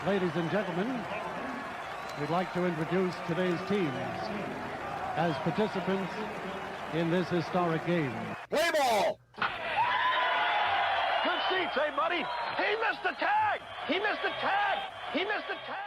Ladies and gentlemen, we'd like to introduce today's teams as participants in this historic game. Play ball! Good seats, hey, buddy? He missed the tag! He missed the tag! He missed the tag!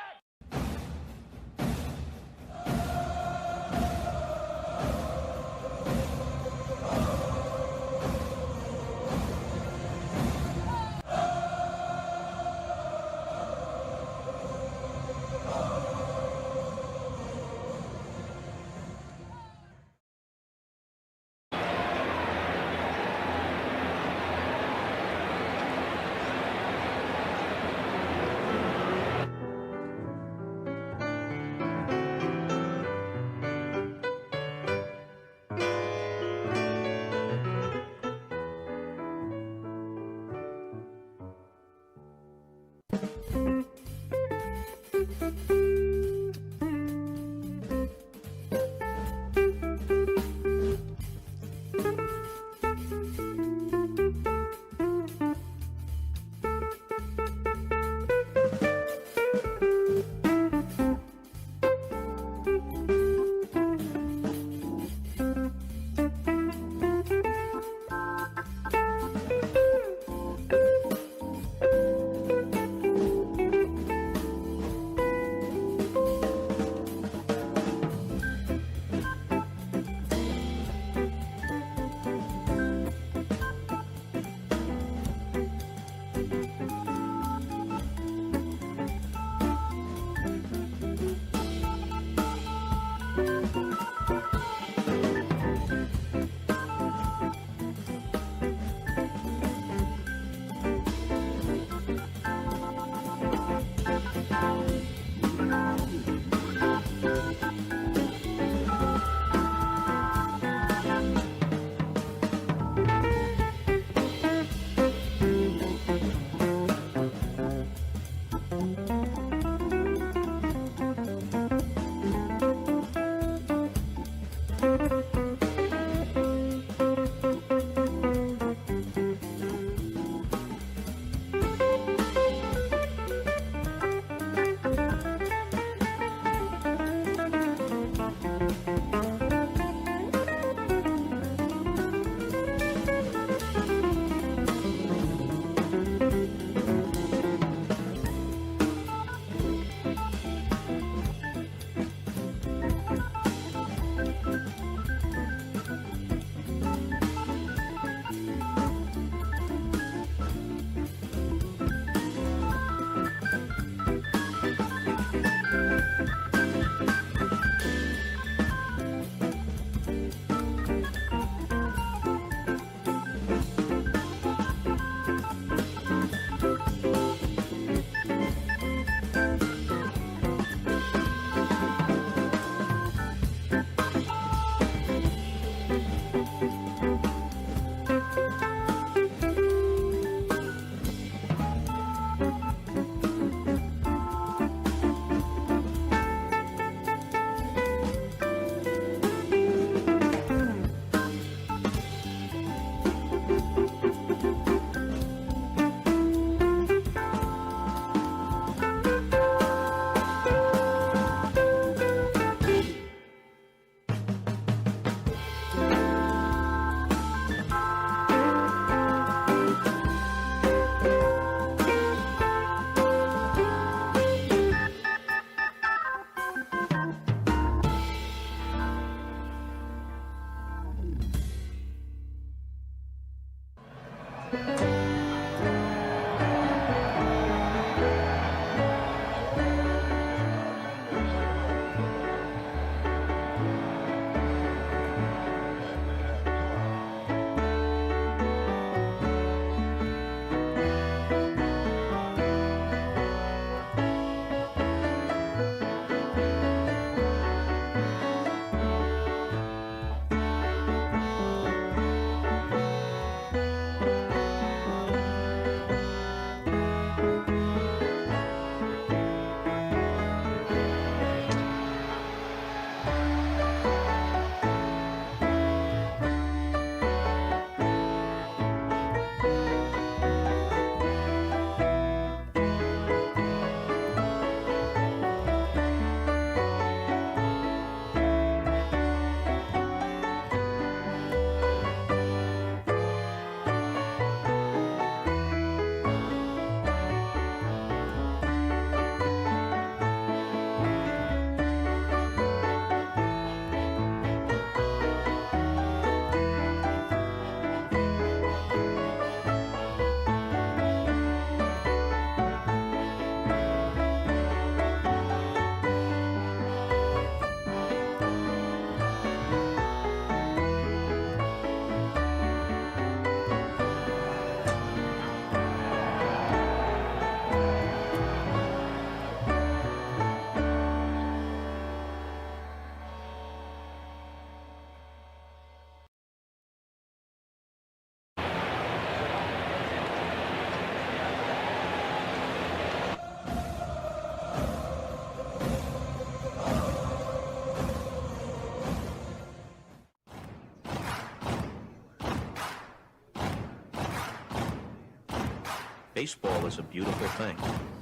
Baseball is a beautiful thing.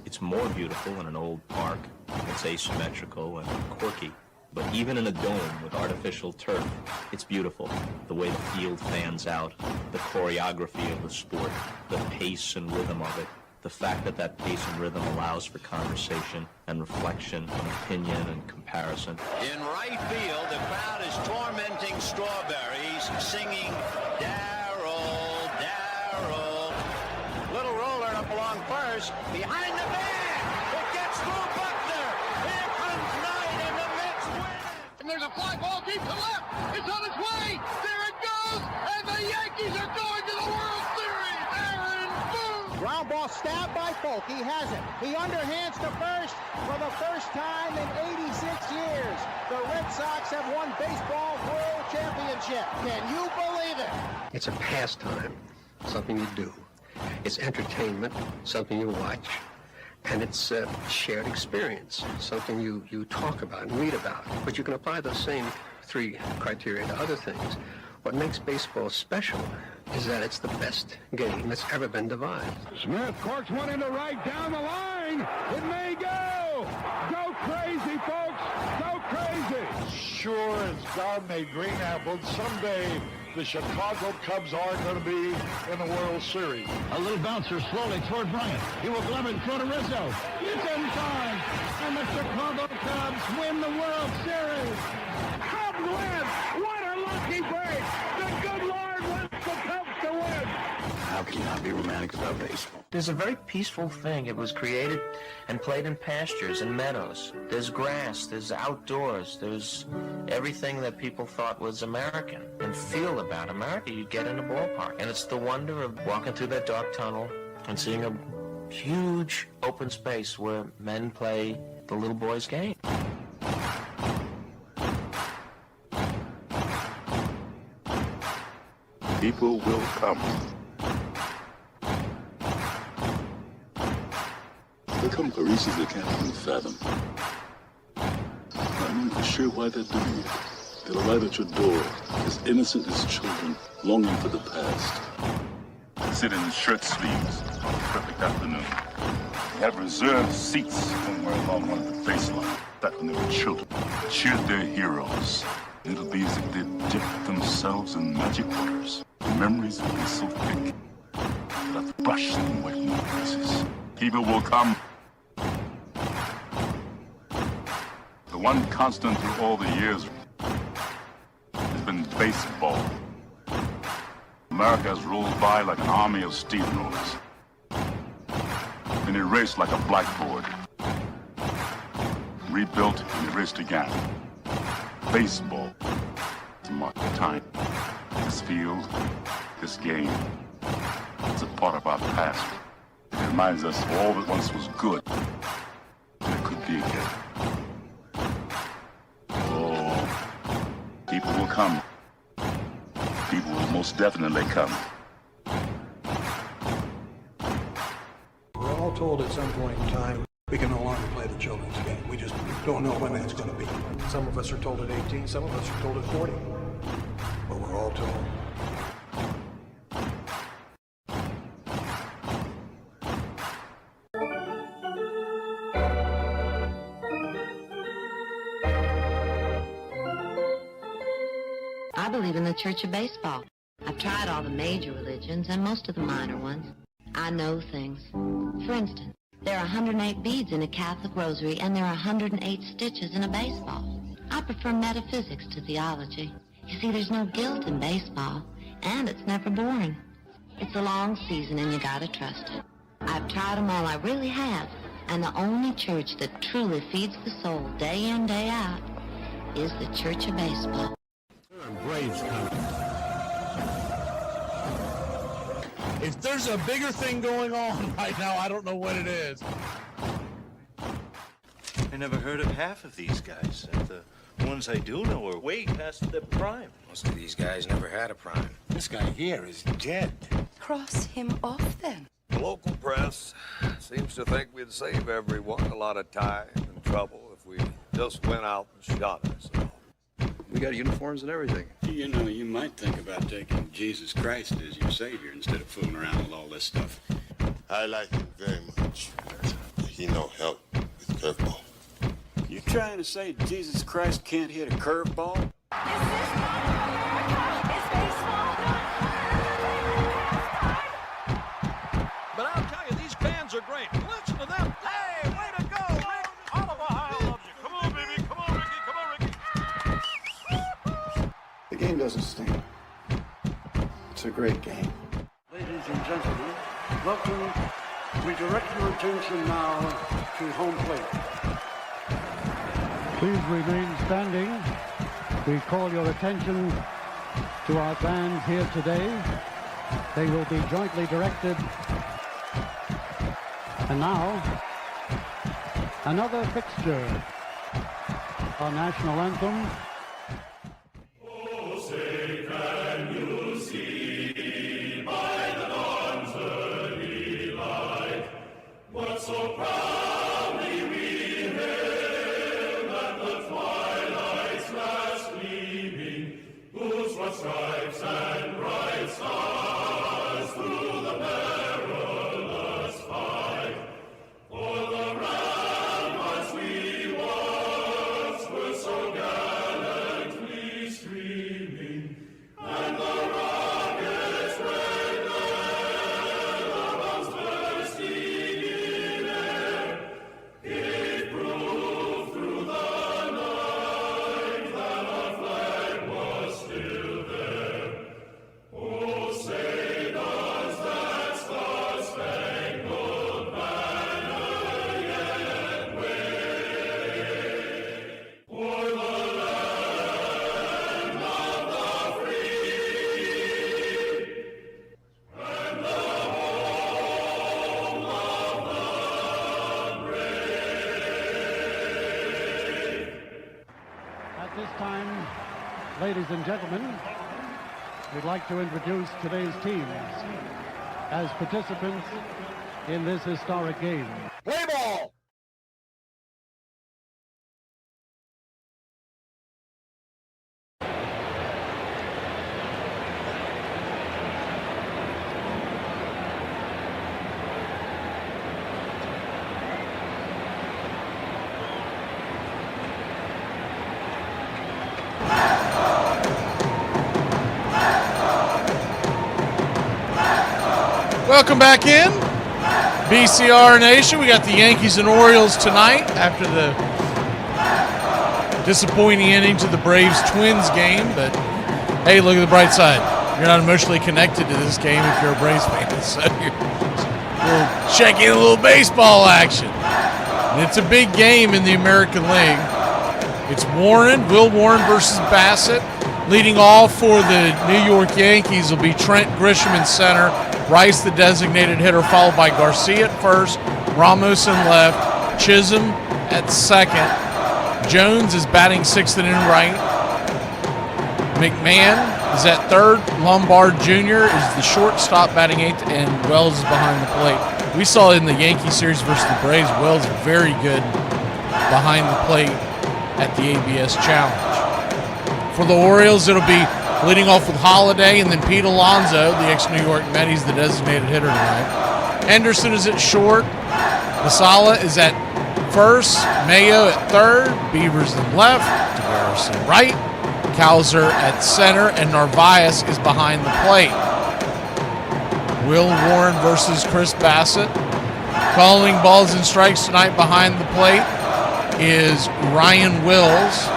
It's more beautiful in an old park. It's asymmetrical and quirky. But even in a dome with artificial turf, it's beautiful. The way the field fans out, the choreography of the sport, the pace and rhythm of it, the fact that that pace and rhythm allows for conversation and reflection and opinion and comparison. In right field, the crowd is tormenting Strawberries, singing, Darryl, Darryl. Little roller up along first, behind the bag. It gets through Buckner. Here comes Knight, and the Mets win. And there's a fly ball deep to left. It's on its way. There it goes. And the Yankees are going to the World Series. Aaron Boone. Ground ball stabbed by Folk. He has it. He underhands to first for the first time in 86 years. The Red Sox have won baseball world championship. Can you believe it? It's a pastime, something you do. It's entertainment, something you watch. And it's a shared experience, something you talk about and read about. But you can apply those same three criteria to other things. What makes baseball special is that it's the best game that's ever been devised. Smith corks one into right down the line. It may go. Go crazy, folks. Go crazy. Sure as God made green apples, someday the Chicago Cubs are going to be in the World Series. A little bouncer slowly toward Bryant. He will glove it in front of Rizzo. It's in time. And the Chicago Cubs win the World Series. Cubs win. What a lucky break. The good Lord wants the Cubs to win. How can you not be romantic about baseball? There's a very peaceful thing. It was created and played in pastures and meadows. There's grass, there's outdoors, there's everything that people thought was American and feel about America. You get in a ballpark, and it's the wonder of walking through that dark tunnel and seeing a huge open space where men play the little boy's game. People will come. There come caresses they can't even fathom. Not knowing for sure why they're doing it. They'll arrive at your door, as innocent as children, longing for the past. Sit in shirt sleeves on a perfect afternoon. They have reserved seats somewhere along one of the baselines. Back when they were children, cheered their heroes. It'll be as if they'd dipped themselves in magic waters. The memories will be so thick that I've brushed them away from their faces. People will come. The one constant through all the years has been baseball. America has rolled by like an army of steamrollers. Been erased like a blackboard. Rebuilt and erased again. Baseball to mark the time. This field, this game, it's a part of our past. It reminds us of all that once was good. And it could be again. Oh, people will come. People will most definitely come. We're all told at some point in time we can no longer play the children's game. We just don't know when that's going to be. Some of us are told at 18, some of us are told at 40. But we're all told. I believe in the Church of Baseball. I've tried all the major religions and most of the minor ones. I know things. For instance, there are 108 beads in a Catholic rosary, and there are 108 stitches in a baseball. I prefer metaphysics to theology. You see, there's no guilt in baseball, and it's never boring. It's a long season, and you gotta trust it. I've tried them all, I really have. And the only church that truly feeds the soul day in, day out is the Church of Baseball. Braves coming. If there's a bigger thing going on right now, I don't know what it is. I never heard of half of these guys. And the ones I do know are way past their prime. Most of these guys never had a prime. This guy here is dead. Cross him off, then. The local press seems to think we'd save everyone a lot of time and trouble if we just went out and shot ourselves. We got uniforms and everything. You know, you might think about taking Jesus Christ as your savior instead of fooling around with all this stuff. I like him very much. He no help with curveball. You trying to say Jesus Christ can't hit a curveball? But I'll tell you, these fans are great. Listen to them. Hey, way to go, Rick. Oliver Ohio loves you. Come on, baby. Come on, Ricky. Come on, Ricky. The game doesn't stink. It's a great game. Ladies and gentlemen, welcome. We direct your attention now to home plate. Please remain standing. We call your attention to our fans here today. They will be jointly directed. And now, another fixture. Our national anthem. Oh, say can you see by the dawn's early light what so proudly we hailed at the twilight's last gleaming, whose broad stripes and bright stars through the perilous fight for the ramparts we once were so gallantly streaming, and the rockets' red glare, the bombs bursting in air, gave proof through the night that our flag was still there. Oh, say does that star-spangled banner yet wave o'er the land of the free and the home of the brave? At this time, ladies and gentlemen, we'd like to introduce today's teams as participants in this historic game. Play ball! Welcome back in, BCR Nation. We got the Yankees and Orioles tonight after the disappointing ending to the Braves-Twins game. But, hey, look at the bright side. You're not emotionally connected to this game if you're a Braves fan. So we'll check in a little baseball action. And it's a big game in the American League. It's Will Warren versus Bassett. Leading off for the New York Yankees will be Trent Grisham in center, Rice the designated hitter, followed by Garcia at first, Ramos in left, Chisholm at second, Jones is batting sixth and in right, McMahon is at third, Lombard Jr. is the shortstop batting eighth, and Wells is behind the plate. We saw in the Yankee series versus the Braves, Wells is very good behind the plate at the ABS Challenge. For the Orioles, it'll be leading off with Holiday and then Pete Alonso, the ex-New York Met. He's the designated hitter tonight. Henderson is at short. Masala is at first. Mayo at third. Beavers in left. Tavares in right. Cowser at center. And Narvaez is behind the plate. Will Warren versus Chris Bassett. Calling balls and strikes tonight behind the plate is Ryan Wills.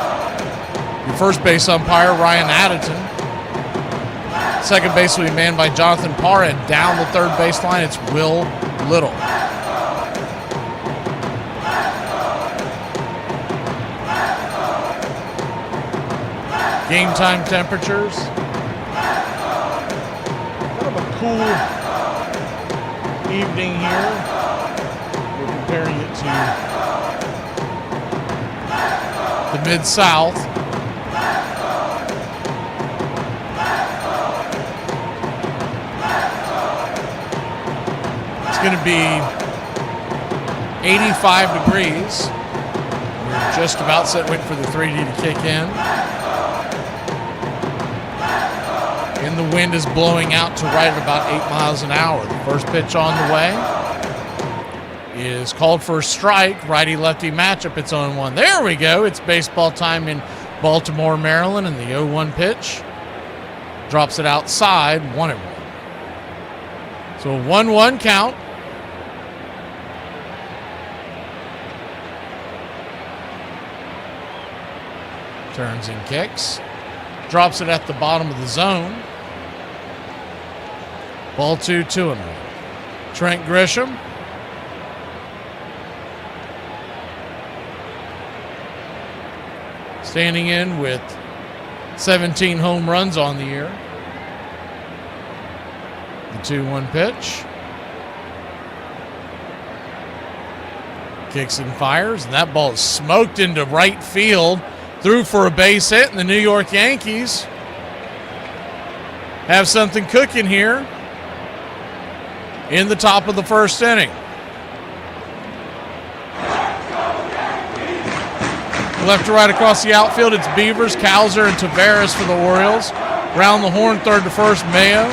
Your first base umpire, Ryan Addington. Second base will be manned by Jonathan Parr, and down the third baseline, it's Will Little. Game time temperatures. Kind of a cool evening here. We're comparing it to the Mid-South. Going to be 85 degrees. We're just about set, waiting for the 3D to kick in. And the wind is blowing out to right at about 8 miles an hour. The first pitch on the way. is called for a strike. Righty-lefty matchup. It's 0-1. There we go. It's baseball time in Baltimore, Maryland, and the 0-1 pitch. Drops it outside, 1-1. So a 1-1 count. Turns and kicks. Drops it at the bottom of the zone. Ball 2-1. Trent Grisham. Standing in with 17 home runs on the year. The 2-1 pitch. Kicks and fires, and that ball is smoked into right field. Through for a base hit, and the New York Yankees have something cooking here in the top of the first inning. Left to right across the outfield, it's Beavers, Cowser, and Taveras for the Orioles. Round the horn, third to first, Mayo,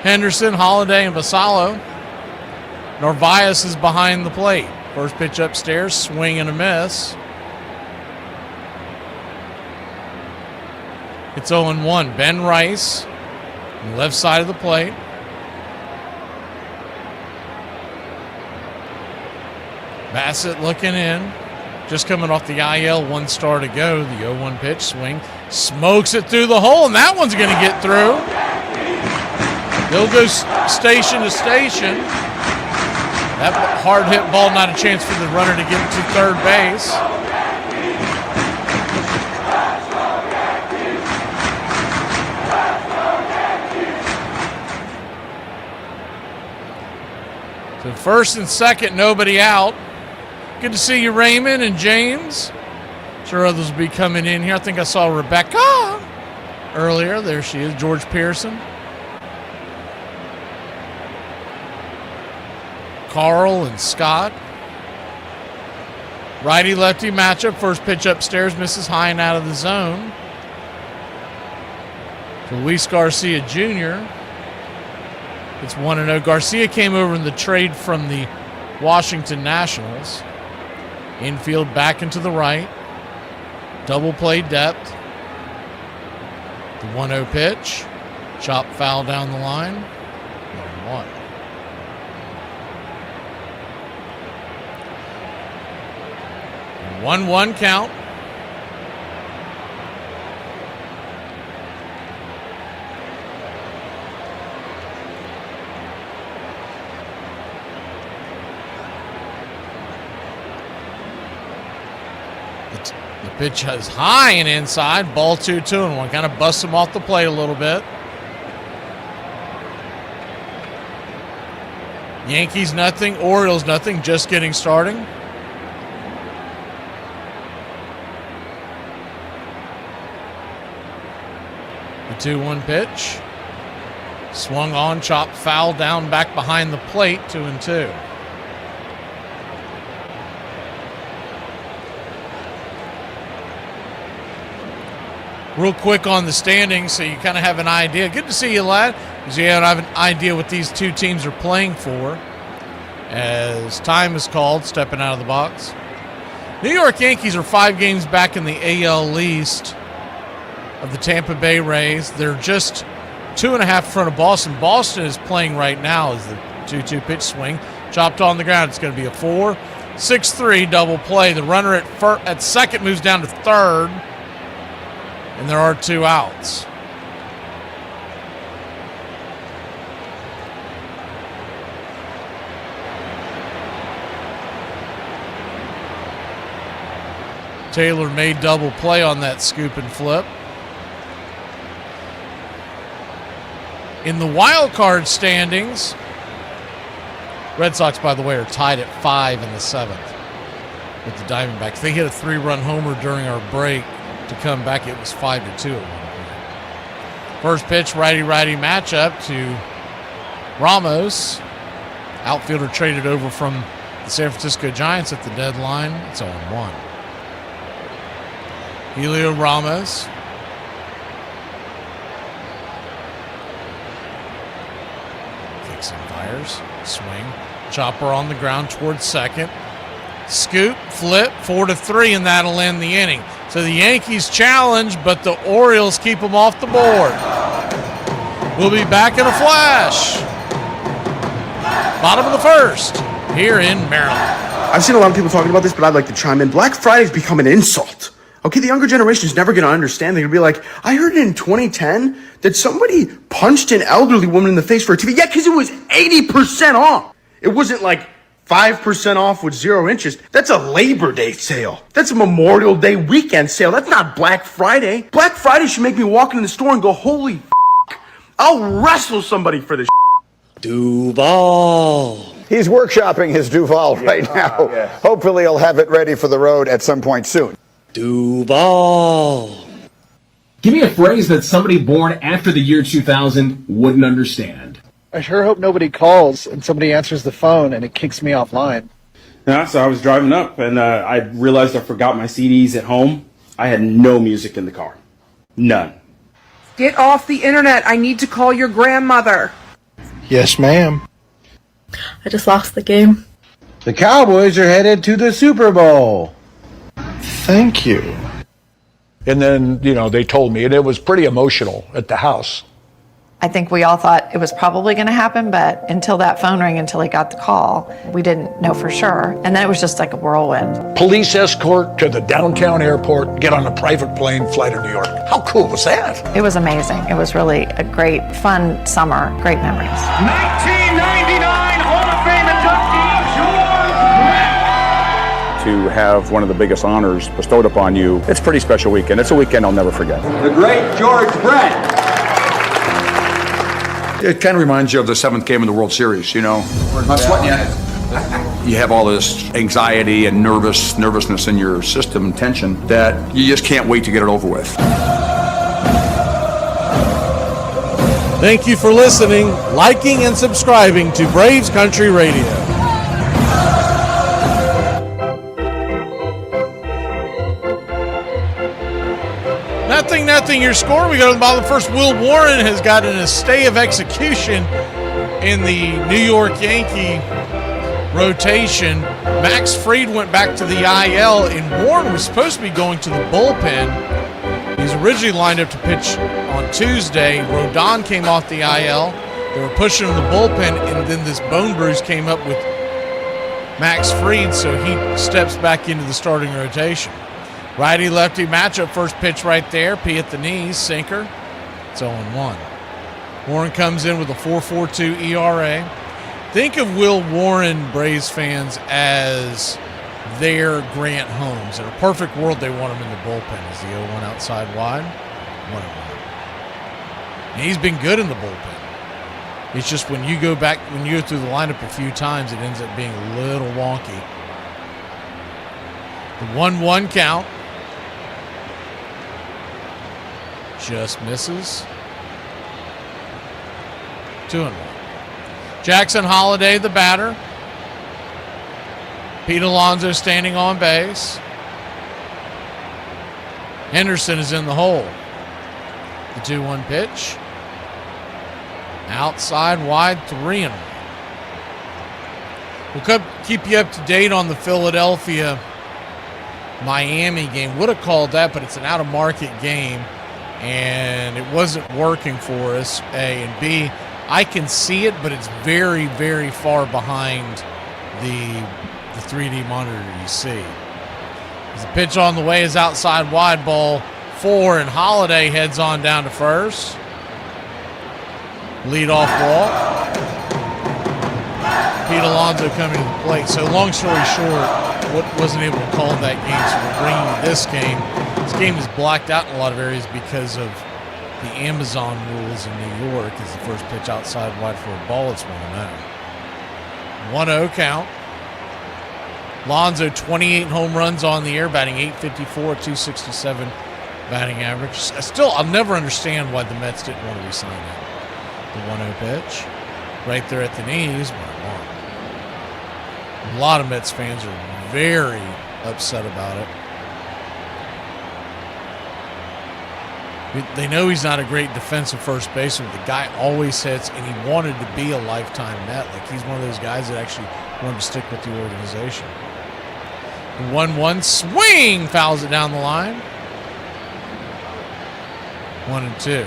Henderson, Holiday, and Vassallo. Narvaez is behind the plate. First pitch upstairs, swing and a miss. It's 0-1. Ben Rice on the left side of the plate. Bassett looking in. Just coming off the IL, 1 star to go. The 0-1 pitch, swing. Smokes it through the hole, and that one's going to get through. They'll go station to station. That hard hit ball, not a chance for the runner to get to third base. So first and second, nobody out. Good to see you, Raymond and James. Sure others will be coming in here. I think I saw Rebecca earlier. There she is, George Pearson. Carl and Scott. Righty-lefty matchup. First pitch upstairs, misses high and out of the zone. To Luis Garcia Jr. It's 1-0. Garcia came over in the trade from the Washington Nationals. Infield back into the right. Double play depth. The 1-0 pitch. Chop foul down the line. 1-1. And 1-1 count. The pitch is high and inside. Ball 2-1. Kind of busts him off the plate a little bit. Yankees nothing. Orioles nothing. Just getting starting. The 2-1 pitch. Swung on, chopped foul down back behind the plate. 2-2. Real quick on the standings so you kind of have an idea. Good to see you, lad, because you have an idea what these two teams are playing for as time is called, stepping out of the box. New York Yankees are 5 games back in the AL East of the Tampa Bay Rays. They're just 2.5 in front of Boston. Boston is playing right now as the 2-2 pitch swing. Chopped on the ground. It's going to be a 4-6-3 double play. The runner at second moves down to third. And there are 2 outs. Taylor made double play on that scoop and flip. In the wild card standings, Red Sox, by the way, are tied at 5 in the 7th with the Diamondbacks. They hit a 3-run homer during our break. To come back, it was 5-2 at one point. First pitch, righty-righty matchup to Ramos. Outfielder traded over from the San Francisco Giants at the deadline. It's 0-1. Helio Ramos. Kicks and fires. Swing. Chopper on the ground towards second. Scoop, flip, 4-3, and that'll end the inning. So the Yankees challenge, but the Orioles keep them off the board. We'll be back in a flash. Bottom of the first, here in Maryland. I've seen a lot of people talking about this, but I'd like to chime in. Black Friday's become an insult. Okay, the younger generation is never going to understand. They're going to be like, I heard in 2010 that somebody punched an elderly woman in the face for a TV. Yeah, because it was 80% off. It wasn't like 5% off with 0 interest. That's a Labor Day sale. That's a Memorial Day weekend sale. That's not Black Friday. Black Friday should make me walk into the store and go, holy f***, I'll wrestle somebody for this Duval. He's workshopping his Duval right now. Hopefully he'll have it ready for the road at some point soon. Duval. Give me a phrase that somebody born after the year 2000 wouldn't understand. I sure hope nobody calls and somebody answers the phone and it kicks me offline. Yeah, so I was driving up and I realized I forgot my CDs at home. I had no music in the car. None. Get off the internet. I need to call your grandmother. Yes, ma'am. I just lost the game. The Cowboys are headed to the Super Bowl. Thank you. And then, they told me, and it was pretty emotional at the house. I think we all thought it was probably going to happen, but until that phone rang, until he got the call, we didn't know for sure. And then it was just like a whirlwind. Police escort to the downtown airport, get on a private plane, fly to New York. How cool was that? It was amazing. It was really a great, fun summer, great memories. 1999 Hall of Fame inductee, George Brett. To have one of the biggest honors bestowed upon you, it's a pretty special weekend. It's a weekend I'll never forget. The great George Brett. It kind of reminds you of the 7th game of the World Series, Not sweating yet. You have all this anxiety and nervousness in your system and tension that you just can't wait to get it over with. Thank you for listening, liking, and subscribing to Braves Country Radio. Nothing, your score. We go to the bottom of the first. Will Warren has gotten a stay of execution in the New York Yankee rotation. Max Fried went back to the IL, and Warren was supposed to be going to the bullpen. He was originally lined up to pitch on Tuesday. Rodon came off the IL. They were pushing him to the bullpen, and then this bone bruise came up with Max Fried, so he steps back into the starting rotation. Righty-lefty matchup, first pitch right there. P at the knees, sinker. It's 0-1. Warren comes in with a 4.42 ERA. Think of Will Warren, Braves fans, as their Grant Holmes. In a perfect world, they want him in the bullpen. Is the 0-1 outside wide? 1-1. And he's been good in the bullpen. It's just when you go through the lineup a few times, it ends up being a little wonky. The 1-1 count. Just misses. 2-1. Jackson Holliday, the batter. Pete Alonso standing on base. Henderson is in the hole. The 2-1 pitch. Outside wide, 3-1. We'll keep you up to date on the Philadelphia-Miami game. Would have called that, but it's an out-of-market game, and it wasn't working for us, A. And B, I can see it, but it's very, very far behind the 3D monitor you see. The pitch on the way is outside wide, ball 4, and Holliday heads on down to first. Leadoff walk. Pete Alonso coming to the plate. So long story short, wasn't able to call that game, so we're bringing you this game. This game is blacked out in a lot of areas because of the Amazon rules in New York. Is the first pitch outside wide for a ball. It's 1-0. 1-0 count. Alonso, 28 home runs on the air, batting .854, .267 batting average. I'll never understand why the Mets didn't want to re-sign him. The 1-0 pitch. Right there at the knees. 1-1. A lot of Mets fans are very upset about it. They know he's not a great defensive first baseman. The guy always hits, and he wanted to be a lifetime Met. Like, he's one of those guys that actually wanted to stick with the organization. The 1-1 swing fouls it down the line. 1-2.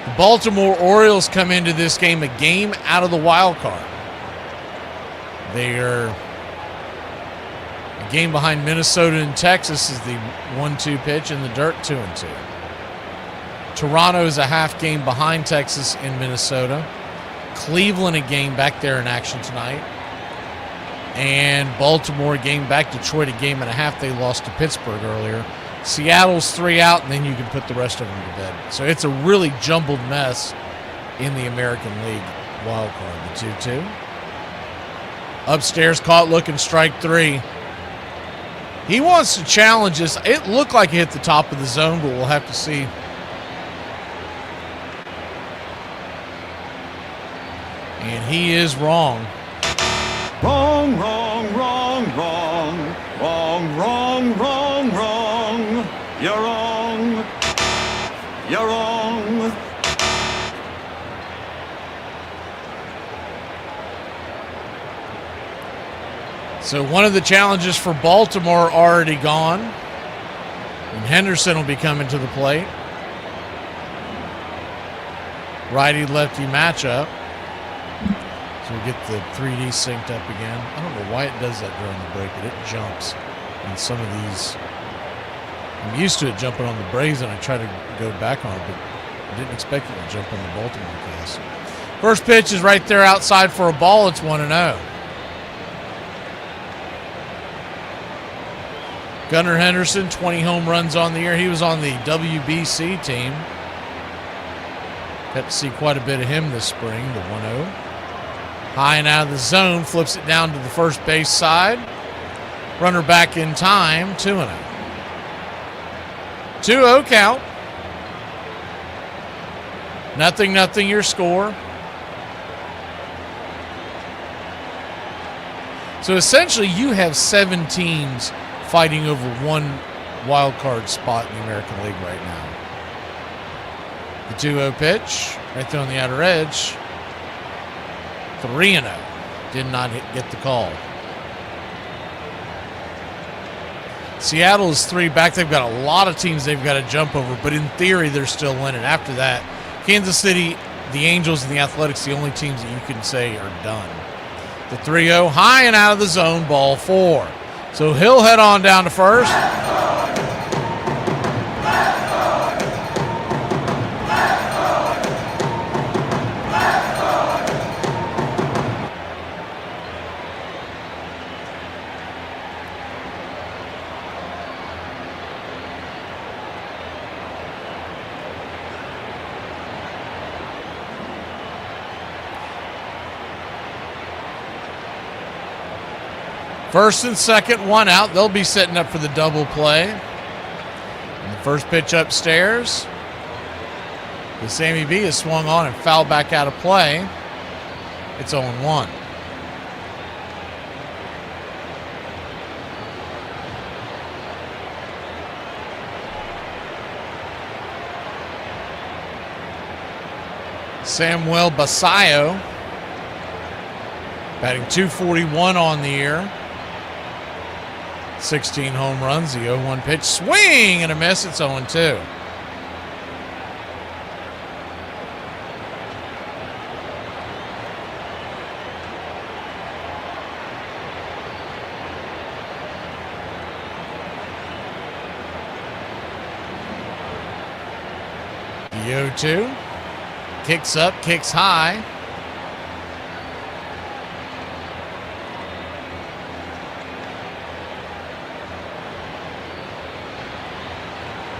The Baltimore Orioles come into this game a game out of the wild card. They are a game behind Minnesota and Texas is the 1-2 pitch in the dirt, 2-2. Toronto is a half game behind Texas and Minnesota. Cleveland a game back there in action tonight. And Baltimore a game back. Detroit a game and a half. They lost to Pittsburgh earlier. Seattle's 3 out, and then you can put the rest of them to bed. So it's a really jumbled mess in the American League wild card, the 2-2. Upstairs, caught looking, strike 3. He wants to challenge us. It looked like it hit the top of the zone, but we'll have to see. And he is wrong. Wrong, wrong, wrong, wrong. Wrong, wrong, wrong, wrong. You're wrong. You're wrong. So one of the challenges for Baltimore already gone. And Henderson will be coming to the plate. Righty-lefty matchup. So we get the 3D synced up again. I don't know why it does that during the break, but it jumps in some of these. I'm used to it jumping on the Braves, and I try to go back on it, but I didn't expect it to jump on the Baltimore cast. First pitch is right there outside for a ball. It's 1-0. Gunnar Henderson, 20 home runs on the year. He was on the WBC team. Got to see quite a bit of him this spring, the 1-0. High and out of the zone, flips it down to the first base side. Runner back in time, 2-0. 2-0 count. 0-0 your score. So essentially you have 7 teams fighting over one wild card spot in the American League right now. The 2-0 pitch, right there on the outer edge. 3-0. Did not get the call. Seattle is 3 back. They've got a lot of teams they've got to jump over, but in theory, they're still winning. After that, Kansas City, the Angels, and the Athletics, the only teams that you can say are done. The 3-0, high and out of the zone, ball 4. So he'll head on down to first. First and second, 1 out. They'll be setting up for the double play. And the first pitch upstairs. The Sammy B is swung on and fouled back out of play. It's 0-1. Samuel Basayo batting .241 on the year. 16 home runs, the 0-1 pitch, swing and a miss, it's 0-2. The 0-2, kicks up, kicks high.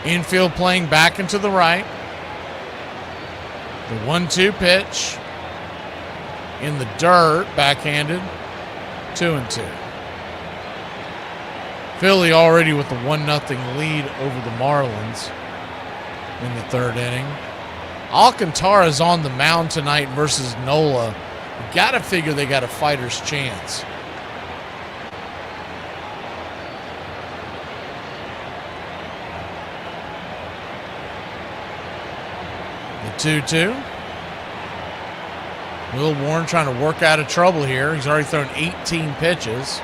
Infield playing back and to the right. The 1-2 pitch. In the dirt, backhanded. 2-2. Philly already with the 1-0 lead over the Marlins in the third inning. Alcantara's on the mound tonight versus Nola. You got to figure they got a fighter's chance. 2-2. Will Warren trying to work out of trouble here. He's already thrown 18 pitches.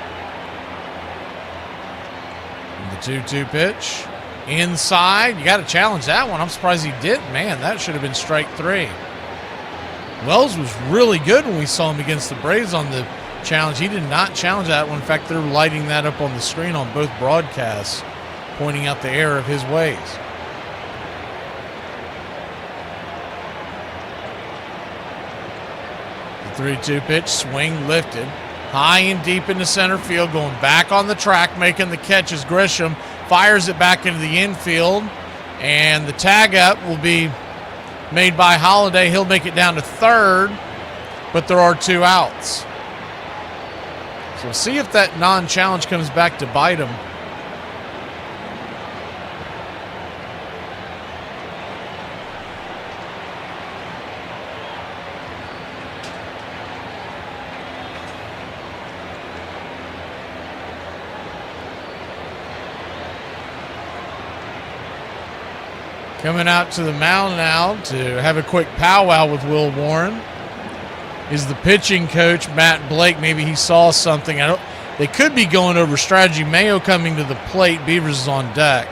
And the 2-2 pitch. Inside. You got to challenge that one. I'm surprised he didn't. Man, that should have been strike 3. Wells was really good when we saw him against the Braves on the challenge. He did not challenge that one. In fact, they're lighting that up on the screen on both broadcasts, pointing out the error of his ways. The 3-2 pitch, swing lifted, high and deep into center field, going back on the track, making the catch as Grisham fires it back into the infield, and the tag up will be made by Holiday. He'll make it down to third, but there are 2 outs. So we'll see if that non-challenge comes back to bite him. Coming out to the mound now to have a quick powwow with Will Warren is the pitching coach, Matt Blake. Maybe he saw something. They could be going over strategy. Mayo coming to the plate. Beavers is on deck.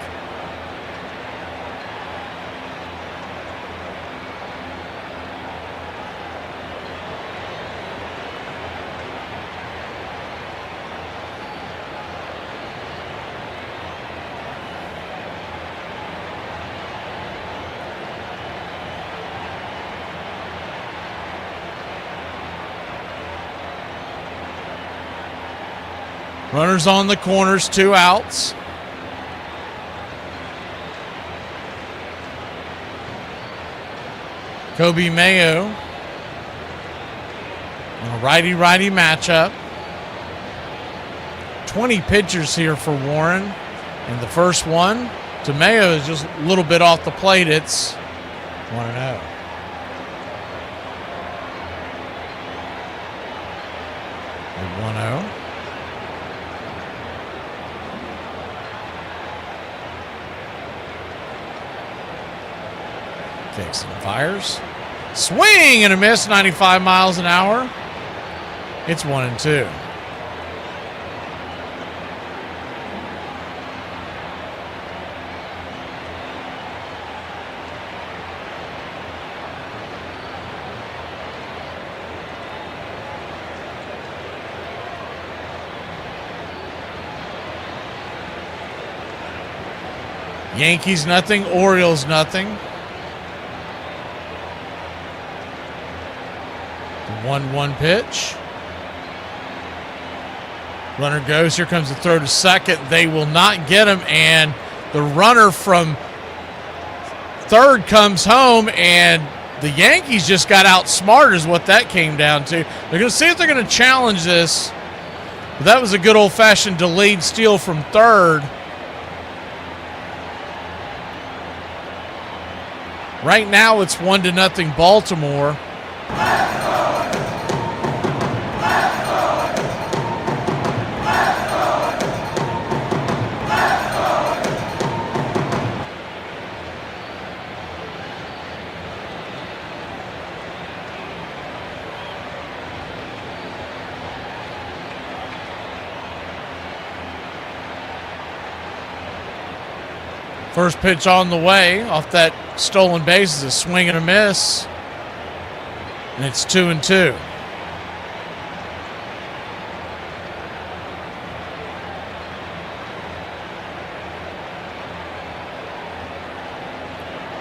Runners on the corners, 2 outs. Kobe Mayo in a righty-righty matchup. 20 pitchers here for Warren. And the first one to Mayo is just a little bit off the plate. It's 1-0. The 1-0. Takes and fires. Swing and a miss, 95 miles an hour. It's 1-2. Yankees nothing, Orioles nothing. 1-1 pitch. Runner goes. Here comes the throw to second. They will not get him, and the runner from third comes home, and the Yankees just got outsmarted is what that came down to. They're going to see if they're going to challenge this. But that was a good old-fashioned delayed steal from third. Right now it's 1-0 Baltimore. First pitch on the way off that stolen base is a swing and a miss. And it's 2-2.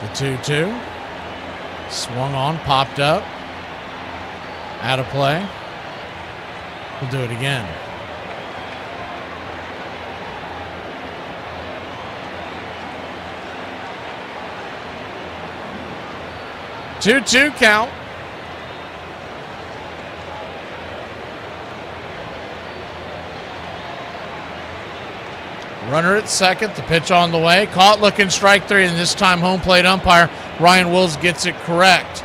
The 2-2. Swung on, popped up. Out of play. We'll do it again. Two count. Runner at second. The pitch on the way. Caught looking strike 3, and this time home plate umpire Ryan Wills gets it correct.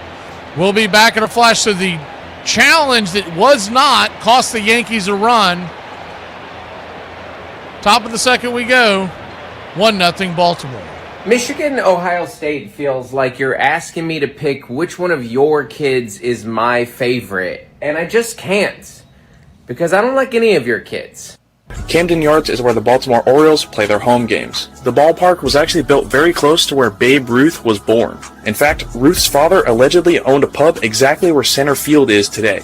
We'll be back in a flash. So the challenge that was not cost the Yankees a run. Top of the second we go. 1-0 Baltimore. Michigan-Ohio State feels like you're asking me to pick which one of your kids is my favorite, and I just can't, because I don't like any of your kids. Camden Yards is where the Baltimore Orioles play their home games. The ballpark was actually built very close to where Babe Ruth was born. In fact, Ruth's father allegedly owned a pub exactly where center field is today.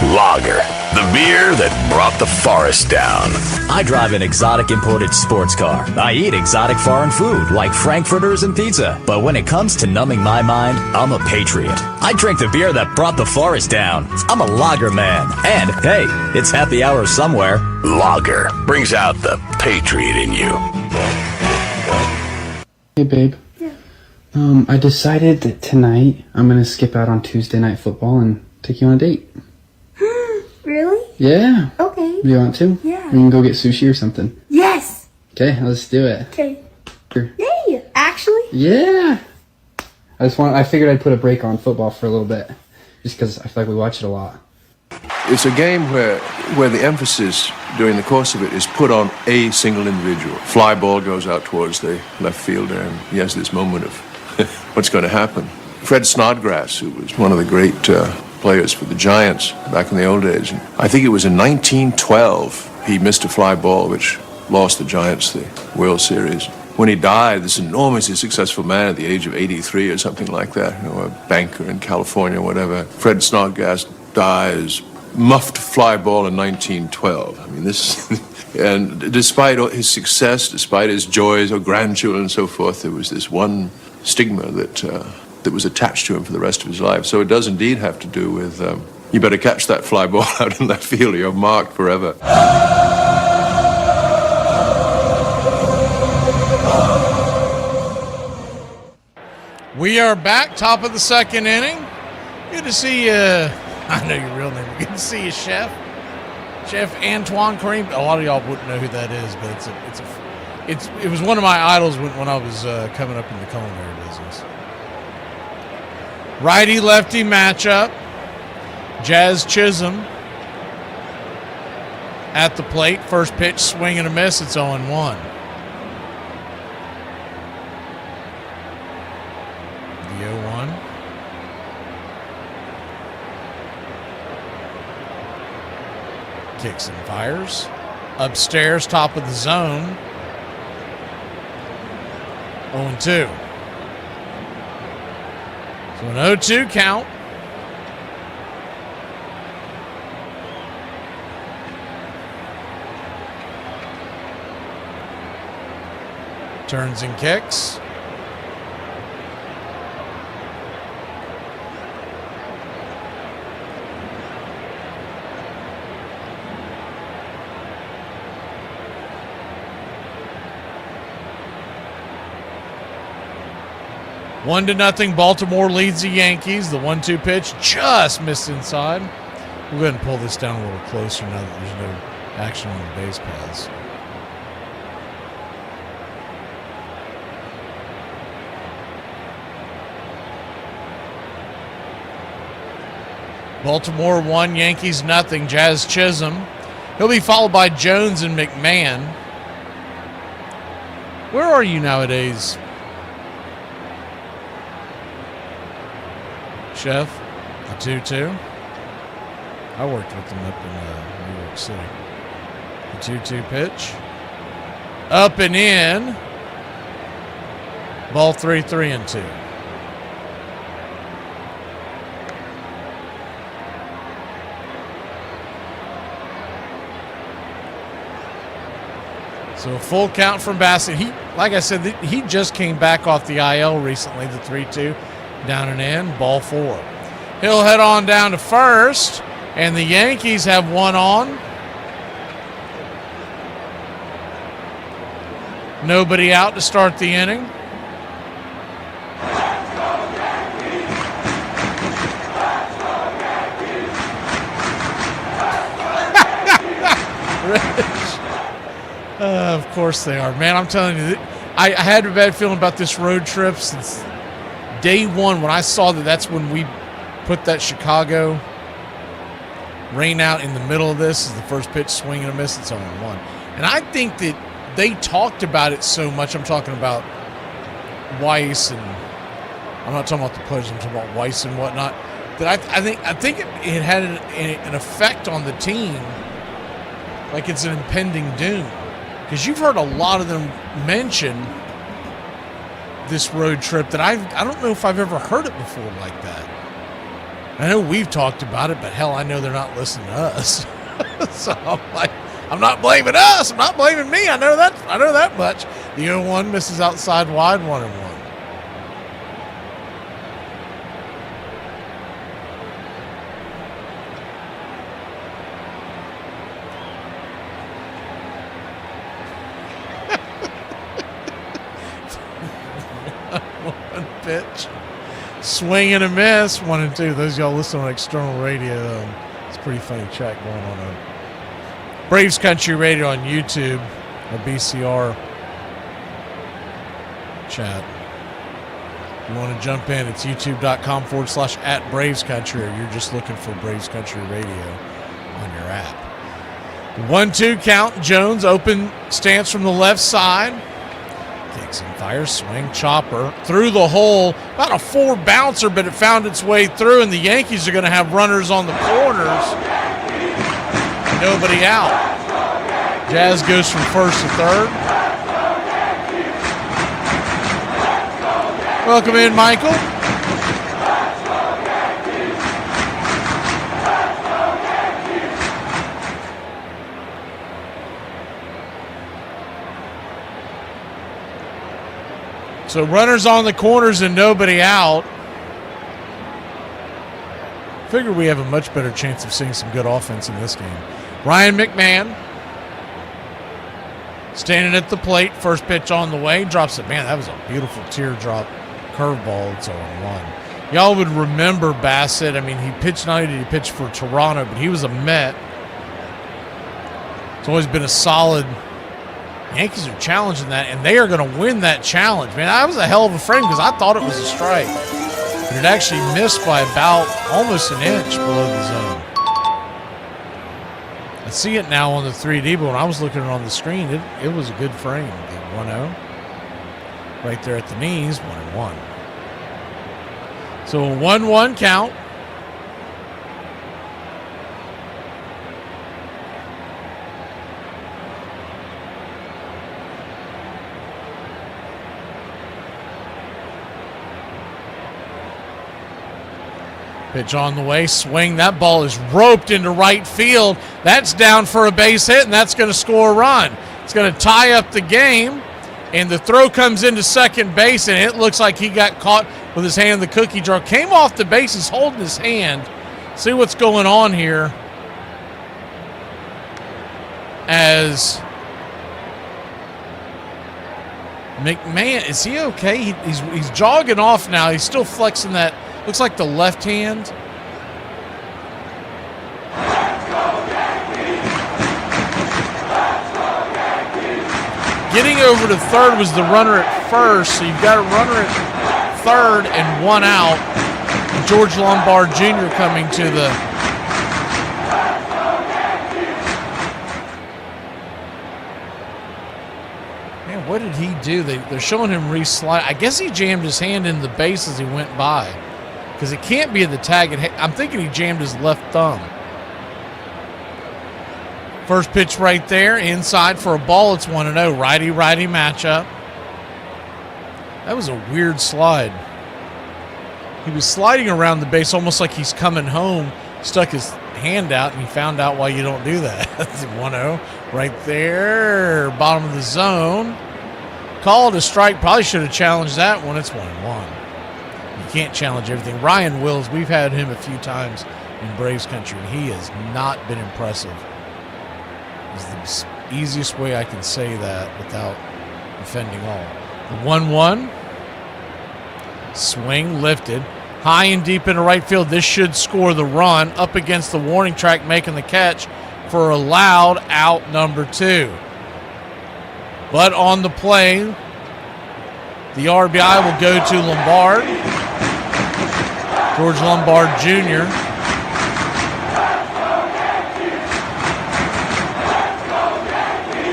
Lager, the beer that brought the forest down. I drive an exotic imported sports car. I eat exotic foreign food like frankfurters and pizza. But when it comes to numbing my mind, I'm a patriot. I drink the beer that brought the forest down. I'm a lager man. And hey, it's happy hour somewhere. Lager brings out the patriot in you. Hey babe. Yeah. I decided that tonight I'm gonna skip out on Tuesday night football and take you on a date. Really? Yeah. Okay. Do you want to? Yeah. We can go get sushi or something. Yes. Okay, let's do it. Okay. Yay! Actually? Yeah. I figured I'd put a break on football for a little bit, just because I feel like we watch it a lot. It's a game where the emphasis during the course of it is put on a single individual. Fly ball goes out towards the left fielder, and he has this moment of what's going to happen. Fred Snodgrass, who was one of the great players for the Giants back in the old days, and I think it was in 1912 he missed a fly ball which lost the Giants the World Series. When he died, this enormously successful man at the age of 83 or something like that, you know, a banker in California or whatever, Fred Snodgrass dies, muffed fly ball in 1912. I mean, this, and despite his success, despite his joys or grandchildren and so forth, there was this one stigma that was attached to him for the rest of his life. So it does indeed have to do with, you better catch that fly ball out in left field or you're marked forever. We are back, top of the second inning. Good to see you. I know your real name. Good to see you, Chef Antoine Kareem. A lot of y'all wouldn't know who that is, but it was one of my idols when I was coming up in the culinary business. Righty-lefty matchup. Jazz Chisholm at the plate. First pitch, swing and a miss. It's 0-1. The 0-1. Kicks and fires. Upstairs, top of the zone. 0-2. So an 0-2 count. Turns and kicks. One to nothing. Baltimore leads the Yankees. The 1-2 pitch just missed inside. We'll go ahead and pull this down a little closer now that there's no action on the base paths. Baltimore 1, Yankees nothing. Jazz Chisholm. He'll be followed by Jones and McMahon. Where are you nowadays, Chef? A 2-2. I worked with them up in New York City. The 2-2 pitch. Up and in. Ball 3-2. So a full count from Bassett. Like I said, he just came back off the IL recently, the 3-2. Down and in, ball 4. He'll head on down to first, and the Yankees have one on. Nobody out to start the inning. Of course they are. Man, I'm telling you, I had a bad feeling about this road trip since day one when I saw that's when we put that Chicago rain out in the middle of this. Is the first pitch, swing and a miss. It's 0-1. And I think that they talked about it so much. I'm talking about Weiss, and I'm not talking about the players, I'm talking about Weiss and whatnot, that I think it had an effect on the team, like it's an impending doom. Because you've heard a lot of them mention this road trip that I don't know if I've ever heard it before like that. I know we've talked about it, but hell, I know they're not listening to us. So I'm like, I'm not blaming us. I'm not blaming me. I know that much. The 0-1 misses outside wide, 1-1. One pitch. Swing and a miss. 1-2. Those of y'all listen on external radio. It's a pretty funny chat going on there. Braves Country Radio on YouTube, or BCR chat. You want to jump in, it's youtube.com/@BravesCountry, or you're just looking for Braves Country Radio on your app. 1-2 count. Jones open stance from the left side. Kicks and fires, swing, chopper through the hole. About a 4 bouncer, but it found its way through, and the Yankees are going to have runners on the corners. Nobody out. Jazz goes from first to third. Welcome in, Michael. So runners on the corners and nobody out. Figure we have a much better chance of seeing some good offense in this game. Ryan McMahon standing at the plate. First pitch on the way. Drops it. Man, that was a beautiful teardrop curveball. It's 0-1. Y'all would remember Bassett. I mean, he pitched, not only did he pitch for Toronto, but he was a Met. It's always been a solid. Yankees are challenging that, and they are going to win that challenge. Man, that was a hell of a frame because I thought it was a strike. But it actually missed by about almost an inch below the zone. I see it now on the 3D, but when I was looking at it on the screen, it was a good frame. 1-0. Right there at the knees, 1-1. So a 1-1 count. Pitch on the way, swing. That ball is roped into right field. That's down for a base hit, and that's going to score a run. It's going to tie up the game, and the throw comes into second base, and it looks like he got caught with his hand in the cookie jar. Came off the base, he's holding his hand. See what's going on here. As McMahon, is he okay? He's jogging off now. He's still flexing that. Looks like the left hand. Getting over to third was the runner at first, so you've got a runner at third and 1 out. George Lombard Jr. coming to the... Man, what did he do? They're showing him re-slide. I guess he jammed his hand in the base as he went by. Because it can't be in the tag. I'm thinking he jammed his left thumb. First pitch right there. Inside for a ball. It's 1-0. Righty-righty matchup. That was a weird slide. He was sliding around the base almost like he's coming home. Stuck his hand out, and he found out why you don't do that. 1-0. Right there. Bottom of the zone. Called a strike. Probably should have challenged that one. It's 1-1. You can't challenge everything. Ryan Wills, we've had him a few times in Braves Country, and he has not been impressive. It's the easiest way I can say that without offending all. The 1-1. Swing lifted. High and deep into right field. This should score the run. Up against the warning track, making the catch for a loud out number 2. But on the play, the RBI will go to Lombard. George Lombard Jr.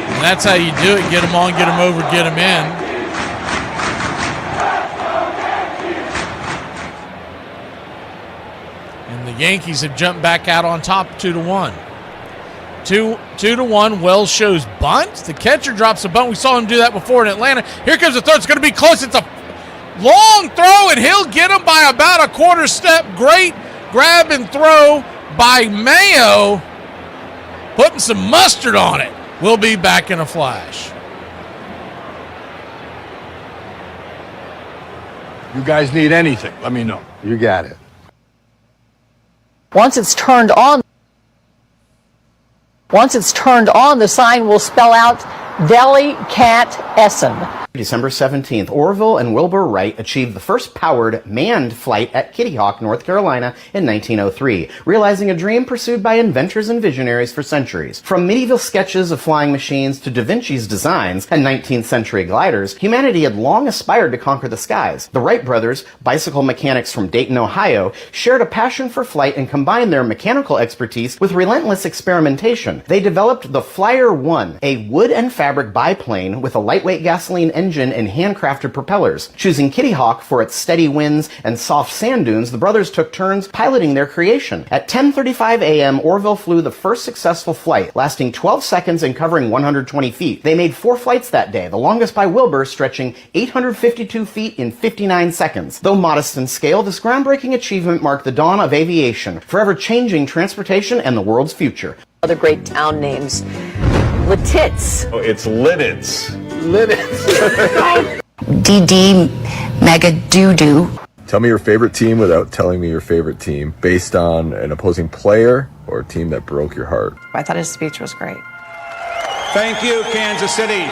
And that's how you do it. Get him on, get him over, get him in. the Yankees have jumped back out on top 2-1. 2-1. Wells shows bunt. The catcher drops a bunt. We saw him do that before in Atlanta. Here comes the throw. It's going to be close. It's a long throw, and he'll get him by about a quarter step. Great grab and throw by Mayo, putting some mustard on it. We'll be back in a flash. You guys need anything, let me know. You got it. Once it's turned on, the sign will spell out Deli Cat Essen. December 17th, Orville and Wilbur Wright achieved the first powered, manned flight at Kitty Hawk, North Carolina in 1903, realizing a dream pursued by inventors and visionaries for centuries. From medieval sketches of flying machines to Da Vinci's designs and 19th century gliders, humanity had long aspired to conquer the skies. The Wright brothers, bicycle mechanics from Dayton, Ohio, shared a passion for flight and combined their mechanical expertise with relentless experimentation. They developed the Flyer 1, a wood and fabric biplane with a lightweight gasoline engine and handcrafted propellers. Choosing Kitty Hawk for its steady winds and soft sand dunes, the brothers took turns piloting their creation. At 10:35 a.m., Orville flew the first successful flight, lasting 12 seconds and covering 120 feet. They made 4 flights that day, the longest by Wilbur stretching 852 feet in 59 seconds. Though modest in scale, this groundbreaking achievement marked the dawn of aviation, forever changing transportation and the world's future. Other great town names. Lititz. Oh, it's Lidditz. DD Mega Doo-Doo. Tell me your favorite team without telling me your favorite team, based on an opposing player or a team that broke your heart. I thought his speech was great. Thank you, Kansas City.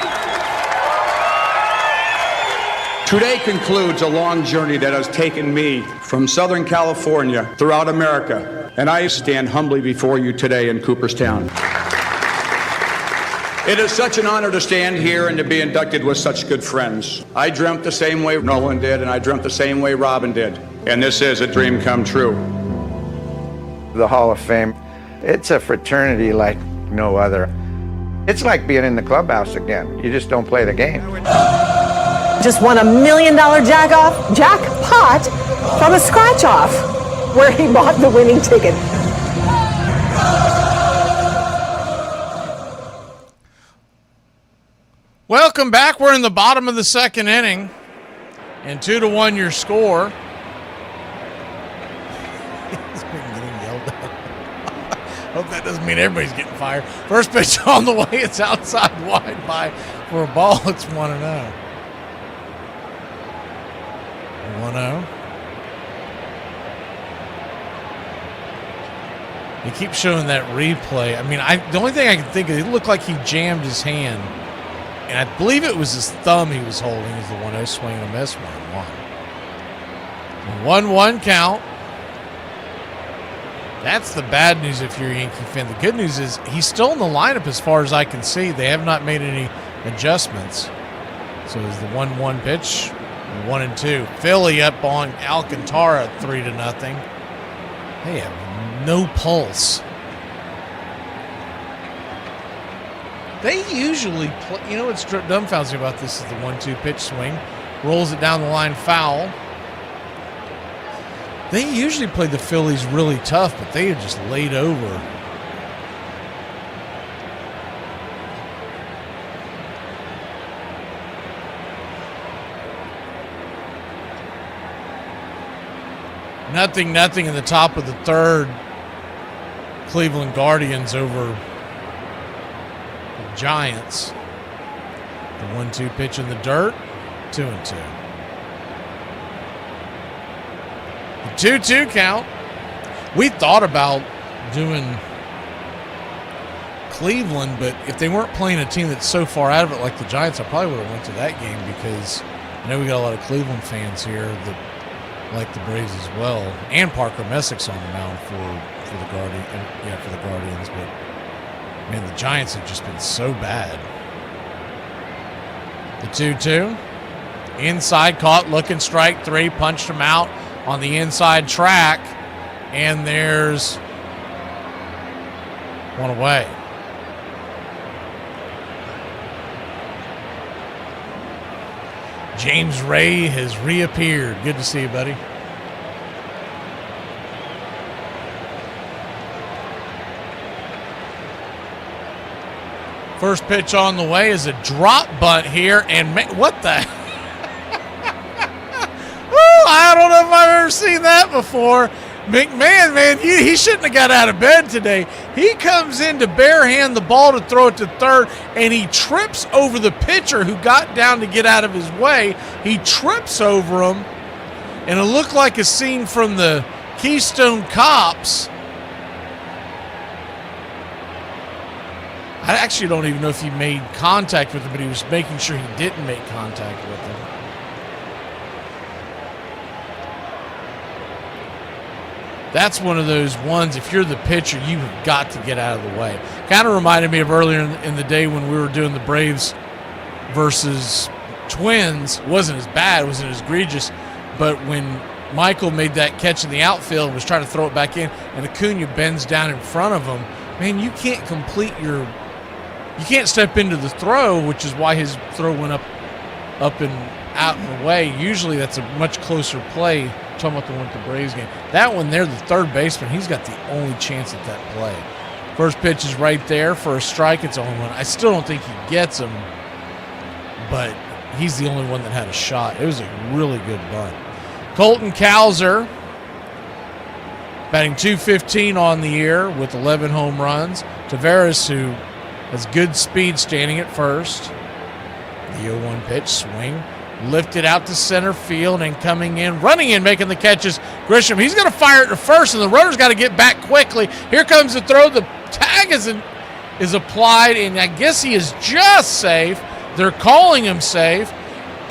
Today concludes a long journey that has taken me from Southern California throughout America, and I stand humbly before you today in Cooperstown. It is such an honor to stand here and to be inducted with such good friends. I dreamt the same way Nolan did, and I dreamt the same way Robin did, and this is a dream come true. The Hall of Fame, it's a fraternity like no other. It's like being in the clubhouse again. You just don't play the game. Just won $1 million jackpot from a scratch-off where he bought the winning ticket. Welcome back. We're in the bottom of the second inning, and 2-1 your score. He's been getting yelled at. Hope that doesn't mean everybody's getting fired. First pitch on the way. It's outside wide by for a ball. It's 1-0. 1-0. He keeps showing that replay. I mean, the only thing I can think of, it looked like he jammed his hand. And I believe it was his thumb he was holding as the 1-0 swing and a miss. 1-1. 1-1 count. That's the bad news if you're a Yankee fan. The good news is he's still in the lineup as far as I can see. They have not made any adjustments. So it's the 1-1 pitch. 1-2. Philly up on Alcantara 3-0. They have no pulse. They usually play, you know what's dumbfounding about this is the 1-2 pitch swing. Rolls it down the line, foul. They usually play the Phillies really tough, but they are just laid over. Nothing in the top of the third. Cleveland Guardians over Giants. The 1-2 pitch in the dirt, 2-2. The 2-2 count. We thought about doing Cleveland, but if they weren't playing a team that's so far out of it like the Giants, I probably would have went to that game because I know we got a lot of Cleveland fans here that like the Braves as well, and Parker Messick's on the mound for the Guardians, but man, the Giants have just been so bad. The 2-2. Inside, caught, looking, strike 3, punched him out on the inside track, and there's one away. James Ray has reappeared. Good to see you, buddy. First pitch on the way is a drop bunt here, and what the? Ooh, I don't know if I've ever seen that before. McMahon, man, he shouldn't have got out of bed today. He comes in to barehand the ball to throw it to third, and he trips over the pitcher who got down to get out of his way. He trips over him, and it looked like a scene from the Keystone Cops. I actually don't even know if he made contact with him, but he was making sure he didn't make contact with him. That's one of those ones, if you're the pitcher, you have got to get out of the way. Kind of reminded me of earlier in the day when we were doing the Braves versus Twins. It wasn't as bad, it wasn't as egregious, but when Michael made that catch in the outfield and was trying to throw it back in, and Acuna bends down in front of him, man, you can't you can't step into the throw, which is why his throw went up and out and away. Usually that's a much closer play. Talking about the one at the Braves game. That one there, the third baseman, he's got the only chance at that play. First pitch is right there for a strike. It's a home run. I still don't think he gets him, but he's the only one that had a shot. It was a really good bunt. Colton Cowser batting .215 on the year with 11 home runs. Taveras, who has good speed, standing at first. The 0-1 pitch, swing. Lifted out to center field and coming in, running in, making the catches. Grisham, he's going to fire it to first, and the runner's got to get back quickly. Here comes the throw. The tag is applied, and I guess he is just safe. They're calling him safe,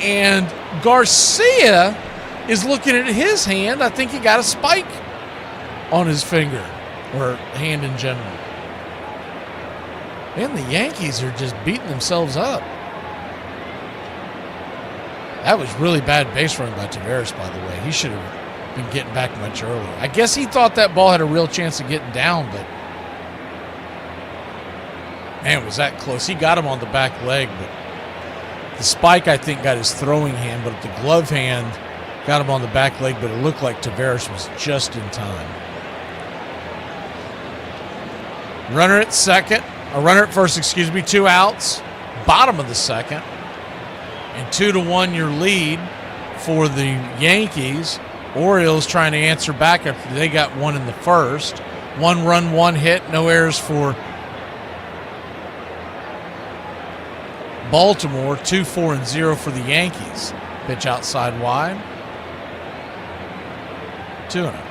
and Garcia is looking at his hand. I think he got a spike on his finger, or hand in general. And the Yankees are just beating themselves up. That was really bad base running by Taveras, by the way. He should have been getting back much earlier. I guess he thought that ball had a real chance of getting down, but man, was that close. He got him on the back leg, but the spike, I think, got his throwing hand, but the glove hand got him on the back leg, but it looked like Taveras was just in time. Runner at first, 2 outs, bottom of the second. And 2-1 your lead for the Yankees. Orioles trying to answer back after they got one in the first. 1 run, 1 hit, no errors for Baltimore. 2-4-0 for the Yankees. Pitch outside wide. 2-0.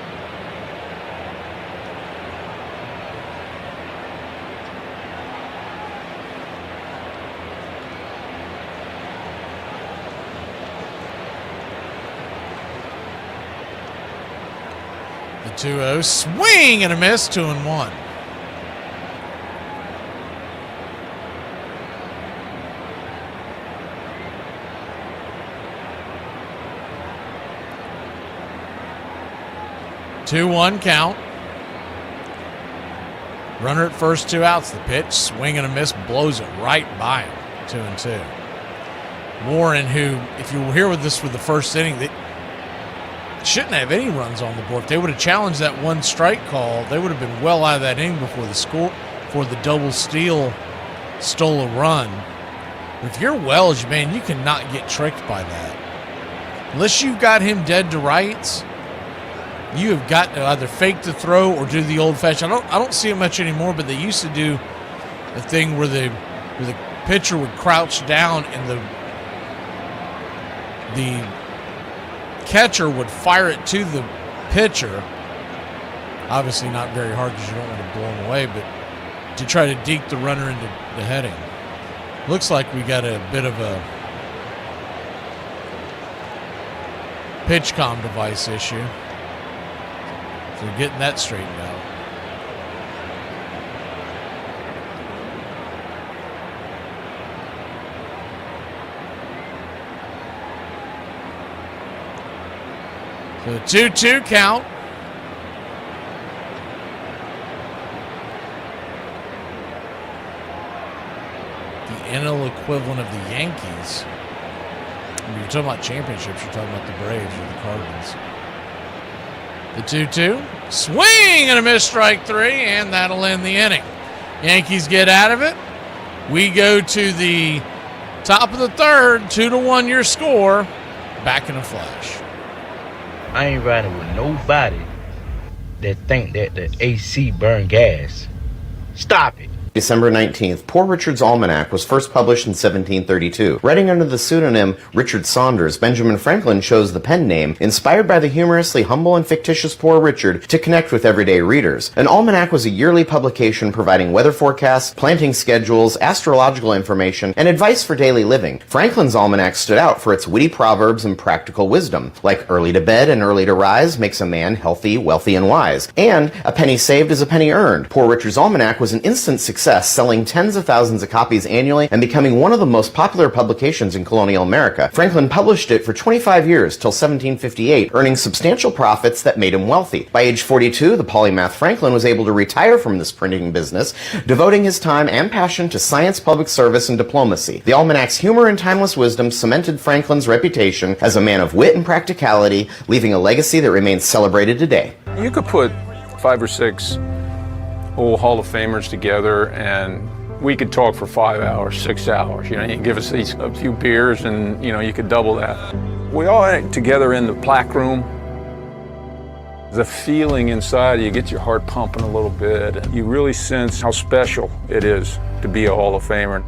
The 2-0, swing and a miss, 2-1. Two-1 count. Runner at first, 2 outs. The pitch, swing and a miss, blows it right by him. 2-2. Warren, who, if you were here with us for the first inning, they shouldn't have any runs on the board. If they would have challenged that 1 strike call, they would have been well out of that inning before the double steal stole a run. But if you're Wells, man, you cannot get tricked by that. Unless you've got him dead to rights, you have got to either fake the throw or do the old-fashioned. I don't see it much anymore, but they used to do a thing where the pitcher would crouch down and the catcher would fire it to the pitcher. Obviously not very hard because you don't want to blow him away, but to try to deke the runner into the heading. Looks like we got a bit of a pitch comm device issue. So we're getting that straightened out. So the 2-2 count. The NL equivalent of the Yankees. When you're talking about championships, you're talking about the Braves or the Cardinals. The 2-2. Swing and a miss, strike 3, and that'll end the inning. Yankees get out of it. We go to the top of the third, 2-1 your score. Back in a flash. I ain't riding with nobody that think that the AC burn gas. Stop it. December 19th, Poor Richard's Almanac was first published in 1732. Writing under the pseudonym Richard Saunders, Benjamin Franklin chose the pen name, inspired by the humorously humble and fictitious Poor Richard, to connect with everyday readers. An almanac was a yearly publication providing weather forecasts, planting schedules, astrological information, and advice for daily living. Franklin's almanac stood out for its witty proverbs and practical wisdom, like early to bed and early to rise makes a man healthy, wealthy, and wise, and a penny saved is a penny earned. Poor Richard's Almanac was an instant success, selling tens of thousands of copies annually and becoming one of the most popular publications in colonial America. Franklin published it for 25 years till 1758, earning substantial profits that made him wealthy. By age 42, the polymath Franklin was able to retire from this printing business, devoting his time and passion to science, public service, and diplomacy. The almanac's humor and timeless wisdom cemented Franklin's reputation as a man of wit and practicality, leaving a legacy that remains celebrated today. You could put 5 or 6 old Hall of Famers together and we could talk for 5 hours, 6 hours. You know, you can give us a few beers and, you know, you could double that. We all ate together in the plaque room. The feeling inside, you get your heart pumping a little bit. You really sense how special it is to be a Hall of Famer.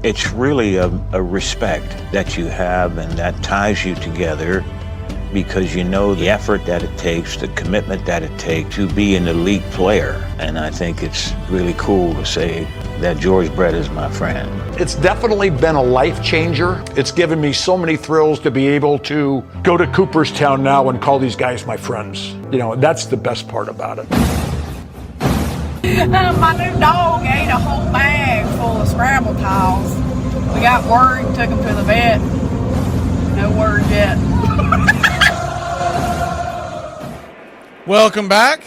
It's really a respect that you have and that ties you together, because you know the effort that it takes, the commitment that it takes to be an elite player. And I think it's really cool to say that George Brett is my friend. It's definitely been a life changer. It's given me so many thrills to be able to go to Cooperstown now and call these guys my friends. You know, that's the best part about it. My new dog ate a whole bag full of Scrabble tiles. We got word, took him to the vet. No word yet. Welcome back.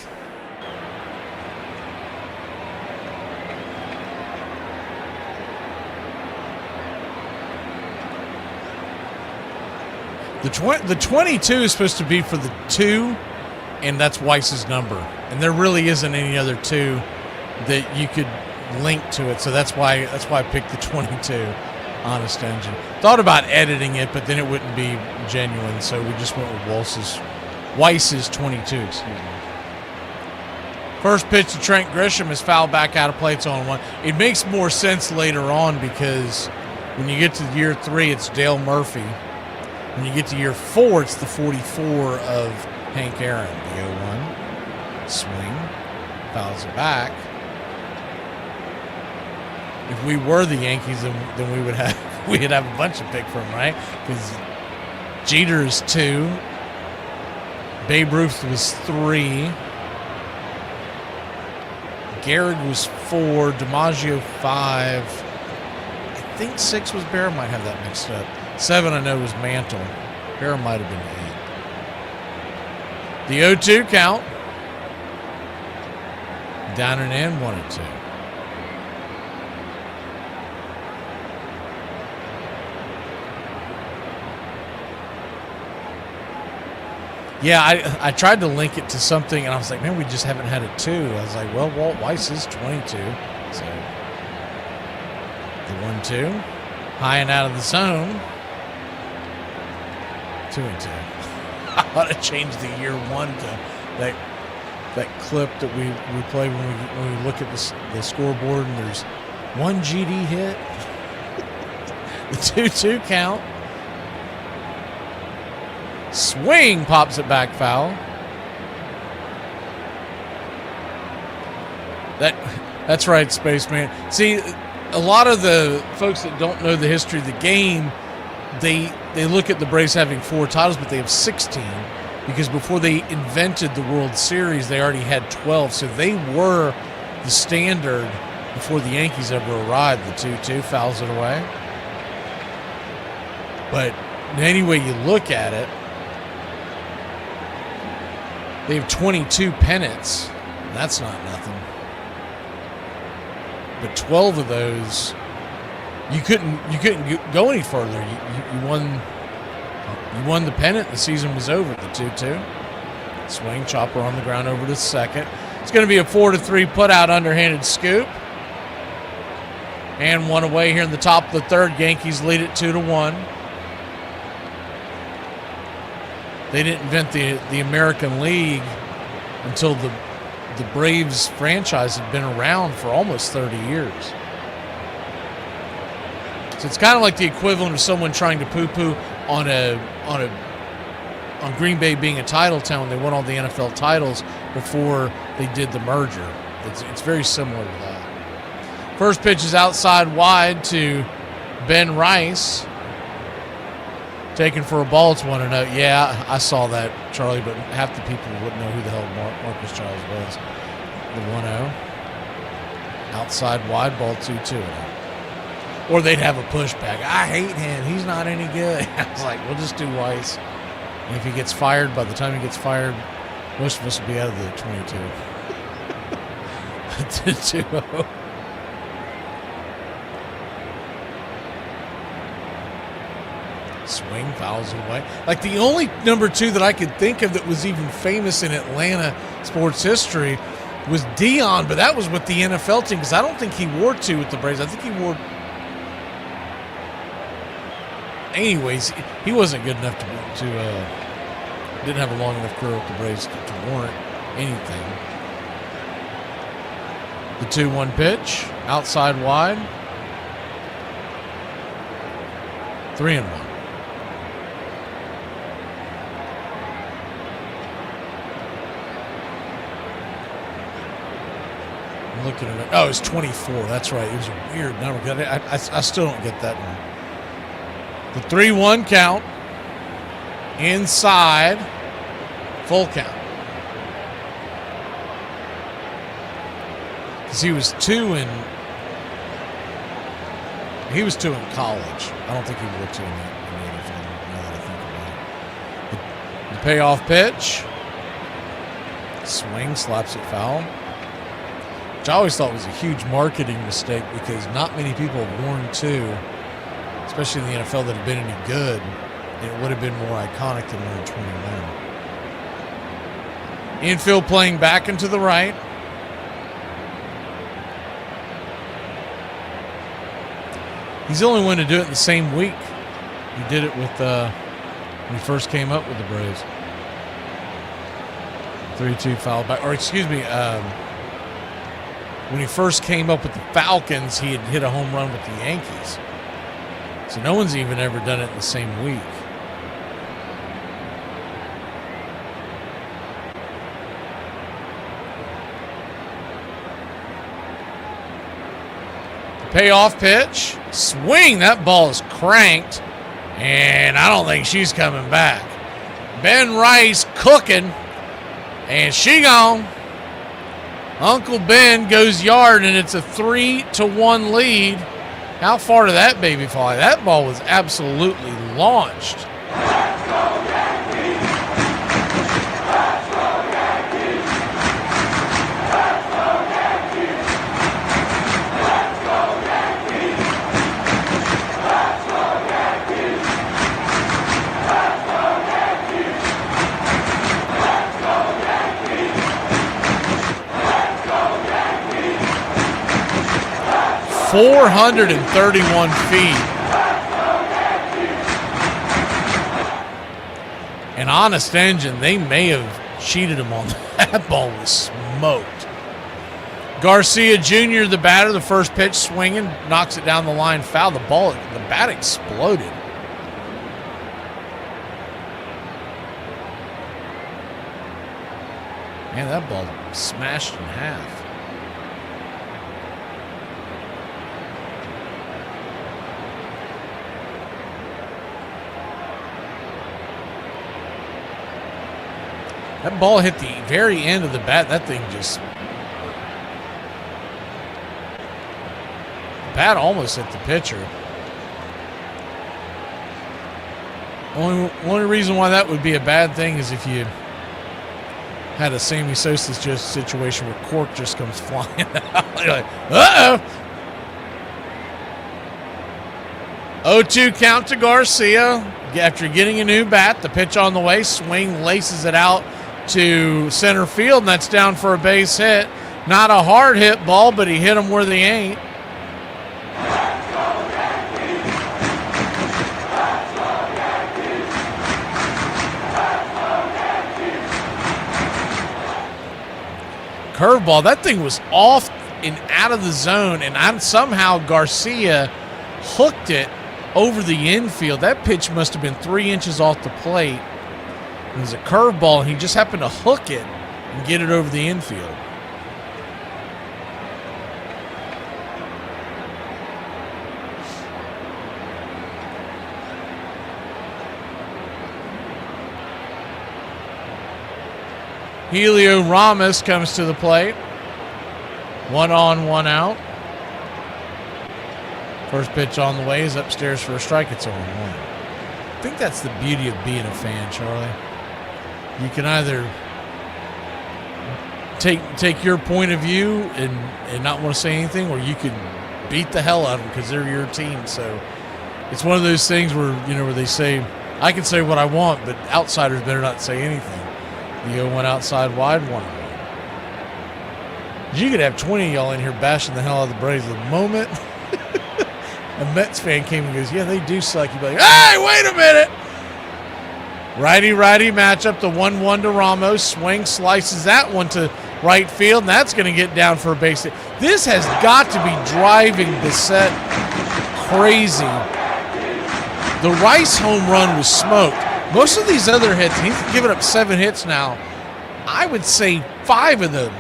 The 22 is supposed to be for the 2, and that's Weiss's number. And there really isn't any other 2 that you could link to it. So that's why I picked the 22. Honest Engine. Thought about editing it, but then it wouldn't be genuine, so we just went with Weiss's 22, excuse me. First pitch to Trent Grisham is fouled back out of play. It's on 1. It makes more sense later on because when you get to year 3, it's Dale Murphy. When you get to year 4, it's the 44 of Hank Aaron. The 0-1. Swing. Fouls it back. If we were the Yankees, then we'd have a bunch of pick from, right? Because Jeter is 2. Babe Ruth was 3. Gehrig was 4. DiMaggio 5. I think 6 was Bear. Might have that mixed up. 7 I know was Mantle. Bear might have been 8. The 0-2 count. Down and in, 1-2. Yeah, I tried to link it to something, and I was like, man, we just haven't had a 2. I was like, well, Walt Weiss is 22. So the 1-2. High and out of the zone. 2-2. I ought to change the year 1 to that clip that we play when we look at the scoreboard, and there's 1 GD hit. The 2-2 count. Swing, pops it back, foul. That's right, Spaceman. See, a lot of the folks that don't know the history of the game, they look at the Braves having 4 titles, but they have 16 because before they invented the World Series, they already had 12. So they were the standard before the Yankees ever arrived. The 2-2 fouls it away. But any way you look at it, they have 22 pennants. That's not nothing. But 12 of those, you couldn't go any further. You won the pennant. The season was over. The 2-2. Swing, chopper on the ground over to second. It's going to be a 4-3 put out underhanded scoop. And one away here in the top of the third. Yankees lead it 2-1. They didn't invent the American League until the Braves franchise had been around for almost 30 years. So it's kind of like the equivalent of someone trying to poo-poo on Green Bay being a title town when they won all the NFL titles before they did the merger. It's very similar to that. First pitch is outside wide to Ben Rice. Taken for a ball. It's 1-0. Yeah, I saw that, Charlie, but half the people wouldn't know who the hell Marcus Charles was. The 1-0. Outside wide, ball 2-2. Or they'd have a pushback. I hate him. He's not any good. I was like, we'll just do Weiss. And if he gets fired, by the time he gets fired, most of us will be out of the 22. 2-0. Swing, fouls away. Like the only number 2 that I could think of that was even famous in Atlanta sports history was Dion, but that was with the NFL team because I don't think he wore 2 with the Braves. I think he wore. Anyways, he wasn't good enough to didn't have a long enough career with the Braves to warrant anything. The 2-1 pitch, outside wide. 3-1. I'm looking at it. Oh, it's 24. That's right. It was a weird number. I still don't get that one. The 3-1 count. Inside. Full count. Because he was 2 in college. I don't think he wore 2 in the NFL, now that I think about it. The payoff pitch. Swing, slaps it foul. Which I always thought was a huge marketing mistake because not many people have worn 2, especially in the NFL, that have been any good. And it would have been more iconic than wearing 21. Infield playing back and to the right. He's the only one to do it in the same week. He did it with when he first came up with the Braves. 3-2 foul back, or excuse me, when he first came up with the Falcons, he had hit a home run with the Yankees. So no one's even ever done it in the same week. The payoff pitch. Swing. That ball is cranked. And I don't think she's coming back. Ben Rice cooking. And she gone. Uncle Ben goes yard, and it's a 3-1 lead. How far did that baby fly? That ball was absolutely launched. Let's go Yankees! Let's go Yankees! Let's go Yankees! Let's go Yankees! Let's go Yankees! Let's go Yankees! Let's go Yankees! Let's go Yankees! 431 feet. And Honest Engine, they may have cheated him on that. That ball was smoked. Garcia Jr., the batter, the first pitch swinging, knocks it down the line, foul. The bat exploded. Man, that ball smashed in half. That ball hit the very end of the bat. That thing just... The bat almost hit the pitcher. Only reason why that would be a bad thing is if you had a Sammy Sosa situation where cork just comes flying out. You're like, uh-oh! 0-2 count to Garcia. After getting a new bat, the pitch on the way, swing, laces it out to center field, and that's down for a base hit. Not a hard hit ball, but he hit them where they ain't. curveball. That thing was off and out of the zone, and somehow Garcia hooked it over the infield. That pitch must have been 3 inches off the plate. It was a curveball, and he just happened to hook it and get it over the infield. Helio Ramos comes to the plate. 1 on, 1 out. First pitch on the way is upstairs for a strike. It's 0-1. I think that's the beauty of being a fan, Charlie. You can either take your point of view and not want to say anything, or you can beat the hell out of them because they're your team. So it's one of those things where, where they say, I can say what I want, but outsiders better not say anything. You go 1 outside wide, 1 away. You could have 20 of y'all in here bashing the hell out of the Braves. The moment a Mets fan came and goes, yeah, they do suck, you'd be like, hey, wait a minute. Righty-righty matchup, the 1-1 to Ramos. Swing, slices that one to right field, and that's going to get down for a base hit. This has got to be driving Bissett crazy. The Rice home run was smoked. Most of these other hits, he's given up 7 hits now. I would say 5 of them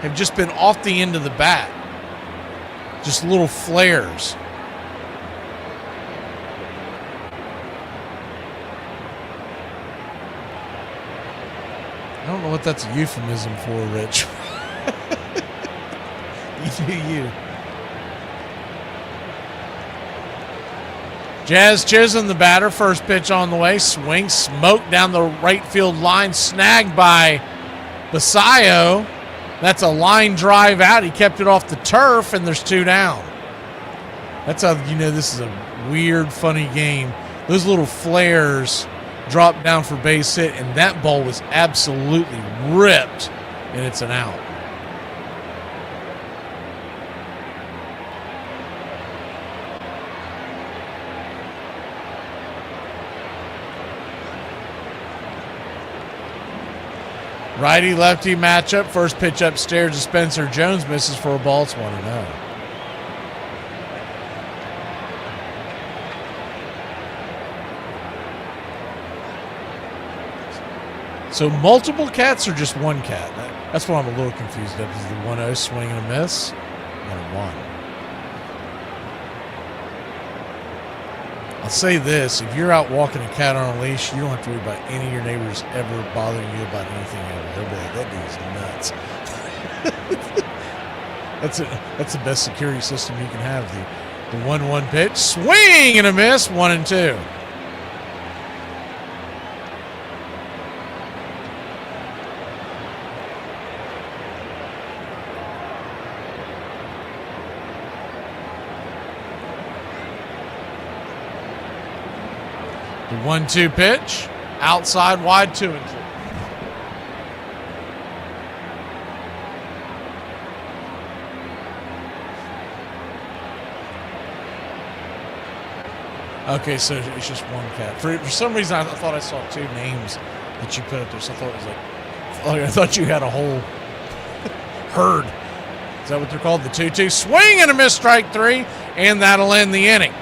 have just been off the end of the bat. Just little flares. I don't know what that's a euphemism for, Rich. You do you. Jazz Chisholm, the batter. First pitch on the way. Swing, smoke down the right field line. Snagged by Basayo. That's a line drive out. He kept it off the turf, and there's 2 down. That's how you know this is a weird, funny game. Those little flares dropped down for base hit, and that ball was absolutely ripped, and it's an out. Righty-lefty matchup. First pitch upstairs to Spencer Jones. Misses for a ball. It's 1-0. So multiple cats or just one cat? That's what I'm a little confused about. Is the 1-0 swing and a miss? 1-1. I'll say this, if you're out walking a cat on a leash, you don't have to worry about any of your neighbors ever bothering you about anything ever. They'll be like, that dude's nuts. That's the best security system you can have. The 1-1 pitch, swing and a miss, 1-2. The 1-2 pitch, outside wide, 2-2. Okay, so it's just one cat. For some reason, I thought I saw 2 names that you put up there. So I thought it was I thought you had a whole herd. Is that what they're called? The 2-2 swing and a miss, strike 3, and that'll end the inning.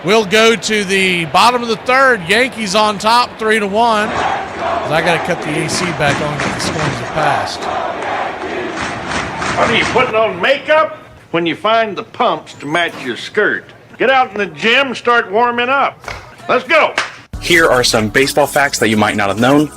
We'll go to the bottom of the 3rd. Yankees on top, 3-1. I got to cut the AC back on and get the storms have passed. What are you putting on makeup? When you find the pumps to match your skirt. Get out in the gym and start warming up. Let's go. Here are some baseball facts that you might not have known.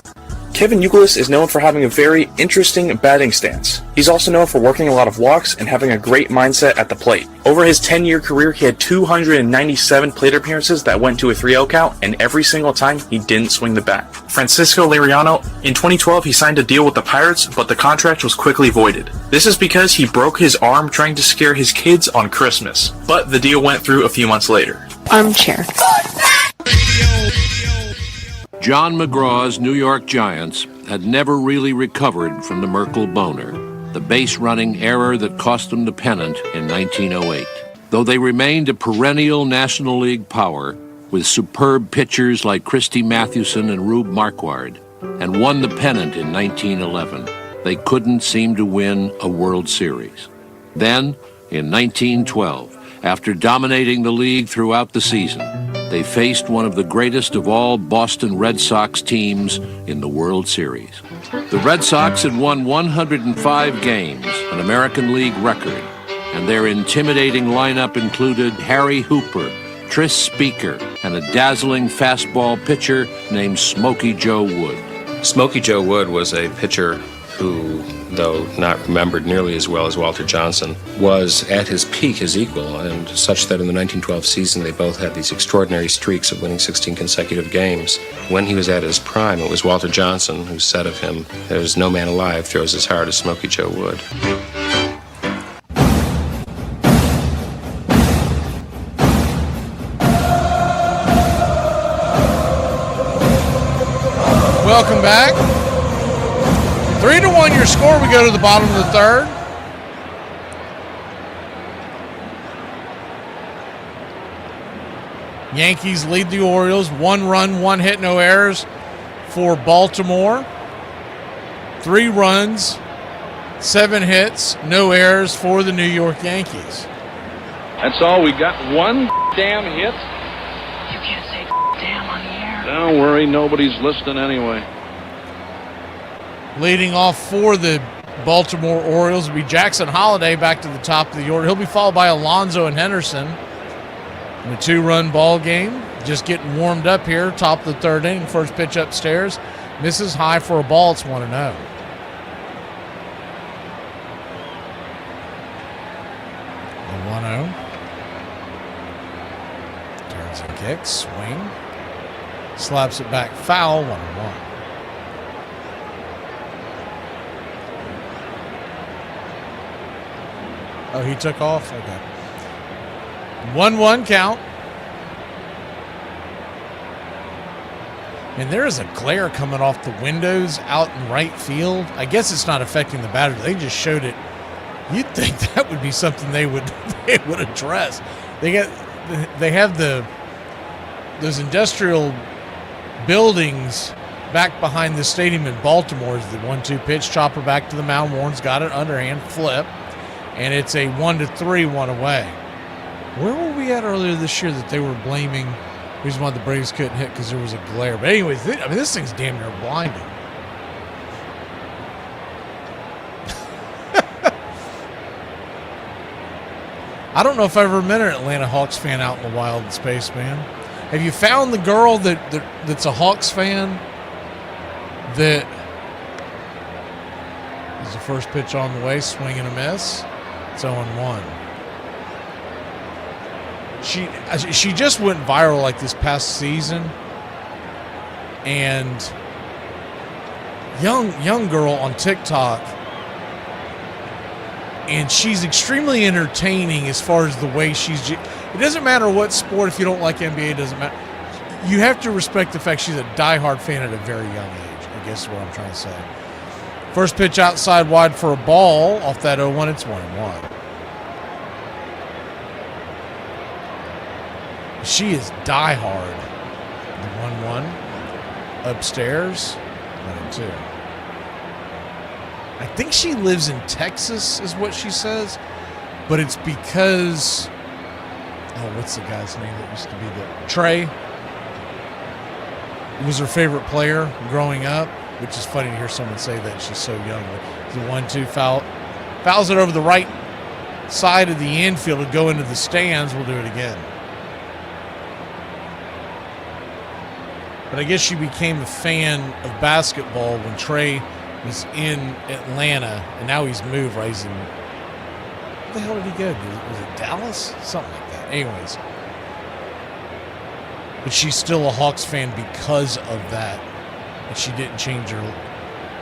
Kevin Youkilis is known for having a very interesting batting stance. He's also known for working a lot of walks and having a great mindset at the plate. Over his 10-year career, he had 297 plate appearances that went to a 3-0 count, and every single time he didn't swing the bat. Francisco Liriano, in 2012 he signed a deal with the Pirates, but the contract was quickly voided. This is because he broke his arm trying to scare his kids on Christmas, but the deal went through a few months later. Armchair. John McGraw's New York Giants had never really recovered from the Merkle boner, the base-running error that cost them the pennant in 1908. Though they remained a perennial National League power with superb pitchers like Christy Mathewson and Rube Marquard, and won the pennant in 1911. they couldn't seem to win a World Series. Then, in 1912, after dominating the league throughout the season, they faced one of the greatest of all Boston Red Sox teams in the World Series. The Red Sox had won 105 games, an American League record, and their intimidating lineup included Harry Hooper, Tris Speaker, and a dazzling fastball pitcher named Smokey Joe Wood. Smokey Joe Wood was a pitcher who, though not remembered nearly as well as Walter Johnson, was at his peak his equal, and such that in the 1912 season they both had these extraordinary streaks of winning 16 consecutive games. When he was at his prime, it was Walter Johnson who said of him, "There's no man alive throws as hard as Smokey Joe Wood." Welcome back. 3-1 your score. We go to the bottom of the third. Yankees lead the Orioles. 1 run, 1 hit, no errors for Baltimore. 3 runs, 7 hits, no errors for the New York Yankees. That's all we got. 1 damn hit. You can't say damn on the air. Don't worry, nobody's listening anyway. Leading off for the Baltimore Orioles will be Jackson Holliday back to the top of the order. He'll be followed by Alonso and Henderson in a 2-run ball game. Just getting warmed up here, top of the third inning. First pitch upstairs. Misses high for a ball. It's 1-0. 1-0. Turns and kicks. Swing. Slaps it back foul. 1-1. Oh, he took off? Okay. 1-1 count. And there is a glare coming off the windows out in right field. I guess it's not affecting the batter. They just showed it. You'd think that would be something they would address. They have those industrial buildings back behind the stadium in Baltimore. Is the 1-2 pitch, chopper back to the mound. Warren's got it underhand flip. And it's a 1-3, 1 away. Where were we at earlier this year that they were blaming the reason why the Braves couldn't hit because there was a glare? But anyways, this thing's damn near blinding. I don't know if I've ever met an Atlanta Hawks fan out in the wild space, man. Have you found the girl that's a Hawks fan that is the first pitch on the way, swing and a miss? It's 0-1. She just went viral like this past season, and young girl on TikTok, and she's extremely entertaining as far as the way she's. It doesn't matter what sport. If you don't like NBA, it doesn't matter. You have to respect the fact she's a diehard fan at a very young age. I guess is what I'm trying to say. First pitch outside wide for a ball off that 0-1. It's 1-1. She is diehard. The 1-1 upstairs. 1-2. I think she lives in Texas, is what she says, but it's because what's the guy's name that used to be Trey? Was her favorite player growing up. Which is funny to hear someone say that she's so young. The 1-2 foul. Fouls it over the right side of the infield to go into the stands. We'll do it again. But I guess she became a fan of basketball when Trey was in Atlanta, and now he's moved, right? He's in, where the hell did he go? Was it Dallas? Something like that. Anyways. But she's still a Hawks fan because of that. And she didn't change her,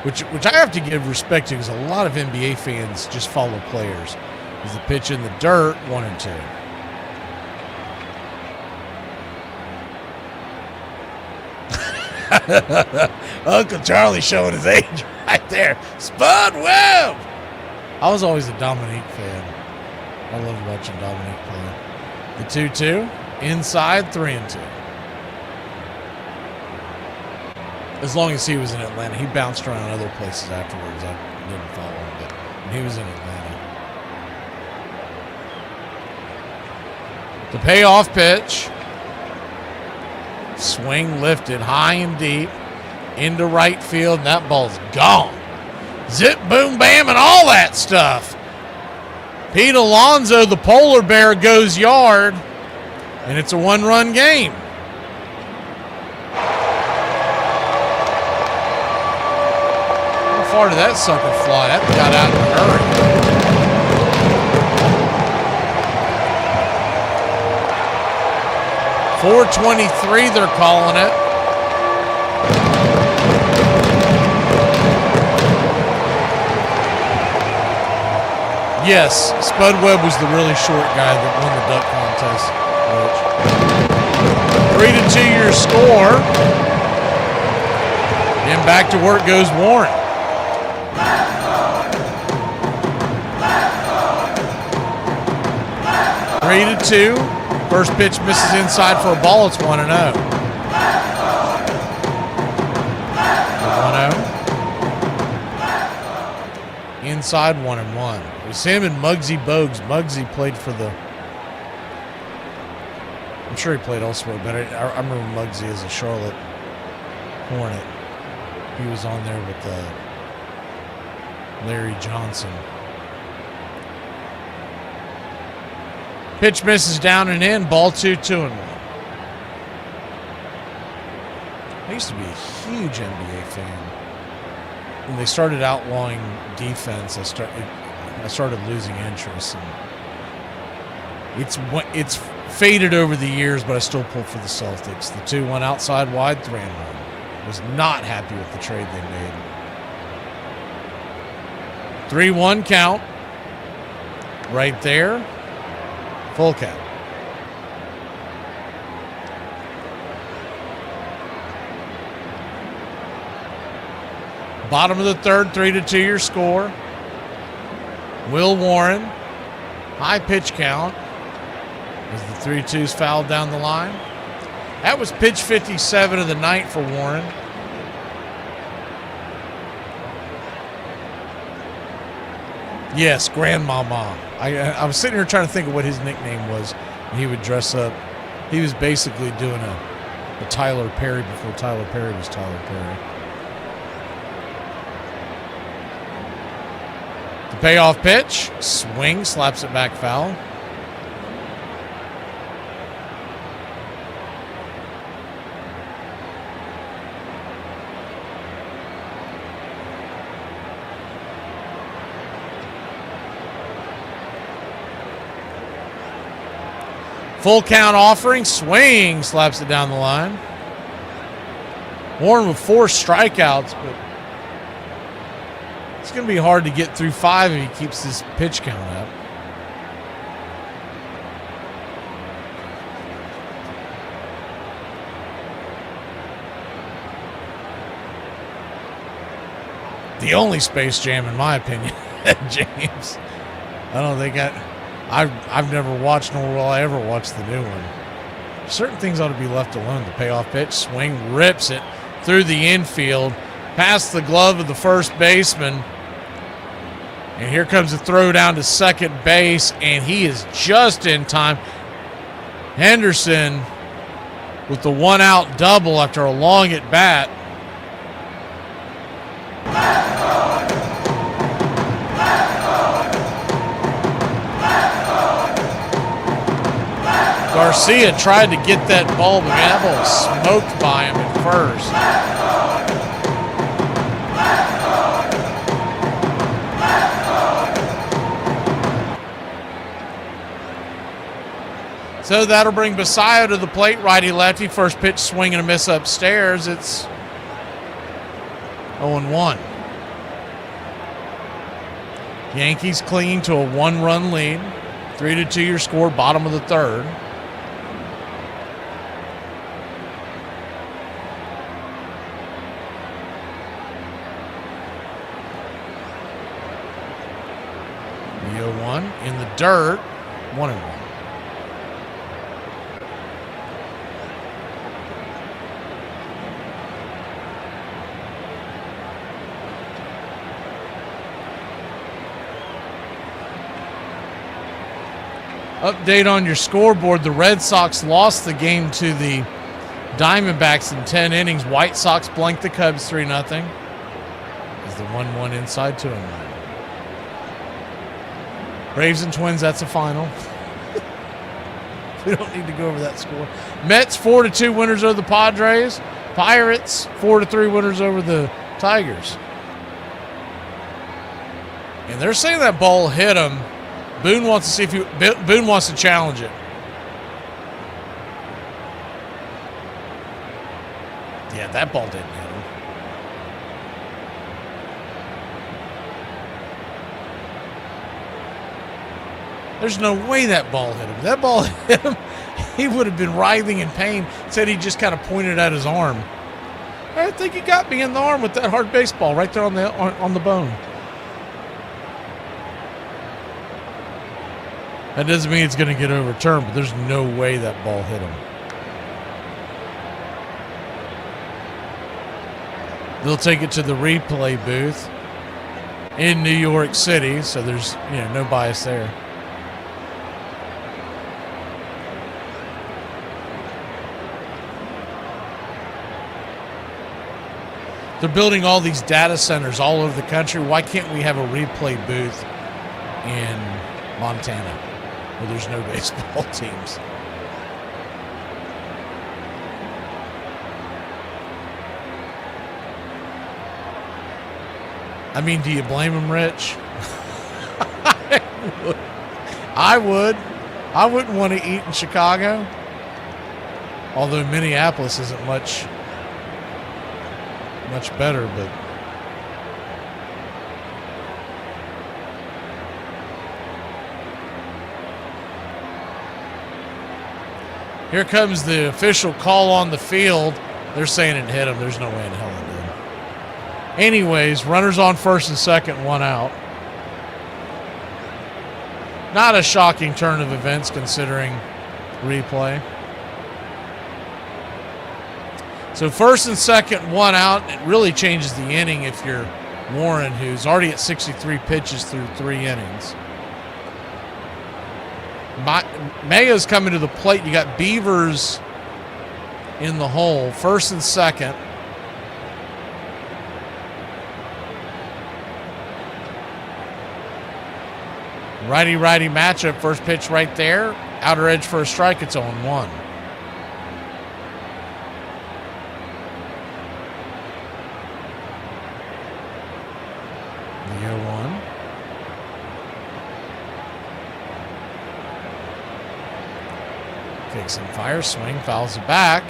which I have to give respect to because a lot of NBA fans just follow players. Is the pitch in the dirt, 1-2. Uncle Charlie showing his age right there. Spud Webb. I was always a Dominique fan. I love watching Dominique play. The 2-2 inside, 3-2. As long as he was in Atlanta, he bounced around other places afterwards. didn't follow him, but when he was in Atlanta. The payoff pitch. Swing lifted high and deep into right field, and that ball's gone. Zip, boom, bam, and all that stuff. Pete Alonso, the polar bear, goes yard, and it's a one-run game. How far did that sucker fly? That got out in a hurry. .423, they're calling it. Yes, Spud Webb was the really short guy that won the duck contest. 3-2 your score. Then back to work goes Warren. Three to 2. First pitch misses inside for a ball. It's 1-0. 1-0. Inside 1-1. It was him and Muggsy Bogues. Muggsy played for the... I'm sure he played elsewhere, but I remember Muggsy as a Charlotte Hornet. He was on there with Larry Johnson. Pitch misses down and in. Ball 2-1. I used to be a huge NBA fan. When they started outlawing defense, I started losing interest. And it's faded over the years, but I still pull for the Celtics. The 2-1 outside wide, 3-1. Was not happy with the trade they made. 3-1 count. Right there. Full count. Bottom of the third, 3-2 your score. Will Warren. High pitch count. As the 3-2's fouled down the line. That was pitch 57 of the night for Warren. Yes, Grandmama. I was sitting here trying to think of what his nickname was. He would dress up. He was basically doing a Tyler Perry before Tyler Perry was Tyler Perry. The payoff pitch. Swing, slaps it back foul. Full count offering, swing, slaps it down the line. Warren with 4 strikeouts, but it's going to be hard to get through 5 if he keeps this pitch count up. The only Space Jam, in my opinion, James. I don't think I've never watched, nor will I ever watch the new one. Certain things ought to be left alone. The payoff pitch, swing, rips it through the infield, past the glove of the first baseman. And here comes the throw down to second base, and he is just in time. Henderson with the 1-out double after a long at bat. Garcia tried to get that ball, but that ball was smoked by him at first. So that'll bring Basayo to the plate, righty-lefty. First pitch, swing and a miss upstairs. It's 0-1. Yankees clinging to a 1-run lead. 3-2 your score, bottom of the third. The 0-1 in the dirt, 1-1. Update on your scoreboard. The Red Sox lost the game to the Diamondbacks in 10 innings. White Sox blanked the Cubs 3-0. Is the 1-1 inside 2-1. Braves and Twins, that's a final. We don't need to go over that score. Mets 4-2 winners over the Padres. Pirates 4-3 winners over the Tigers. And they're saying that ball hit him. Boone wants to see if Boone wants to challenge it. Yeah, that ball didn't hit him. There's no way that ball hit him. That ball hit him, he would have been writhing in pain. Said he just kind of pointed at his arm. I think he got me in the arm with that hard baseball right there on the bone. That doesn't mean it's going to get overturned, but there's no way that ball hit him. They'll take it to the replay booth in New York City, so there's no bias there. They're building all these data centers all over the country. Why can't we have a replay booth in Montana where there's no baseball teams? I mean, do you blame him, Rich? I would. I wouldn't want to eat in Chicago. Although Minneapolis isn't much better, but here comes the official call on the field. They're saying it hit him. There's no way in hell it did. Anyways, runners on first and second, 1 out. Not a shocking turn of events considering replay. So first and second, 1 out. It really changes the inning if you're Warren, who's already at 63 pitches through 3 innings. Mayo's coming to the plate. You got Beavers in the hole. First and second. Righty-righty matchup. First pitch right there. Outer edge for a strike. It's 0-1. The 0-1. Kicks and fires. Swing. Fouls it back.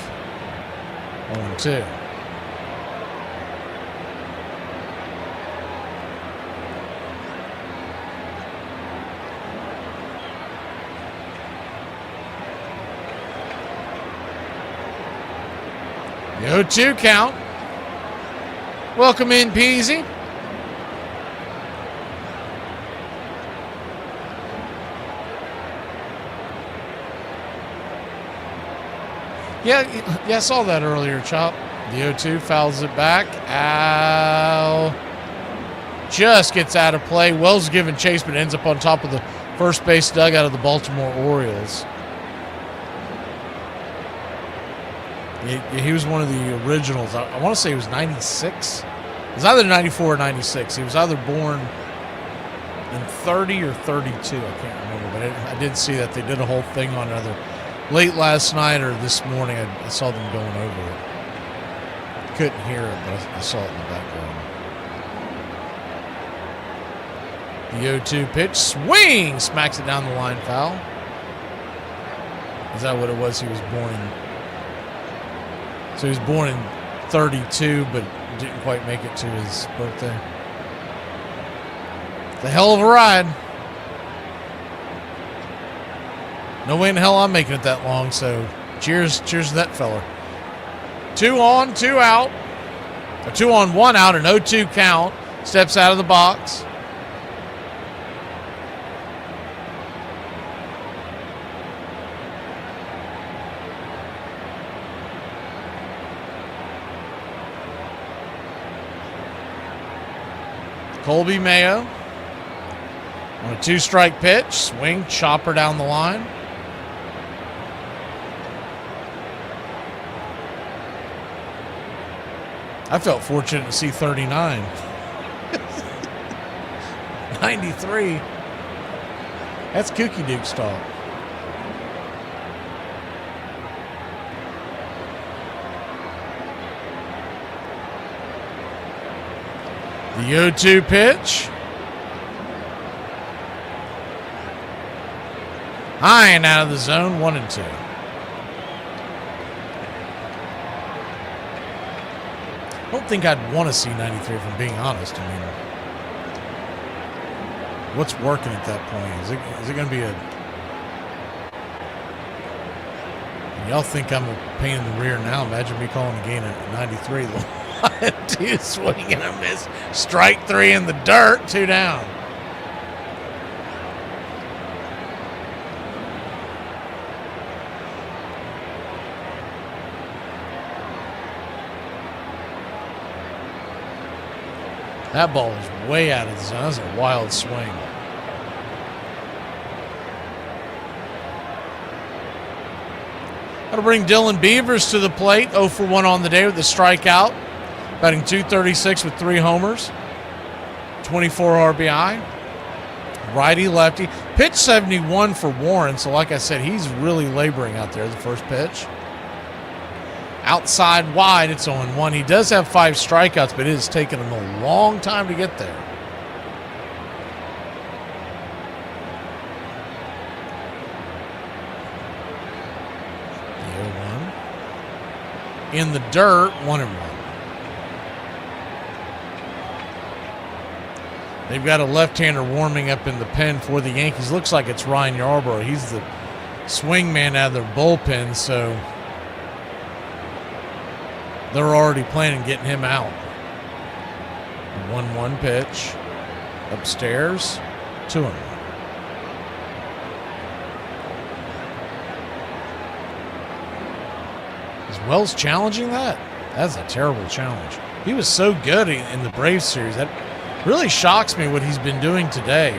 0-2. The 0-2 count. Welcome in, Peasy. Yeah, I saw that earlier, Chop. The 0-2 fouls it back. Ow. Just gets out of play. Wells given chase, but ends up on top of the first base dugout of the Baltimore Orioles. He was one of the originals. I want to say he was 96. It was either 94 or 96. He was either born in 30 or 32. I can't remember, but I did see that they did a whole thing on it either late last night or this morning. I saw them going over it. Couldn't hear it, but I saw it in the background. The 0-2 pitch. Swing! Smacks it down the line, foul. Is that what it was? He was born in... So he was born in 32, but didn't quite make it to his birthday. It's a hell of a ride. No way in hell I'm making it that long, so cheers to that fella. 2 on, 2 out. A 2 on, 1 out, an 0-2 count. Steps out of the box. Colby Mayo. On a 2-strike pitch, swing, chopper down the line. I felt fortunate to see 39. 93. That's Kooky Duke's talk. The 0-2 pitch. High and out of the zone, 1-2. I don't think I'd want to see 93 if I'm being honest. I mean, what's working at that point? Is it going to be a... Y'all think I'm a pain in the rear now. Imagine me calling a game at 93. 1-2 swing and a miss. Strike 3 in the dirt, 2 down. That ball is way out of the zone. That's a wild swing. That'll bring Dylan Beavers to the plate. 0 for 1 on the day with a strikeout. Batting .236 with 3 homers. 24 RBI. Righty, lefty. Pitch 71 for Warren. So like I said, he's really laboring out there, the first pitch. Outside wide, it's 0-1. He does have 5 strikeouts, but it has taken him a long time to get there. The 0-1. In the dirt, 1-1. They've got a left-hander warming up in the pen for the Yankees. Looks like it's Ryan Yarbrough. He's the swing man out of their bullpen, so they're already planning getting him out. 1-1 pitch. Upstairs. 2-1. Is Wells challenging that? That's a terrible challenge. He was so good in the Braves series. That really shocks me what he's been doing today.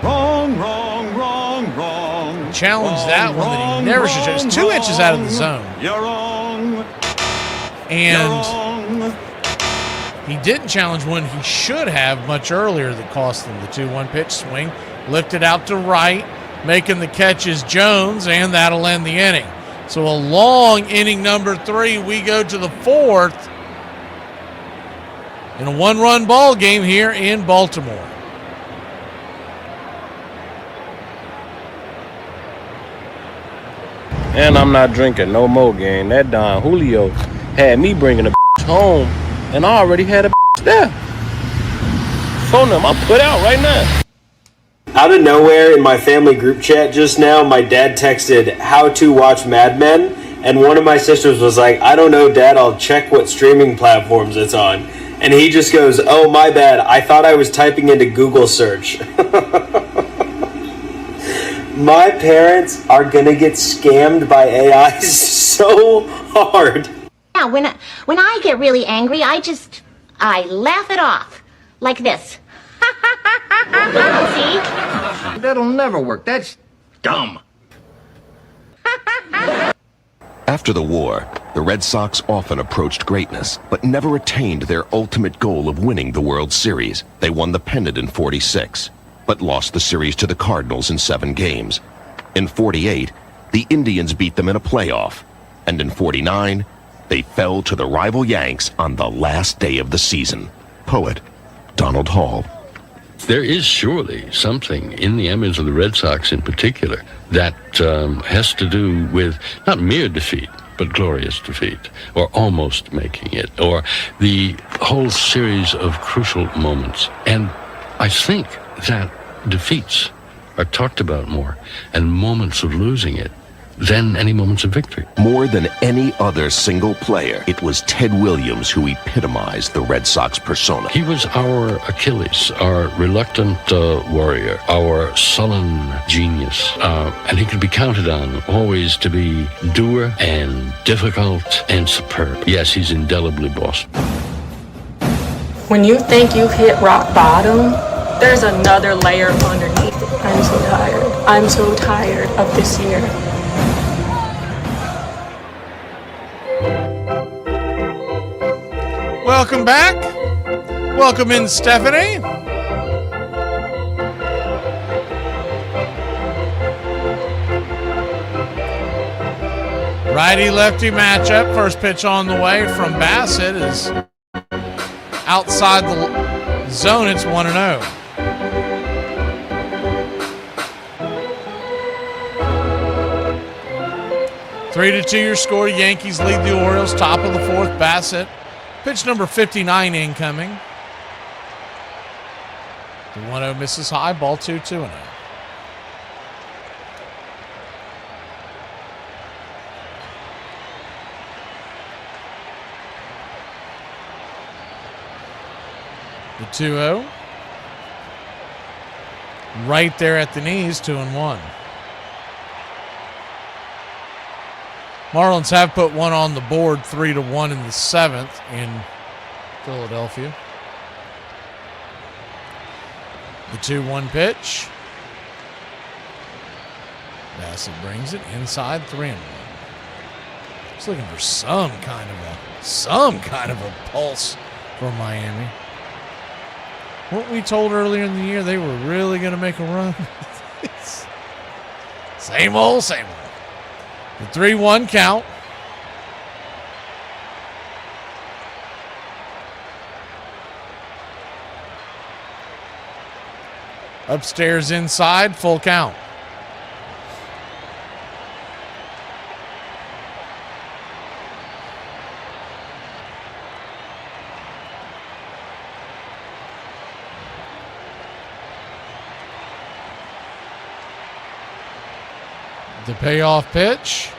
Wrong. Challenged that one that he never should. It's 2 inches out of the zone. You're wrong. And he didn't challenge one he should have much earlier that cost him the 2-1 pitch swing. Lifted out to right. Making the catch is Jones, and that'll end the inning. So a long inning number 3. We go to the 4th in a 1-run ball game here in Baltimore. And I'm not drinking no more, gang. That Don Julio had me bringing a home, and I already had a there. Phone them, I'll put out right now. Out of nowhere in my family group chat just now, my dad texted how to watch Mad Men, and one of my sisters was like, I don't know, Dad, I'll check what streaming platforms it's on. And he just goes, oh, my bad, I thought I was typing into Google search. My parents are gonna get scammed by AI so hard. Yeah, when I get really angry, I laugh it off like this. See? That'll never work. That's dumb. After the war, the Red Sox often approached greatness, but never attained their ultimate goal of winning the World Series. They won the pennant in '46, but lost the series to the Cardinals in 7 games. In '48, the Indians beat them in a playoff, and in '49, they fell to the rival Yanks on the last day of the season. Poet Donald Hall. There is surely something in the image of the Red Sox in particular that has to do with not mere defeat, but glorious defeat, or almost making it, or the whole series of crucial moments. And I think that defeats are talked about more, and moments of losing it, than any moments of victory. More than any other single player, it was Ted Williams who epitomized the Red Sox persona. He was our Achilles, our reluctant warrior, our sullen genius, and he could be counted on always to be doer and difficult and superb. Yes, he's indelibly Boston. When you think you've hit rock bottom, there's another layer underneath it. I'm so tired. I'm so tired of this year. Welcome back. Welcome in, Stephanie. Righty-lefty matchup. First pitch on the way from Bassett is outside the zone. It's 1-0. Three to 2 your score. Yankees lead the Orioles. Top of the fourth. Bassett. Pitch number 59 incoming. The 1-0 misses high. Ball 2-0. The 2-0. Right there at the knees, 2-1. Marlins have put one on the board, 3-1 in the seventh in Philadelphia. The 2-1 pitch. Bassett brings it inside, 3-1. Just looking for some kind of a pulse from Miami. Weren't we told earlier in the year they were really going to make a run? Same old, same old. The 3-1 count. Upstairs inside, full count. The payoff pitch.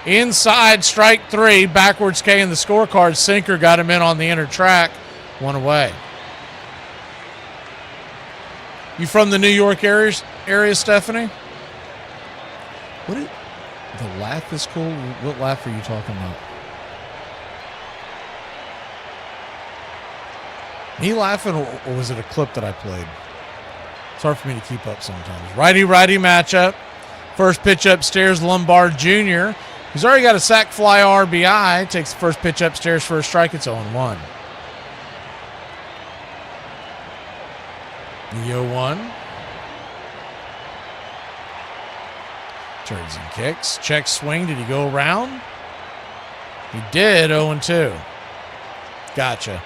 Inside, strike three. Backwards K in the scorecard. Sinker got him in on the inner track. One away. You from the New York area, Stephanie? The laugh is cool. What laugh are you talking about? Me laughing, or was it a clip that I played? It's hard for me to keep up sometimes. Righty-righty matchup. First pitch upstairs, Lombard Jr. He's already got a sac fly RBI. Takes the first pitch upstairs for a strike. It's 0-1. The 0-1. Turns and kicks. Check swing. Did he go around? He did. 0-2. Gotcha.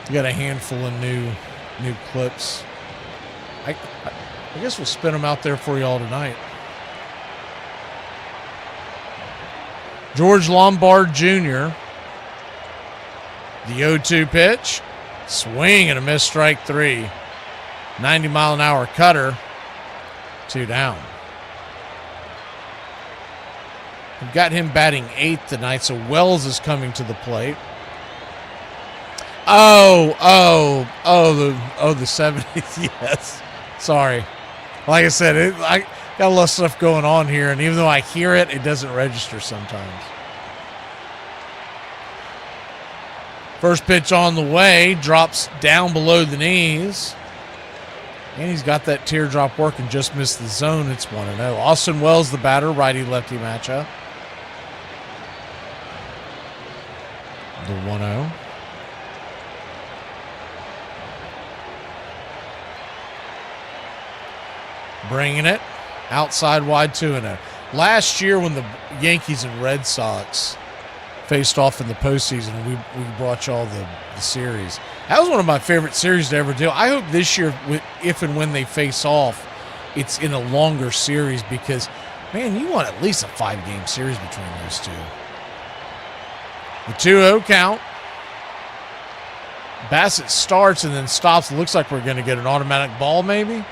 You got a handful of new clips. I guess we'll spin them out there for you all tonight. George Lombard Jr. The 0-2 pitch. Swing and a miss, strike three. 90-mile-an-hour cutter. 2 down. We've got him batting 8th tonight, so Wells is coming to the plate. The 70s, yes. Sorry. Like I said, I got a lot of stuff going on here, and even though I hear it, it doesn't register sometimes. First pitch on the way, drops down below the knees. And he's got that teardrop working, just missed the zone. It's 1-0. Austin Wells, the batter, righty-lefty matchup. The 1-0. Bringing it outside wide, 2-0. Last year when the Yankees and Red Sox faced off in the postseason, we brought y'all the series. That was one of my favorite series to ever do. I hope this year, if and when they face off, it's in a longer series because, man, you want at least a 5-game series between those two. The 2-0 count. Bassett starts and then stops. It looks like we're going to get an automatic ball maybe.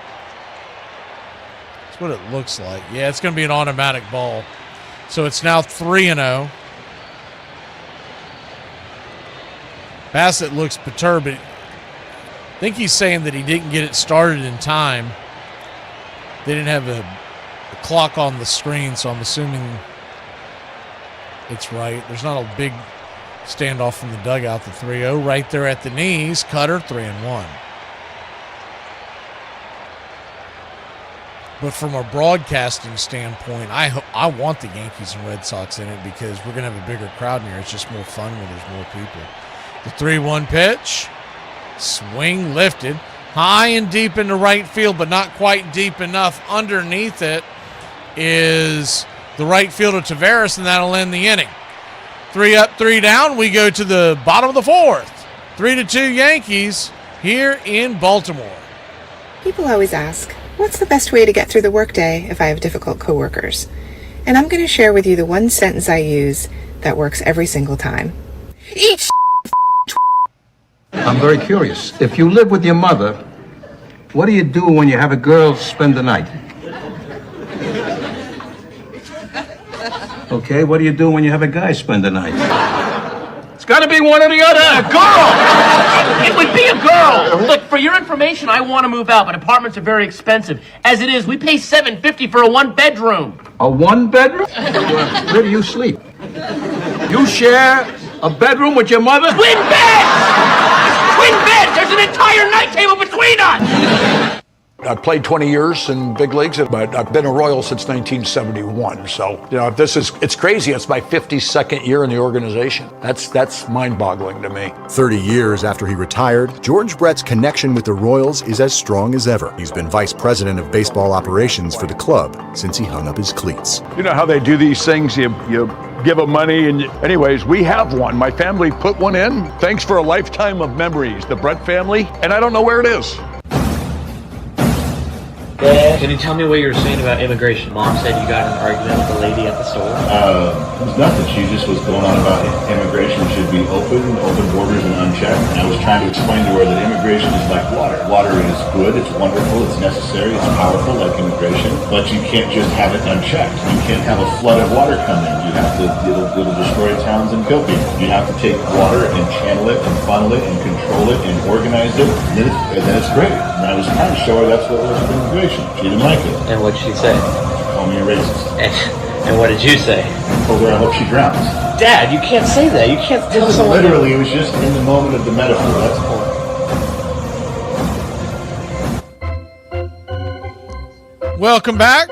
That's what it looks like. Yeah, it's going to be an automatic ball. So it's now 3-0. Bassett looks perturbed. I think he's saying that he didn't get it started in time. They didn't have a clock on the screen, so I'm assuming It's right. There's not a big standoff from the dugout. The 3-0 right there at the knees. Cutter, 3-1. But from a broadcasting standpoint, I want the Yankees and Red Sox in it because we're going to have a bigger crowd in here. It's just more fun when there's more people. The 3-1 pitch. Swing lifted. High and deep into right field, but not quite deep enough. Underneath it is the right fielder Taveras, and that'll end the inning. 3 up, 3 down. We go to the bottom of the fourth. 3-2 Yankees here in Baltimore. People always ask, what's the best way to get through the workday if I have difficult coworkers? And I'm going to share with you the one sentence I use that works every single time. Eat. I'm very curious. If you live with your mother, what do you do when you have a girl spend the night? Okay, what do you do when you have a guy spend the night? It's gotta be one or the other. A girl! It would be a girl! Look, for your information, I want to move out, but apartments are very expensive. As it is, we pay $750 for a one-bedroom. A one-bedroom? Where do you sleep? You share a bedroom with your mother? Twin beds! Twin beds! There's an entire night table between us! I've played 20 years in big leagues, but I've been a Royal since 1971. So, it's crazy. It's my 52nd year in the organization. That's mind-boggling to me. 30 years after he retired, George Brett's connection with the Royals is as strong as ever. He's been vice president of baseball operations for the club since he hung up his cleats. You know how they do these things? You give them money, and anyways, we have one. My family put one in. Thanks for a lifetime of memories, the Brett family, and I don't know where it is. Can you tell me what you were saying about immigration? Mom said you got in an argument with the lady at the store. It was nothing. She just was going on about immigration should be open borders and unchecked. And I was trying to explain to her that immigration is like water. Water is good, it's wonderful, it's necessary, it's powerful like immigration. But you can't just have it unchecked. You can't have a flood of water come in. You have to, it'll destroy towns and kill people. You have to take water and channel it and funnel it and control it and organize it. And then it's great. And I was trying to show her that's what was immigration. She didn't like it. And what did she say? She called me a racist. And what did you say? I told her I hope she drowns. Dad, you can't say that. You can't tell someone. Literally, it was just in the moment of the metaphor. That's all. Welcome back.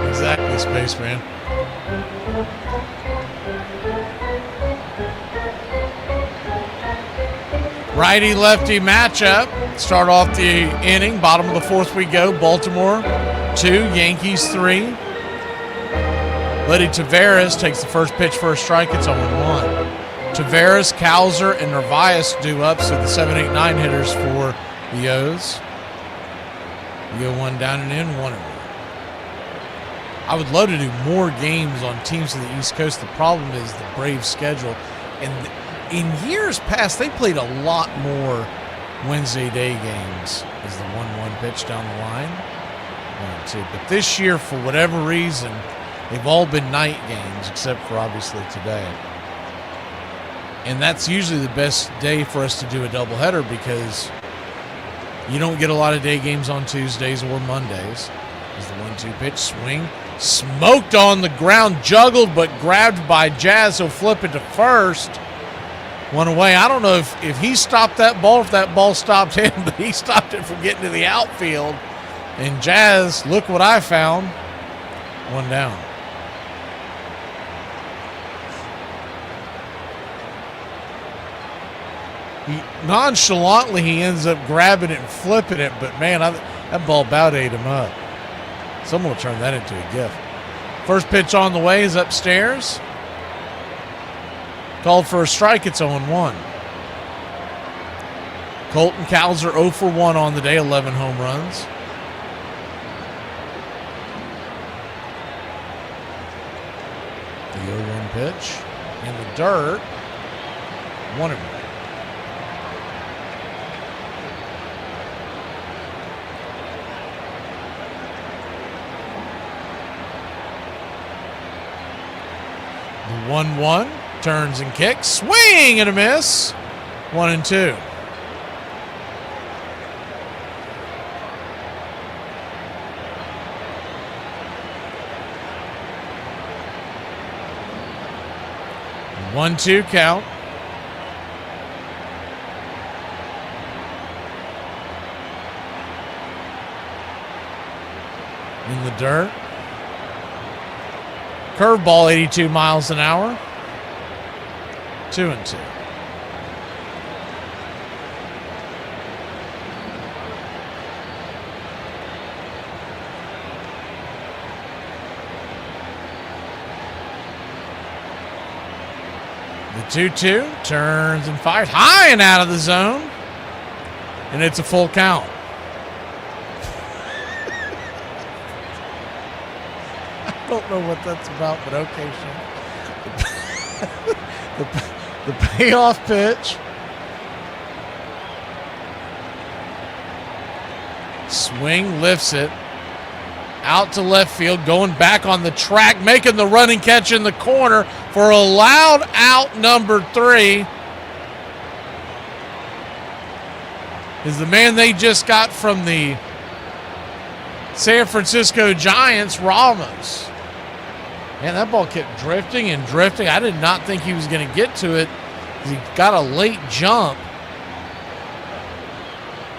Exactly, Spaceman. Righty-lefty matchup. Start off the inning. Bottom of the fourth we go. Baltimore 2, Yankees 3. Letty Taveras takes the first pitch for a strike. It's 0-1. Taveras, Cowser, and Narvaez do up, so the 7, 8, 9 hitters for the O's. We go 1 down and in, 1-1. I would love to do more games on teams in the East Coast. The problem is the Braves' schedule. And in years past, they played a lot more Wednesday day games as the 1-1 pitch down the line. 1-2. But this year, for whatever reason, they've all been night games, except for obviously today. And that's usually the best day for us to do a doubleheader because you don't get a lot of day games on Tuesdays or Mondays. As the 1-2 pitch swing. Smoked on the ground, juggled, but grabbed by Jazz. He'll flip it to first. 1 away. I don't know if he stopped that ball, if that ball stopped him, but he stopped it from getting to the outfield. And Jazz, look what I found. 1 down. Nonchalantly, he ends up grabbing it and flipping it, but man, that ball about ate him up. Someone will turn that into a gift. First pitch on the way is upstairs. Called for a strike, it's 0-1. Colton Cowser 0 for 1 on the day, 11 home runs. The 0-1 pitch in the dirt. 1-1. The 1-1 turns and kicks. Swing and a miss. 1-2. 1-2 count. In the dirt. Curveball 82 miles an hour. 2-2. The 2-2 turns and fires high and out of the zone. And it's a full count. I don't know what that's about, but okay, Shane. The payoff pitch. Swing, lifts it. Out to left field, going back on the track, making the running catch in the corner for a loud out number 3. Is the man they just got from the San Francisco Giants, Ramos. Man, that ball kept drifting and drifting. I did not think he was going to get to it. He got a late jump.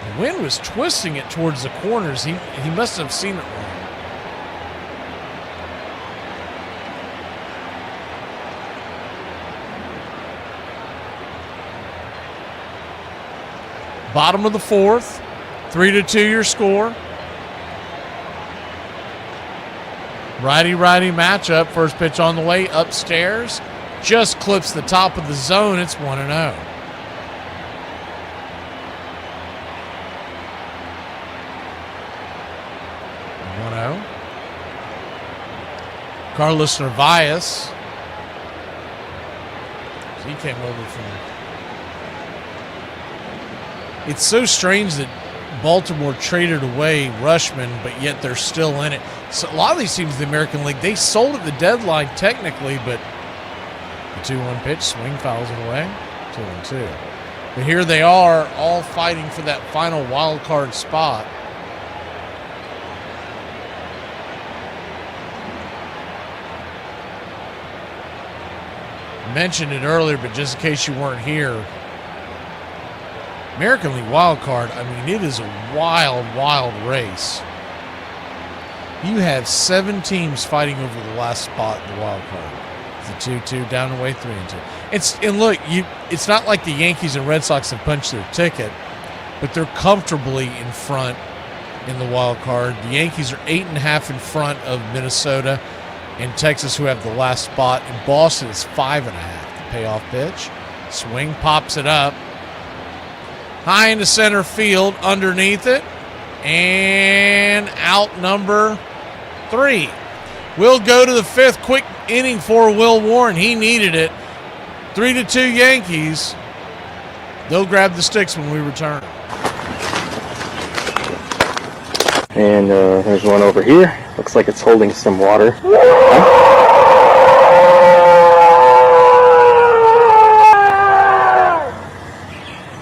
The wind was twisting it towards the corners. He must have seen it wrong. Bottom of the 4th, 3-2 your score. Righty-righty matchup. First pitch on the way upstairs. Just clips the top of the zone. It's 1-0. 1-0. Carlos Narvaez. He came over from... It's so strange that Baltimore traded away Rushman, but yet they're still in it. So a lot of these teams in the American League, they sold at the deadline technically, but the 2-1 pitch, swing fouls it away, 2-2. But here they are, all fighting for that final wild card spot. I mentioned it earlier, but just in case you weren't here, American League wild card, I mean, it is a wild, wild race. You have 7 teams fighting over the last spot in the wild card. It's a 2-2 down away, 3-2. And look, it's not like the Yankees and Red Sox have punched their ticket, but they're comfortably in front in the wild card. The Yankees are 8.5 in front of Minnesota and Texas, who have the last spot. And Boston is 5.5. The payoff pitch. Swing, pops it up. High into center field, underneath it, and out number 3. We'll go to the 5th. Quick inning for Will Warren. He needed it. 3-2 Yankees. They'll grab the sticks when we return. And there's one over here. Looks like it's holding some water.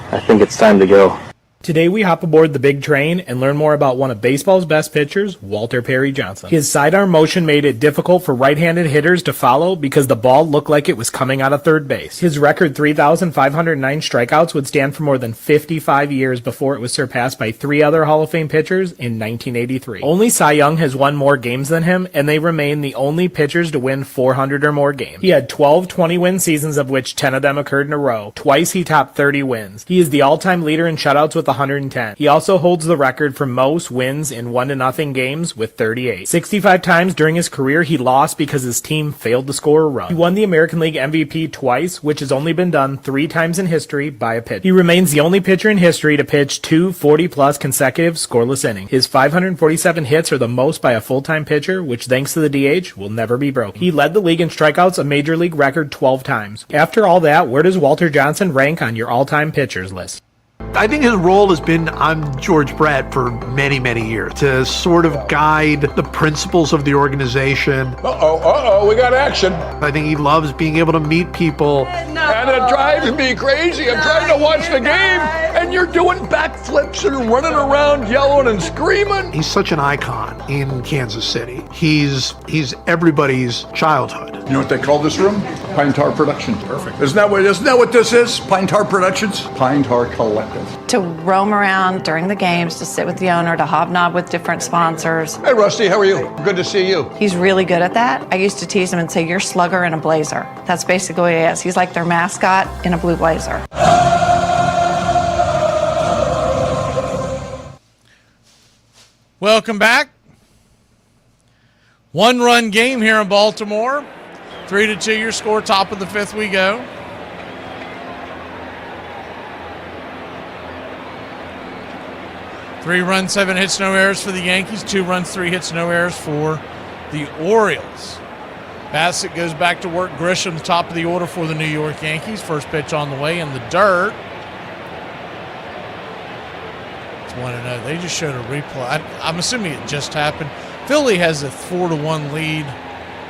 I think it's time to go. Today we hop aboard the big train and learn more about one of baseball's best pitchers, Walter Perry Johnson. His sidearm motion made it difficult for right-handed hitters to follow because the ball looked like it was coming out of third base. His record 3,509 strikeouts would stand for more than 55 years before it was surpassed by 3 other Hall of Fame pitchers in 1983. Only Cy Young has won more games than him, and they remain the only pitchers to win 400 or more games. He had 12 20-win seasons, of which 10 of them occurred in a row. Twice he topped 30 wins. He is the all-time leader in shutouts with 110. He also holds the record for most wins in 1-0 games with 38. 65 times during his career he lost because his team failed to score a run. He won the American League MVP twice, which has only been done 3 times in history by a pitcher. He remains the only pitcher in history to pitch 2 40-plus consecutive scoreless innings. His 547 hits are the most by a full-time pitcher, which thanks to the DH will never be broken. He led the league in strikeouts, a major league record 12 times. After all that, where does Walter Johnson rank on your all-time pitchers list? I think his role has been on George Brett for many, many years to sort of guide the principles of the organization. We got action. I think he loves being able to meet people. And it drives me crazy. I'm trying to watch the game, and you're doing backflips and running around yelling and screaming. He's such an icon in Kansas City. He's everybody's childhood. You know what they call this room? Pine Tar Productions. Perfect. Isn't that what this is? Pine Tar Productions? Pine Tar Collective. To roam around during the games, to sit with the owner, to hobnob with different sponsors. Hey, Rusty, how are you? Good to see you. He's really good at that. I used to tease him and say, "You're Slugger in a blazer." That's basically what he is. He's like their mascot in a blue blazer. Welcome back. 1-run game here in Baltimore. 3-2 your score. Top of the fifth we go. Three runs, 7 hits, no errors for the Yankees. 2 runs, 3 hits, no errors for the Orioles. Bassett goes back to work. Grisham, top of the order for the New York Yankees. First pitch on the way in the dirt. It's 1-0. They just showed a replay. I'm assuming it just happened. Philly has a 4-1 lead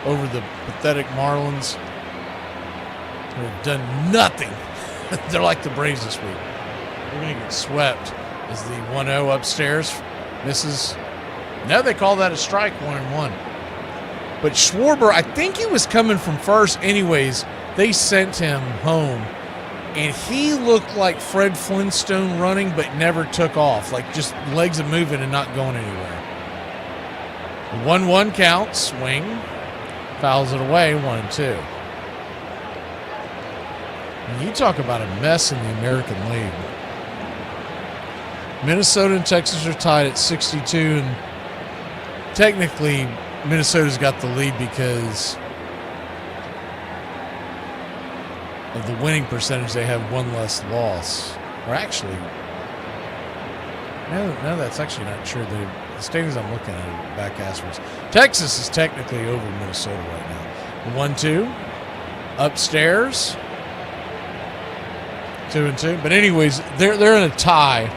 over the pathetic Marlins, who have done nothing. They're like the Braves this week. We're going to get swept as the 1-0 upstairs misses. No, they call that a strike, 1-1. But Schwarber, I think he was coming from first anyways. They sent him home, and he looked like Fred Flintstone running but never took off, like just legs are moving and not going anywhere. 1-1 count, swing, fouls it away, 1-2. And you talk about a mess in the American League. Minnesota and Texas are tied at 62, and technically Minnesota's got the lead because of the winning percentage. They have 1 less loss. Or actually, no, that's actually not true. The standings I'm looking at are back asterisk. Texas is technically over Minnesota right now. 1-2. Upstairs. 2-2. But anyways, they're in a tie.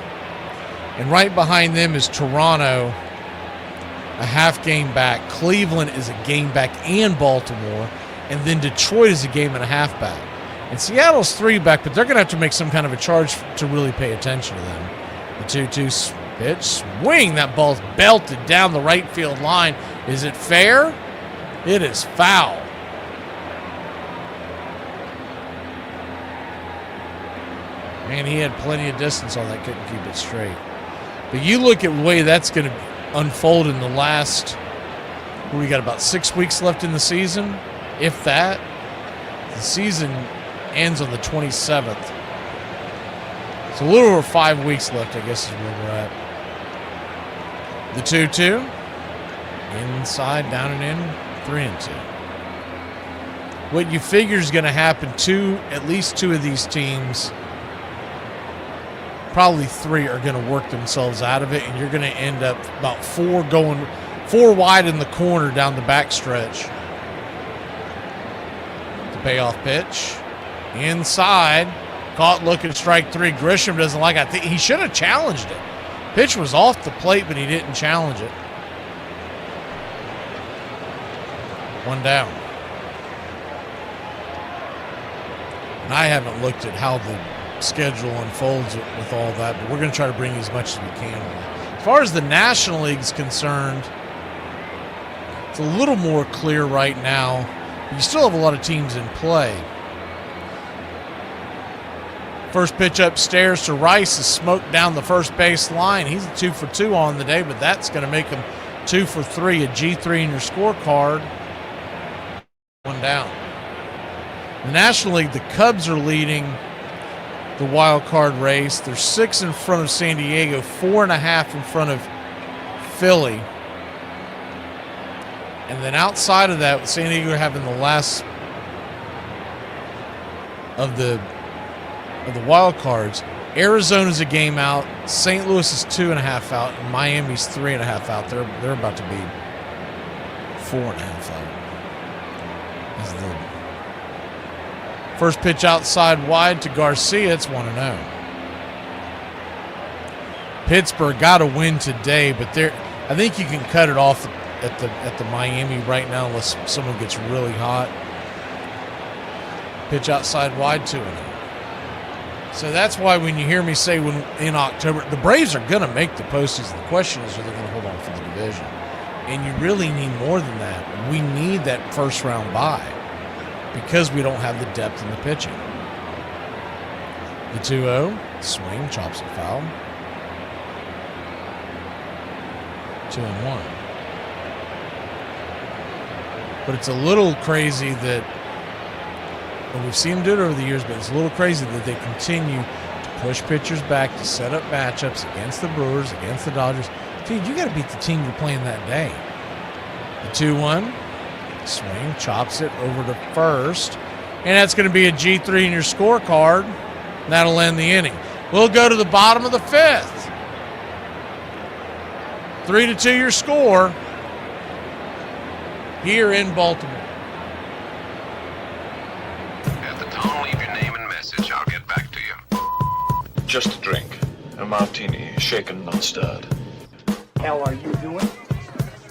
And right behind them is Toronto, a half game back. Cleveland is a game back, and Baltimore. And then Detroit is a game and a half back. And Seattle's 3 back, but they're going to have to make some kind of a charge to really pay attention to them. The 2-2 pitch, swing. That ball's belted down the right field line. Is it fair? It is foul. Man, he had plenty of distance on that, couldn't keep it straight. But you look at the way that's going to unfold in the last, we got about 6 weeks left in the season, if that. The season ends on the 27th. So a little over 5 weeks left, I guess, is where we're at. The 2-2. Inside, down and in, 3-2. What you figure is going to happen to at least 2 of these teams, probably 3 are going to work themselves out of it, and you're going to end up about 4 going 4 wide in the corner down the backstretch. The payoff pitch. Inside. Caught looking, strike 3. Grisham doesn't like it. I think he should have challenged it. Pitch was off the plate, but he didn't challenge it. 1 down. And I haven't looked at how the schedule unfolds with all that, but we're going to try to bring as much as we can. As far as the National League is concerned, it's a little more clear right now. You still have a lot of teams in play. First pitch upstairs to Rice is smoked down the first base line. He's a 2 for 2 on the day, but that's going to make him 2 for 3, a G3 in your scorecard. 1 down. The National League, the Cubs are leading the wild card race. They're 6 in front of San Diego, 4.5 in front of Philly. And then outside of that, with San Diego having the last of the wild cards, Arizona's a game out, St. Louis is 2.5 out, and Miami's 3.5 out. They're about to be 4.5 out. As the first pitch outside wide to Garcia, it's 1-0. Pittsburgh got a win today, but I think you can cut it off at the Miami right now unless someone gets really hot. Pitch outside wide, 2-0. So that's why when you hear me say when in October, the Braves are going to make the postseason. The question is, are they going to hold on for the division? And you really need more than that. We need that first round bye because we don't have the depth in the pitching. The 2-0, swing, chops it foul. 2-1. But it's a little crazy that, and we've seen them do it over the years, but it's a little crazy that they continue to push pitchers back to set up matchups against the Brewers, against the Dodgers. Dude, you got to beat the team you're playing that day. The 2-1, swing, chops it over to first, and that's going to be a G3 in your scorecard. That'll end the inning. We'll go to the bottom of the fifth. 3-2 your score here in Baltimore. At the tone, leave your name and message. I'll get back to you. Just a drink. A martini, shaken, not stirred. Hell are you doing?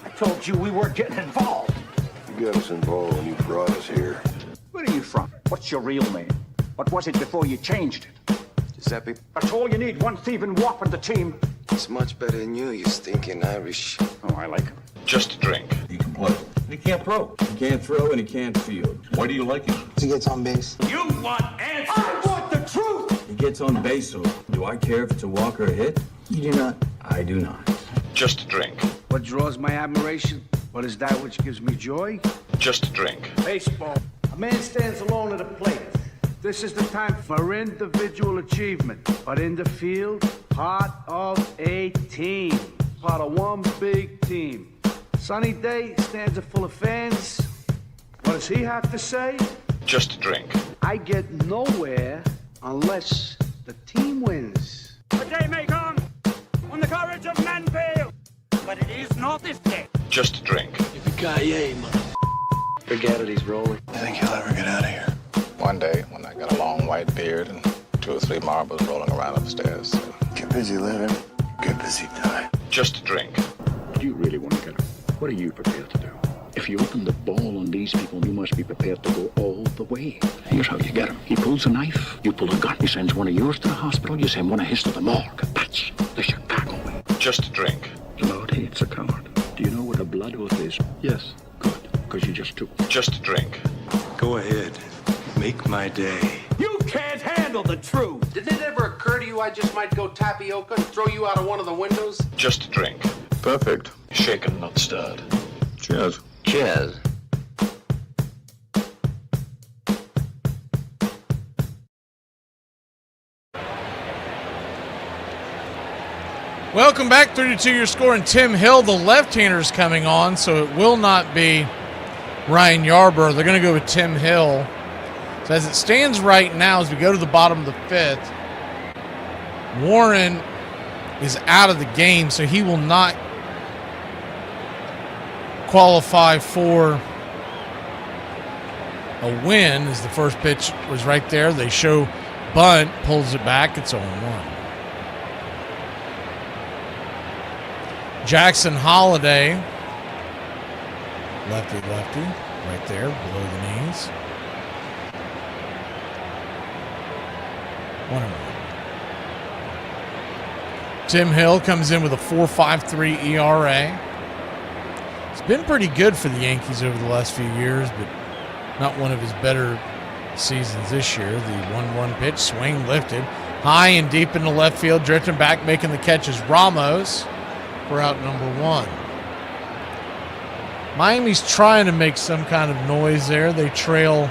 I told you we weren't getting involved. You got us involved when you brought us here. Where are you from? What's your real name? What was it before you changed it? Giuseppe. That's all you need, one thieving wop on the team. It's much better than you stinking Irish. Oh, I like him. Just a drink. He can play. He can't throw. He can't throw and he can't field. Why do you like him? He gets on base. You want answers! I want the truth! He gets on base, so do I care if it's a walk or a hit? You do not. I do not. Just a drink. What draws my admiration? What is that which gives me joy? Just a drink. Baseball. A man stands alone at a plate. This is the time for individual achievement. But in the field, part of a team. Part of one big team. Sunny day, stands full of fans. What does he have to say? Just a drink. I get nowhere unless the team wins. A day may come when the courage of men fails, but it is not this day. Just a drink. Yippee-ki-yay, mother. Forget it, he's rolling. I think he'll ever get out of here. One day, when I got a long white beard and 2 or 3 marbles rolling around upstairs. Get busy living, get busy dying. Just a drink. Do you really want to get him? What are you prepared to do? If you open the ball on these people, you must be prepared to go all the way. Here's how you get him. He pulls a knife, you pull a gun. He sends one of yours to the hospital, you send one of his to the morgue. That's the Chicago way. Just a drink. The Lord hates a coward. Do you know what a blood oath is? Yes. Good, because you just took. Just a drink. Go ahead. Make my day. You can't handle the truth. Did it ever occur to you I just might go tapioca and throw you out of one of the windows? Just a drink. Perfect. Shaken, not stirred. Cheers. Cheers. Welcome back, 3-2 your score, and Tim Hill, the left-hander, is coming on, so it will not be Ryan Yarbrough. They're going to go with Tim Hill. So as it stands right now, as we go to the bottom of the fifth, Warren is out of the game, so he will not qualify for a win, as the first pitch was right there. They show bunt, pulls it back, it's 0-1. Jackson Holiday, lefty, right there, below the knees. 1-1. Tim Hill comes in with a 4.53 ERA. It's been pretty good for the Yankees over the last few years, but not one of his better seasons this year. The 1-1 pitch, swing lifted, high and deep into left field, drifting back, making the catch is Ramos for out number 1. Miami's trying to make some kind of noise there. They trail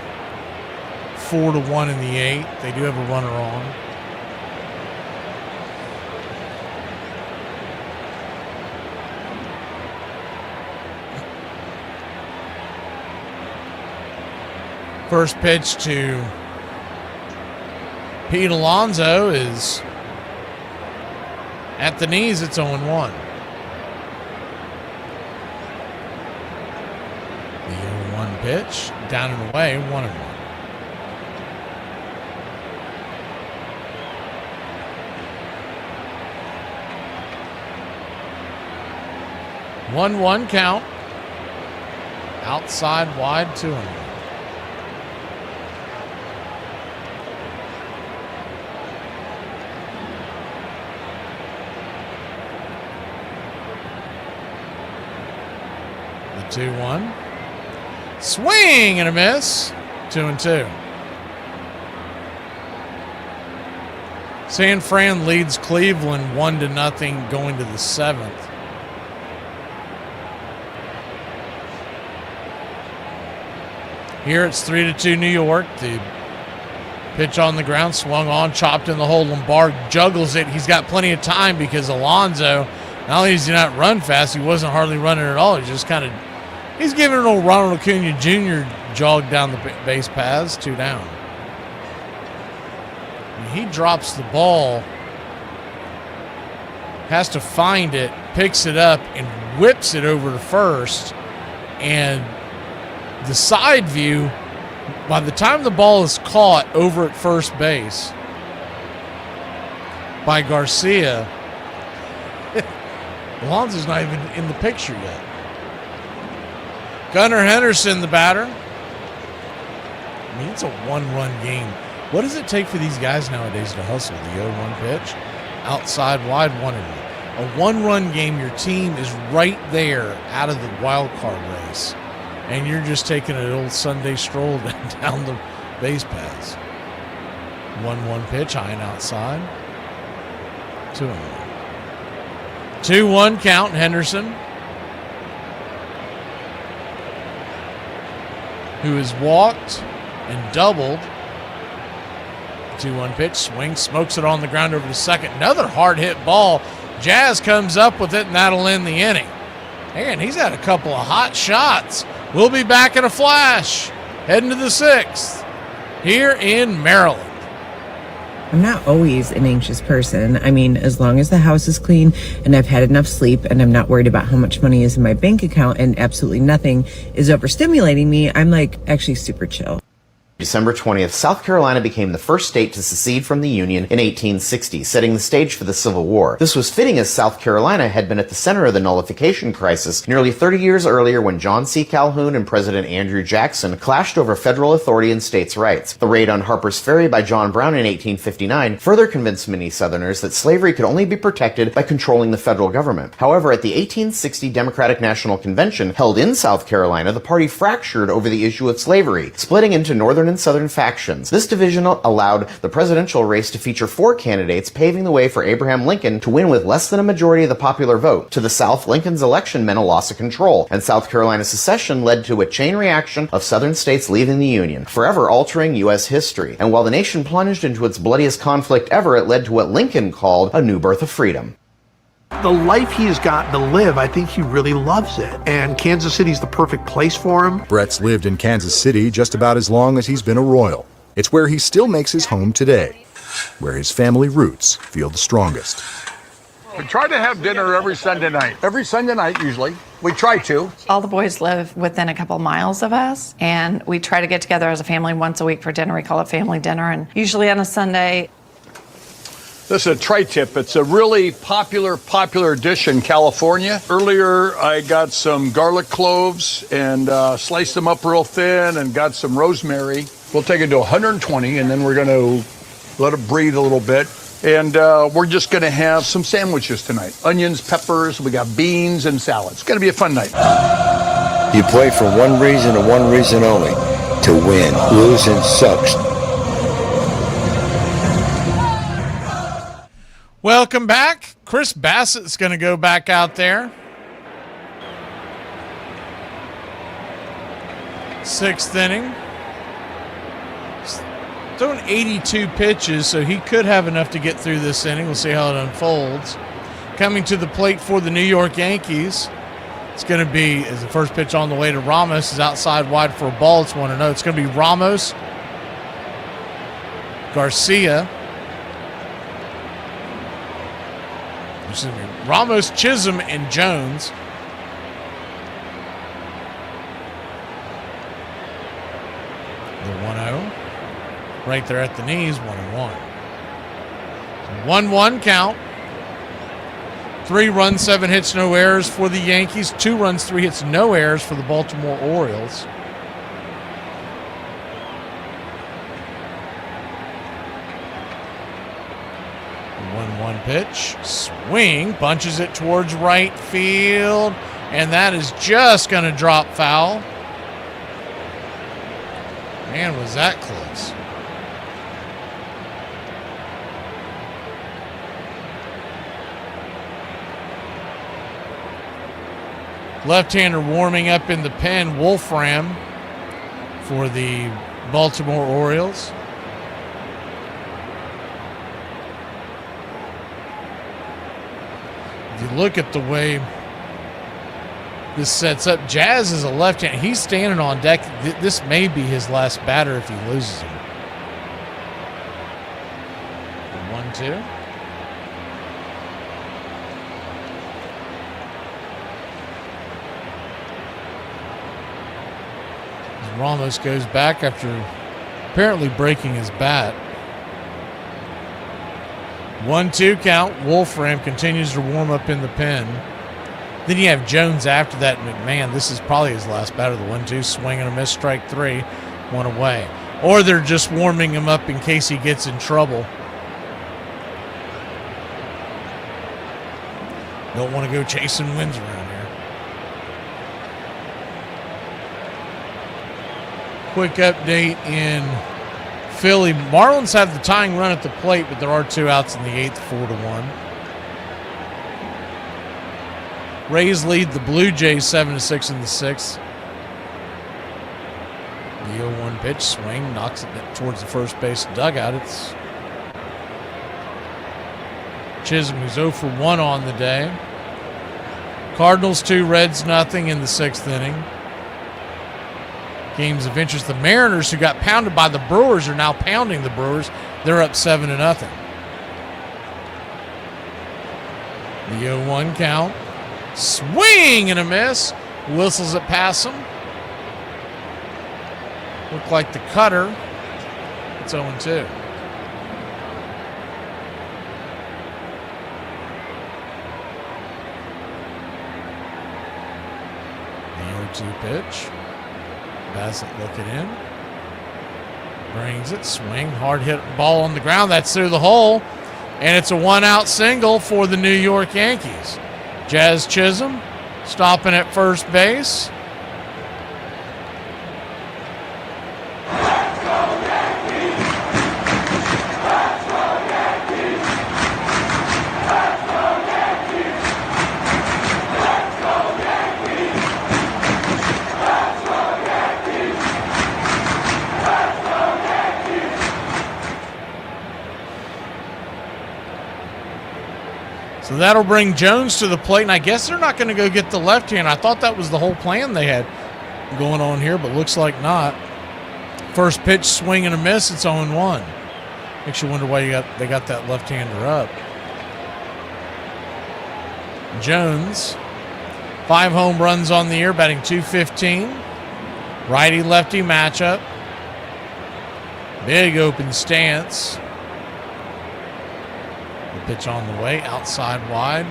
4-1 in the 8th. They do have a runner on. First pitch to Pete Alonso is at the knees. It's 0-1. The 0-1 pitch, down and away, 1-1. One count. Outside wide, 2-1. 2-1. Swing and a miss. 2-2. San Fran leads Cleveland 1-0 going to the 7th. Here it's 3-2 New York. The pitch on the ground, swung on, chopped in the hole. Lombard juggles it. He's got plenty of time because Alonso, not only does he not run fast, he wasn't hardly running at all. He's just he's giving an old Ronald Acuna Jr. jog down the base paths. 2 down. He drops the ball, has to find it, picks it up, and whips it over to first. And the side view, by the time the ball is caught over at first base by Garcia, Alonso's not even in the picture yet. Gunnar Henderson, the batter. I mean, it's a one-run game. What does it take for these guys nowadays to hustle? The 0-1 pitch, outside wide, 1-1. A one-run game, your team is right there out of the wild card race, and you're just taking an old Sunday stroll down the base paths. 1-1 pitch, high and outside. 2-1. 2-1 count, Henderson, who has walked and doubled. 2-1 pitch, swing, smokes it on the ground over to second. Another hard hit ball. Jazz comes up with it, and that'll end the inning. And he's had a couple of hot shots. We'll be back in a flash, heading to the 6th here in Maryland. I'm not always an anxious person. I mean, as long as the house is clean and I've had enough sleep and I'm not worried about how much money is in my bank account and absolutely nothing is overstimulating me, I'm actually super chill. December 20th, South Carolina became the first state to secede from the Union in 1860, setting the stage for the Civil War. This was fitting as South Carolina had been at the center of the nullification crisis nearly 30 years earlier when John C. Calhoun and President Andrew Jackson clashed over federal authority and states' rights. The raid on Harper's Ferry by John Brown in 1859 further convinced many Southerners that slavery could only be protected by controlling the federal government. However, at the 1860 Democratic National Convention held in South Carolina, the party fractured over the issue of slavery, splitting into northern and southern factions. This division allowed the presidential race to feature 4 candidates, paving the way for Abraham Lincoln to win with less than a majority of the popular vote. To the south, Lincoln's election meant a loss of control, and South Carolina's secession led to a chain reaction of southern states leaving the Union, forever altering U.S. history. And while the nation plunged into its bloodiest conflict ever, it led to what Lincoln called a new birth of freedom. The life he's gotten to live, I think he really loves it. And Kansas City's the perfect place for him. Brett's lived in Kansas City just about as long as he's been a Royal. It's where he still makes his home today, where his family roots feel the strongest. We try to have dinner every Sunday night. Every Sunday night, usually. We try to. All the boys live within a couple miles of us, and we try to get together as a family once a week for dinner. We call it family dinner, and usually on a Sunday. This is a tri-tip. It's a really popular dish in California. Earlier, I got some garlic cloves and sliced them up real thin and got some rosemary. We'll take it to 120, and then we're going to let it breathe a little bit. And we're just going to have some sandwiches tonight. Onions, peppers, we got beans and salad. It's going to be a fun night. You play for one reason and one reason only, to win. Losing sucks. Welcome back. Chris Bassett's going to go back out there. 6th inning. Throwing 82 pitches, so he could have enough to get through this inning. We'll see how it unfolds. Coming to the plate for the New York Yankees, it's going to be, as the first pitch on the way to Ramos is outside wide for a ball. It's 1-0. It's going to be Ramos, Garcia, Ramos, Chisholm, and Jones. The 1-0. Right there at the knees, 1-1. 1-1 count. 3 runs, 7 hits, no errors for the Yankees. 2 runs, 3 hits, no errors for the Baltimore Orioles. Pitch, swing, bunches it towards right field. And that is just going to drop foul. Man, was that close. Left-hander warming up in the pen, Wolfram, for the Baltimore Orioles. If you look at the way this sets up, Jazz is a left-hander. He's standing on deck. This may be his last batter if he loses him. 1-2. Ramos goes back after apparently breaking his bat. 1-2 count. Wolfram continues to warm up in the pen. Then you have Jones after that. McMahon, this is probably his last batter. The 1-2, swing and a miss, strike 3, 1 away. Or they're just warming him up in case he gets in trouble. Don't want to go chasing wins around here. Quick update in Philly. Marlins have the tying run at the plate, but there are 2 outs in the 8th, 4-1. Rays lead the Blue Jays 7-6 in the 6th. The 0-1 pitch, swing, knocks it towards the first base dugout. It's Chisholm, who's 0 for 1 on the day. Cardinals 2, Reds nothing in the 6th inning. Games of interest. The Mariners, who got pounded by the Brewers, are now pounding the Brewers. They're up 7-0. The 0-1 count. Swing and a miss. Whistles it past him. Looked like the cutter. It's 0-2. The 0-2 pitch. Bassett looking in. Brings it. Swing. Hard hit ball on the ground. That's through the hole. And it's a 1-out single for the New York Yankees. Jazz Chisholm stopping at first base. So that'll bring Jones to the plate, and I guess they're not going to go get the left hand. I thought that was the whole plan they had going on here, but looks like not. First pitch, swing and a miss. It's 0-1. Makes you wonder why they got that left-hander up. Jones, 5 home runs on the year, batting .215. Righty-lefty matchup. Big open stance. Pitch on the way, outside wide.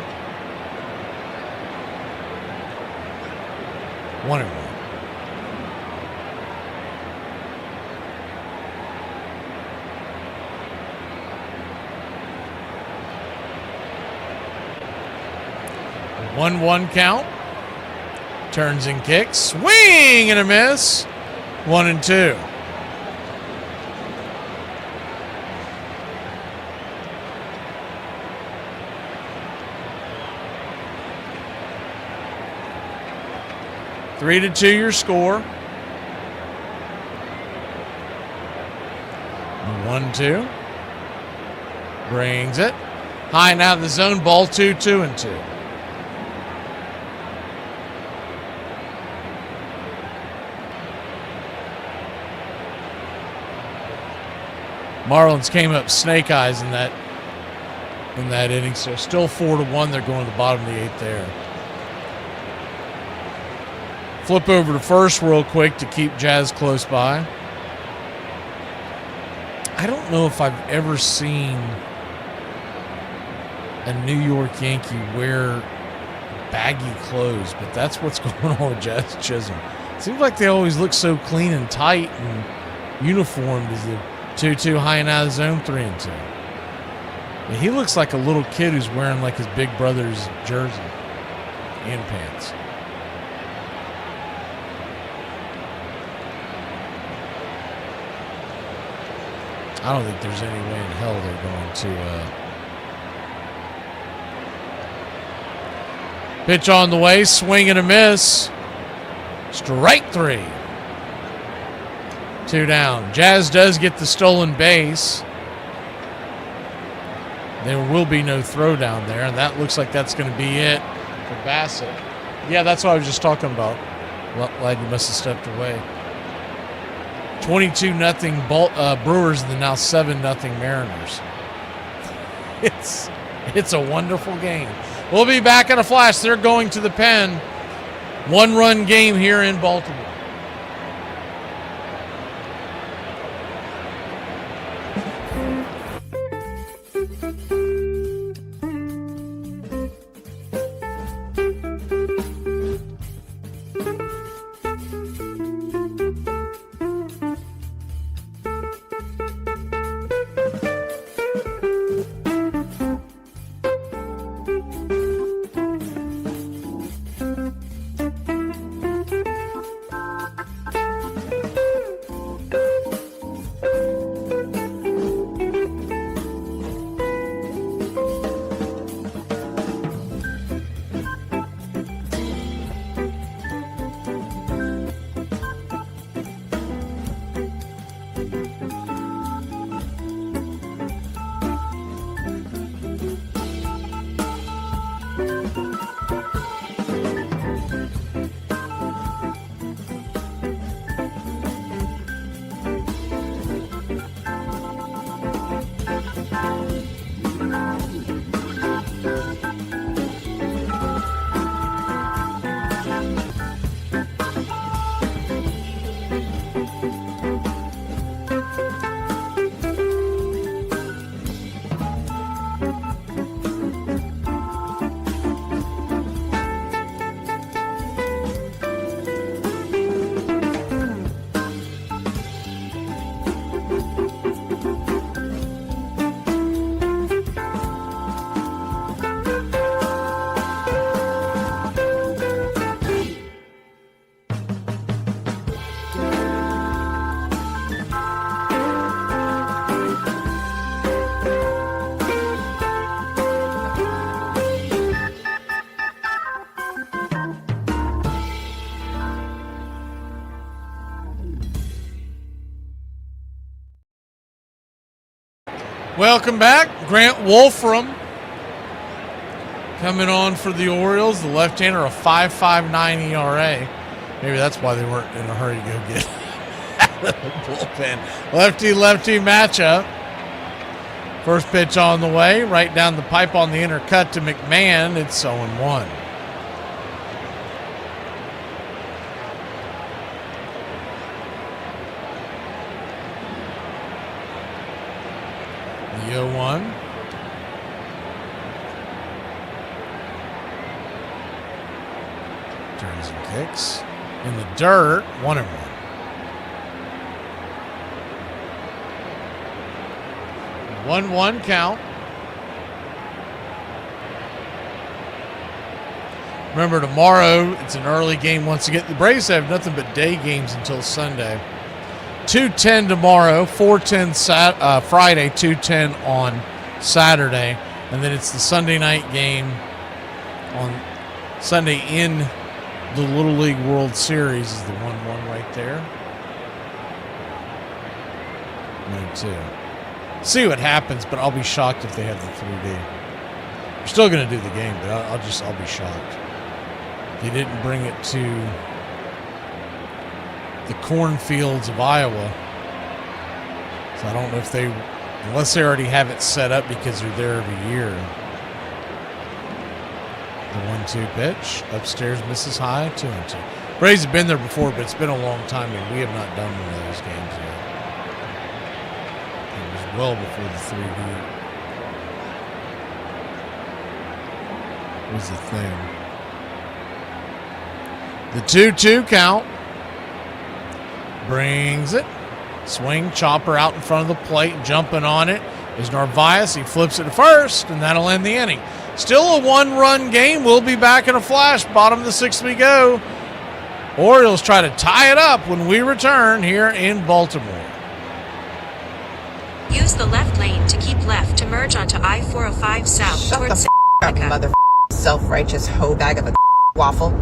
1-1. A 1-1 count. Turns and kicks. Swing and a miss. 1-2. Three to 2 your score. 1-2. Brings it. High and out of the zone. Ball 2, 2-2. Marlins came up snake eyes in that inning. So still 4-1. They're going to the bottom of the 8th there. Flip over to first real quick to keep Jazz close by. I don't know if I've ever seen a New York Yankee wear baggy clothes, but that's what's going on with Jazz Chisholm. Seems like they always look so clean and tight and uniformed as the 2-2 high and out of the zone, 3-2. And he looks like a little kid who's wearing like his big brother's jersey and pants. I don't think there's any way in hell they're going to. Pitch on the way, swing and a miss. Strike 3. 2 down. Jazz does get the stolen base. There will be no throw down there, and that looks like that's going to be it for Bassett. Yeah, that's what I was just talking about. Well, glad you must have stepped away. 22-0 Brewers, and then now 7-0 Mariners. It's a wonderful game. We'll be back in a flash. They're going to the pen. 1-run game here in Baltimore. Welcome back. Grant Wolfram coming on for the Orioles. The left-hander, a 5.59 ERA. Maybe that's why they weren't in a hurry to go get out of the bullpen. Lefty-lefty matchup. First pitch on the way. Right down the pipe on the inner cut to McMahon. It's 0-1. The 0-1. Turns and kicks. In the dirt, 1-1. 1-1 count. Remember, tomorrow, it's an early game once again. The Braves have nothing but day games until Sunday. 2:10 tomorrow, 4:10 Friday, 2:10 on Saturday. And then it's the Sunday night game on Sunday in the Little League World Series is the 1-1 right there. 1-2. See what happens, but I'll be shocked if they have the 3D. We're still going to do the game, but I'll be shocked. They didn't bring it to the cornfields of Iowa. So I don't know if they, unless they already have it set up because they're there every year. The 1-2 pitch. Upstairs misses high, 2-2. Braves have been there before, but it's been a long time, and we have not done one of those games yet. It was well before the 3D was the thing. The 2-2 count. Brings it. Swing, chopper out in front of the plate, jumping on it is Narvaez. He flips it to first, and that'll end the inning. Still a one-run game. We'll be back in a flash. Bottom of the sixth we go. Orioles try to tie it up when we return here in Baltimore. Use the left lane to keep left to merge onto I-405 south towards Mother self-righteous hoe bag of a waffle.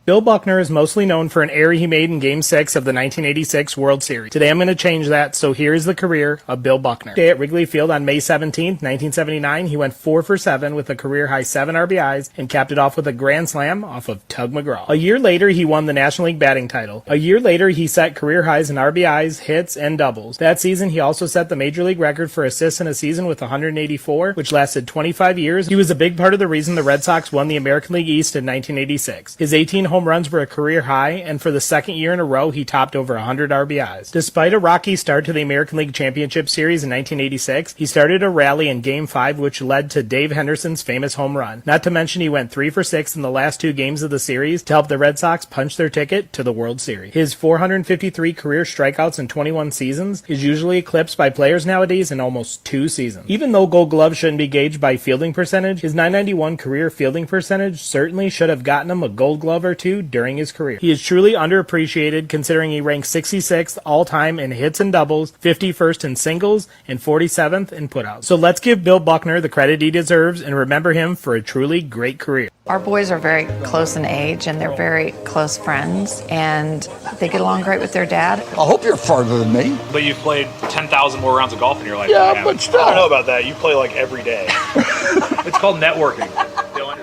Bill Buckner is mostly known for an error he made in Game 6 of the 1986 World Series. Today I'm going to change that, so here is the career of Bill Buckner. Today at Wrigley Field on May 17, 1979, he went 4 for 7 with a career-high 7 RBIs and capped it off with a grand slam off of Tug McGraw. A year later, he won the National League batting title. A year later, he set career highs in RBIs, hits, and doubles. That season, he also set the Major League record for assists in a season with 184, which lasted 25 years. He was a big part of the reason the Red Sox won the American League East in 1986. His 18 home runs were a career high, and for the second year in a row, he topped over 100 RBIs. Despite a rocky start to the American League Championship Series in 1986, he started a rally in Game 5, which led to Dave Henderson's famous home run. Not to mention he went 3 for 6 in the last 2 games of the series to help the Red Sox punch their ticket to the World Series. His 453 career strikeouts in 21 seasons is usually eclipsed by players nowadays in almost 2 seasons. Even though Gold Glove shouldn't be gauged by fielding percentage, his .991 career fielding percentage certainly should have gotten him a Gold Glove or 2 during his career. He is truly underappreciated considering he ranks 66th all-time in hits and doubles, 51st in singles, and 47th in putouts. So let's give Bill Buckner the credit he deserves and remember him for a truly great career. Our boys are very close in age and they're very close friends and they get along great with their dad. I hope you're farther than me. But you've played 10,000 more rounds of golf in your life. Yeah, but still. I don't know about that. You play like every day. It's called networking.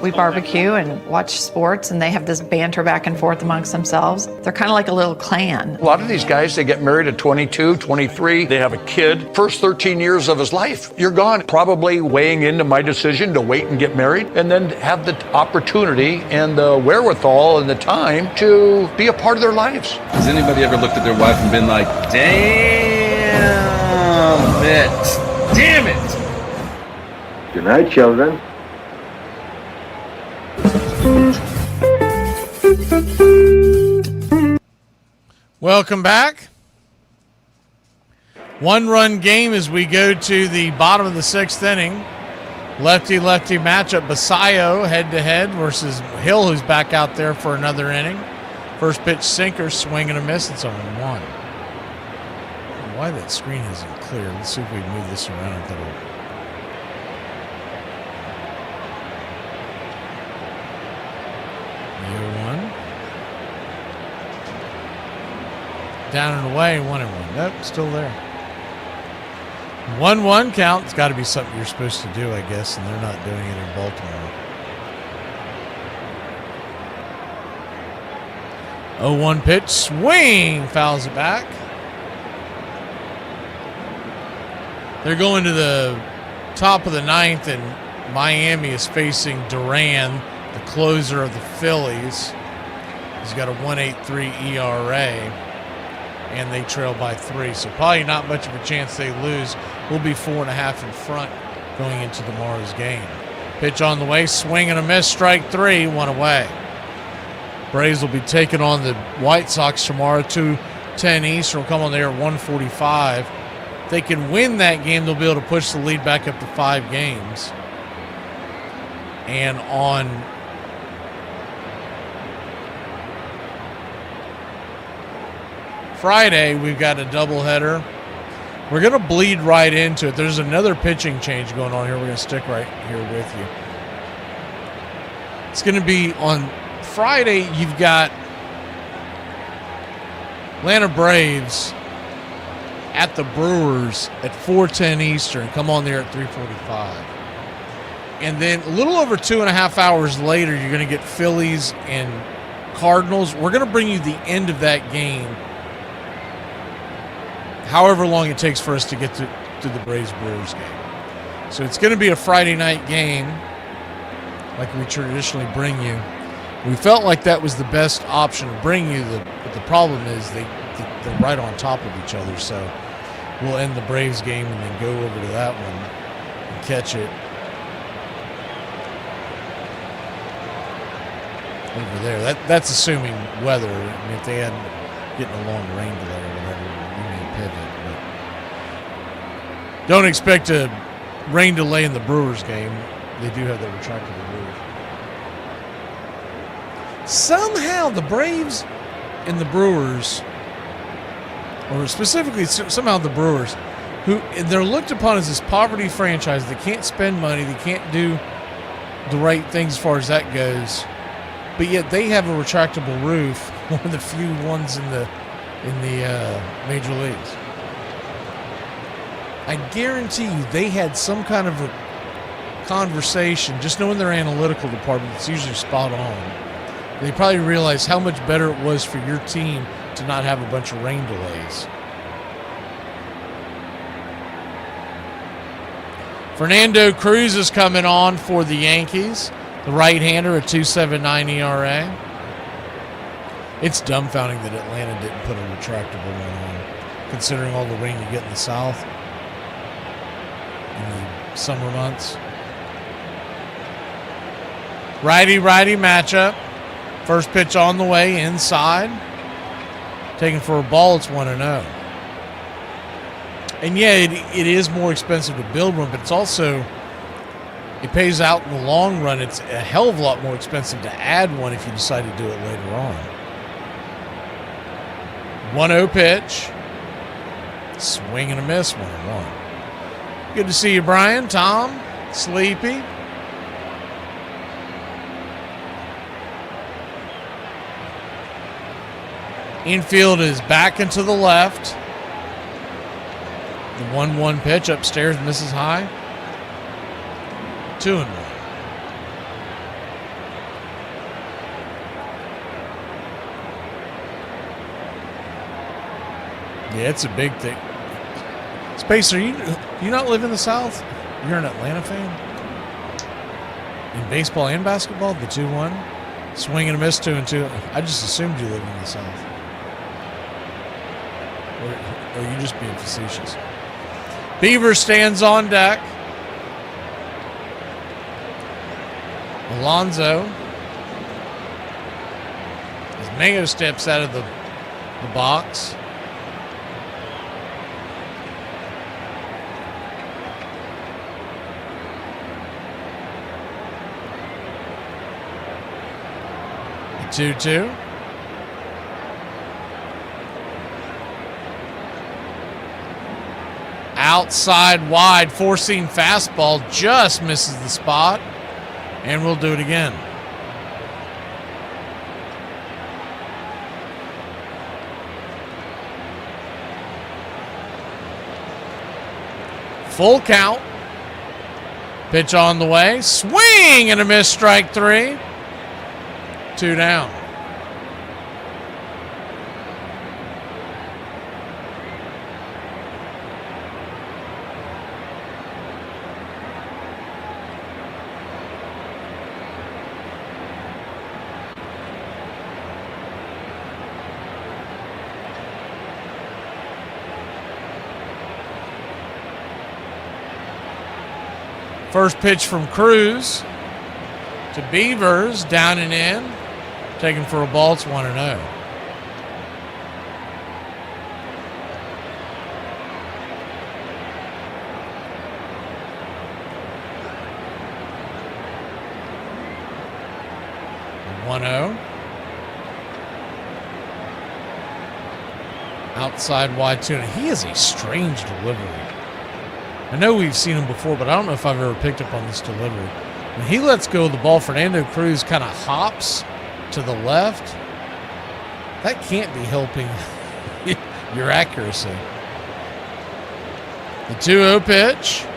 We barbecue and watch sports and they have this banter back and forth amongst themselves. They're kind of like a little clan. A lot of these guys, they get married at 22, 23. They have a kid. First 13 years of his life, you're gone. Probably weighing into my decision to wait and get married and then have the opportunity and the wherewithal and the time to be a part of their lives. Has anybody ever looked at their wife and been like, damn it, damn it? Good night, children. Welcome back. 1-run game as we go to the bottom of the 6th inning. Lefty-lefty matchup. Basayo head-to-head versus Hill, who's back out there for another inning. First pitch sinker, swing and a miss. It's 0-1. Why that screen isn't clear? Let's see if we move this around a little. Down and away, 1-1. Nope, still there. 1-1 count. It's got to be something you're supposed to do, I guess, and they're not doing it in Baltimore. 0-1 pitch, swing, fouls it back. They're going to the top of the 9th, and Miami is facing Duran, the closer of the Phillies. He's got a 1.83 ERA. And they trail by 3. So probably not much of a chance they lose. We'll be 4.5 in front going into tomorrow's game. Pitch on the way, swing and a miss, strike 3, 1 away. Braves will be taking on the White Sox tomorrow, 2:10 Eastern. Will come on there at 1:45. If they can win that game, they'll be able to push the lead back up to 5 games. And on Friday, we've got a doubleheader. We're going to bleed right into it. There's another pitching change going on here. We're going to stick right here with you. It's going to be on Friday. You've got Atlanta Braves at the Brewers at 4:10 Eastern. Come on there at 3:45. And then a little over 2.5 hours later, you're going to get Phillies and Cardinals. We're going to bring you the end of that game, however long it takes for us to get to the Braves-Brewers game. So it's going to be a Friday night game like we traditionally bring you. We felt like that was the best option to bring you, but the problem is they're right on top of each other. So we'll end the Braves game and then go over to that one and catch it over there. That's assuming weather. I mean, if they hadn't getting a long rain delay or whatever, we may pivot. But don't expect a rain delay in the Brewers game. They do have that retractable roof. Somehow the Braves and the Brewers, or specifically somehow the Brewers, who they're looked upon as this poverty franchise. They can't spend money. They can't do the right things as far as that goes. But yet they have a retractable roof, one of the few ones in the major leagues. I guarantee you they had some kind of a conversation, just knowing their analytical department, it's usually spot on. They probably realized how much better it was for your team to not have a bunch of rain delays. Fernando Cruz is coming on for the Yankees, the right-hander, a 2.79 ERA. It's dumbfounding that Atlanta didn't put a retractable one on, considering all the rain you get in the South in the summer months. Righty-righty matchup. First pitch on the way, inside. Taken for a ball, it's 1-0. And yeah, it is more expensive to build one, but it's also, it pays out in the long run. It's a hell of a lot more expensive to add one if you decide to do it later on. 1-0 pitch. Swing and a miss, 1-1. Good to see you, Brian. Tom, sleepy. Infield is back and to the left. The 1-1 pitch upstairs misses high. 2-1. Yeah, it's a big thing. Spacer, you not live in the South? You're an Atlanta fan? In baseball and basketball, the 2-1? Swing and a miss, 2-2. I just assumed you lived in the South. Or are you just being facetious? Beaver stands on deck. Alonso. As Mango steps out of the box. The 2-2. Outside wide, four-seam fastball just misses the spot, and we'll do it again. Full count. Pitch on the way. Swing and a miss, strike 3. 2 down. First pitch from Cruz to Beavers, down and in. Taken for a ball, it's 1-0. Outside wide tuna. He is a strange delivery. I know we've seen him before, but I don't know if I've ever picked up on this delivery. When he lets go of the ball, Fernando Cruz kind of hops to the left. That can't be helping your accuracy. The 2-0 pitch.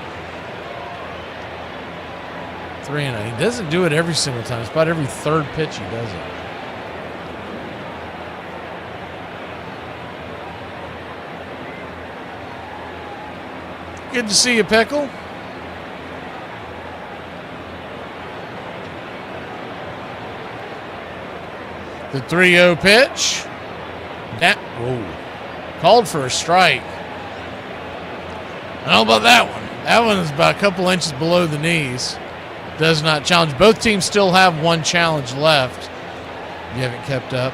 3-0. He doesn't do it every single time. It's about every third pitch he does it. Good to see you, Pickle. The 3-0 pitch. Called for a strike. I don't know about that one. That one is about a couple inches below the knees. Does not challenge. Both teams still have one challenge left. You haven't kept up.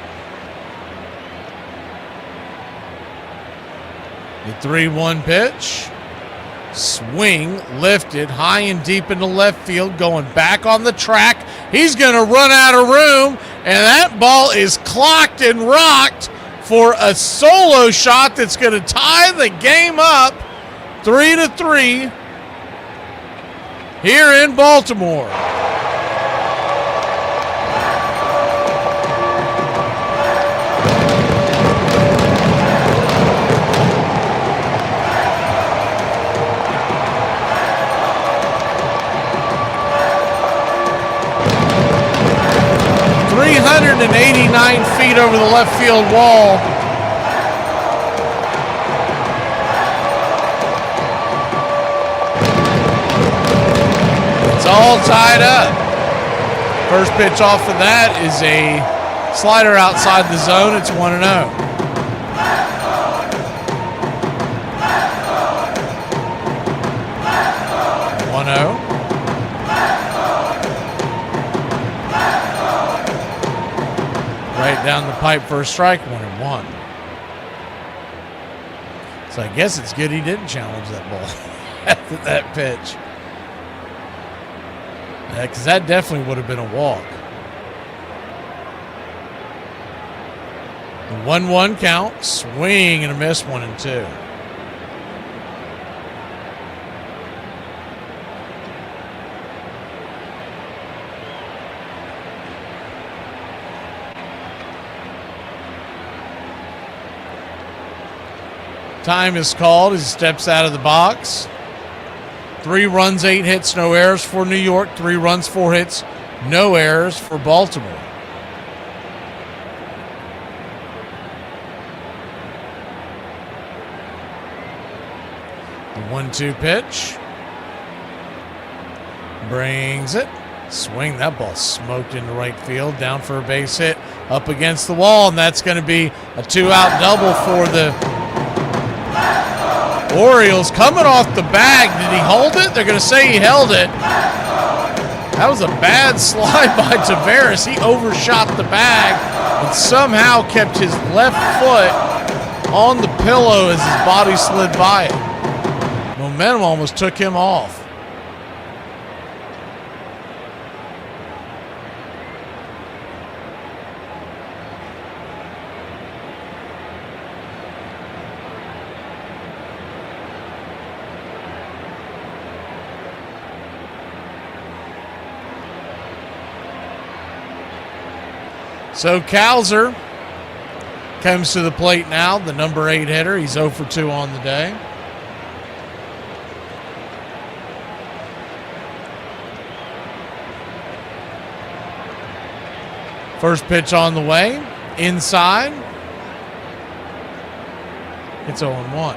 The 3-1 pitch. Swing, lifted, high and deep into left field, going back on the track. He's going to run out of room, and that ball is clocked and rocked for a solo shot that's going to tie the game up 3-3 here in Baltimore. .389 feet over the left field wall. It's all tied up. First pitch off of that is a slider outside the zone. It's 1-0. Right down the pipe for a strike, 1-1. So I guess it's good he didn't challenge that ball after that pitch. Because that definitely would have been a walk. The 1-1 count, swing and a miss, 1-2. Time is called as he steps out of the box. 3 runs, 8 hits, no errors for New York. 3 runs, 4 hits, no errors for Baltimore. The 1-2 pitch. Brings it. Swing. That ball smoked into right field. Down for a base hit. Up against the wall. And that's going to be a 2-out double for the Orioles. Coming off the bag. Did he hold it? They're going to say he held it. That was a bad slide by Tavares. He overshot the bag and somehow kept his left foot on the pillow as his body slid by it. Momentum almost took him off. So Calzer comes to the plate now, the number 8 hitter. He's 0 for 2 on the day. First pitch on the way, inside. It's 0-1.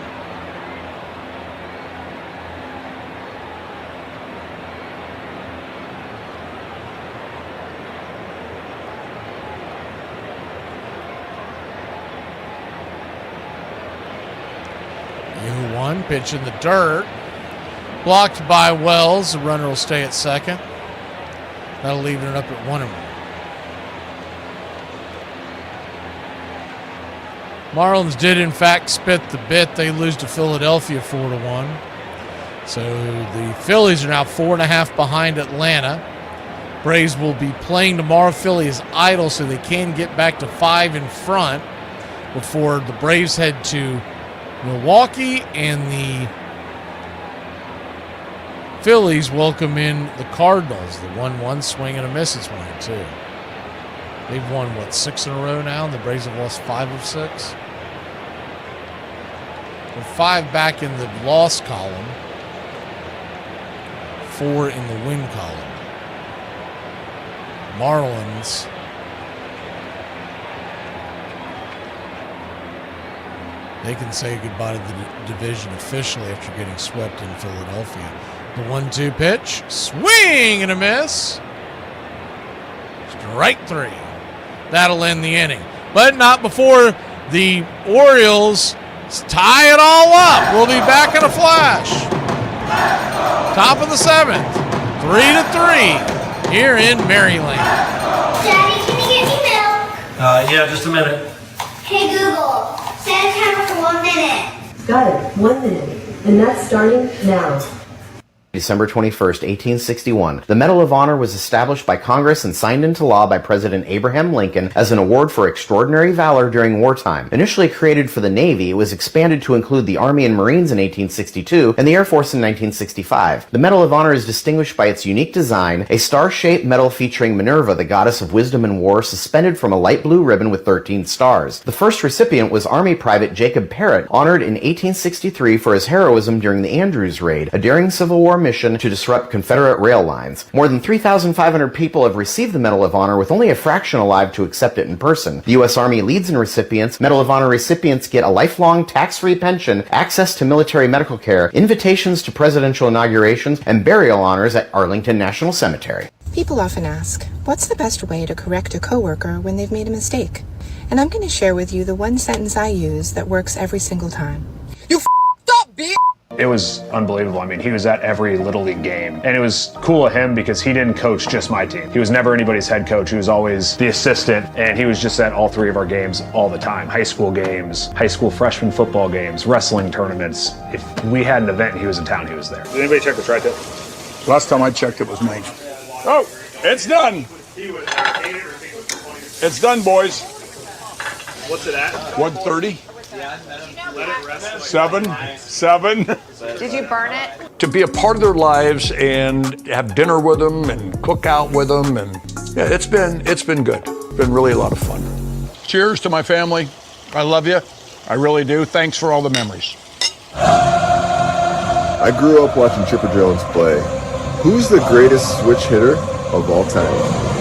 Pitch in the dirt. Blocked by Wells. The runner will stay at second. That'll leave it up at 1-1. Marlins did, in fact, spit the bit. They lose to Philadelphia 4-1. So the Phillies are now 4.5 behind Atlanta. Braves will be playing tomorrow. Philly is idle, so they can get back to 5 in front before the Braves head to Milwaukee, and the Phillies welcome in the Cardinals. The 1-1 swing and a miss. It's 1-2. They've won, 6 in a row now, and the Braves have lost 5 of 6. They're 5 back in the loss column, 4 in the win column. Marlins they can say goodbye to the division officially after getting swept in Philadelphia. The 1-2 pitch. Swing and a miss. Strike 3. That'll end the inning. But not before the Orioles tie it all up. We'll be back in a flash. Top of the 7th. 3-3 here in Maryland. Daddy, can you get me milk? Yeah, just a minute. Hey Google. Set a timer for 1 minute. Got it. 1 minute. And that's starting now. December 21st, 1861, the Medal of Honor was established by Congress and signed into law by President Abraham Lincoln as an award for extraordinary valor during wartime. Initially created for the Navy, it was expanded to include the Army and Marines in 1862 and the Air Force in 1965. The Medal of Honor is distinguished by its unique design, a star-shaped medal featuring Minerva, the goddess of wisdom and war, suspended from a light blue ribbon with 13 stars. The first recipient was Army Private Jacob Parrott, honored in 1863 for his heroism during the Andrews Raid, a daring Civil War mission to disrupt Confederate rail lines. More than 3,500 people have received the Medal of Honor, with only a fraction alive to accept it in person. The U.S. Army leads in recipients. Medal of Honor recipients get a lifelong tax-free pension, access to military medical care, invitations to presidential inaugurations, and burial honors at Arlington National Cemetery. People often ask, what's the best way to correct a coworker when they've made a mistake? And I'm going to share with you the one sentence I use that works every single time. You f***ed up, bitch! It was unbelievable. I mean, he was at every Little League game. And it was cool of him because he didn't coach just my team. He was never anybody's head coach. He was always the assistant. And he was just at all three of our games all the time. High school games, high school freshman football games, wrestling tournaments. If we had an event and he was in town, he was there. Did anybody check the tri-tip? Last time I checked, it was Mike. Oh, it's done. It's done, boys. What's it at? 130. Let it rest. 7. Did you burn it? To be a part of their lives and have dinner with them and cook out with them, and yeah, it's been good. It's been really a lot of fun. Cheers to my family. I love you. I really do. Thanks for all the memories. I grew up watching Chipper Jones play. Who's the greatest switch hitter of all time?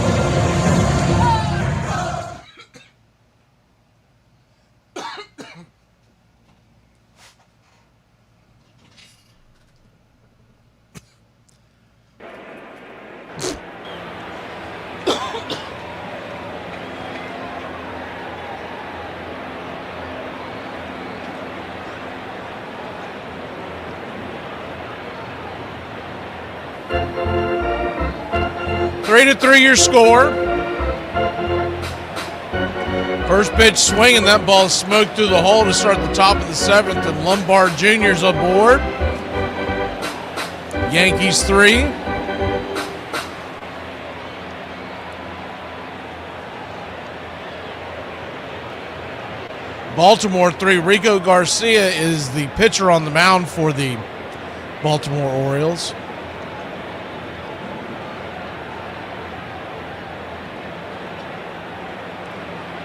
3-3 your score. First pitch swinging, that ball smoked through the hole to start the top of the 7th, and Lombard Jr.'s aboard. Yankees 3. Baltimore 3. Rico Garcia is the pitcher on the mound for the Baltimore Orioles.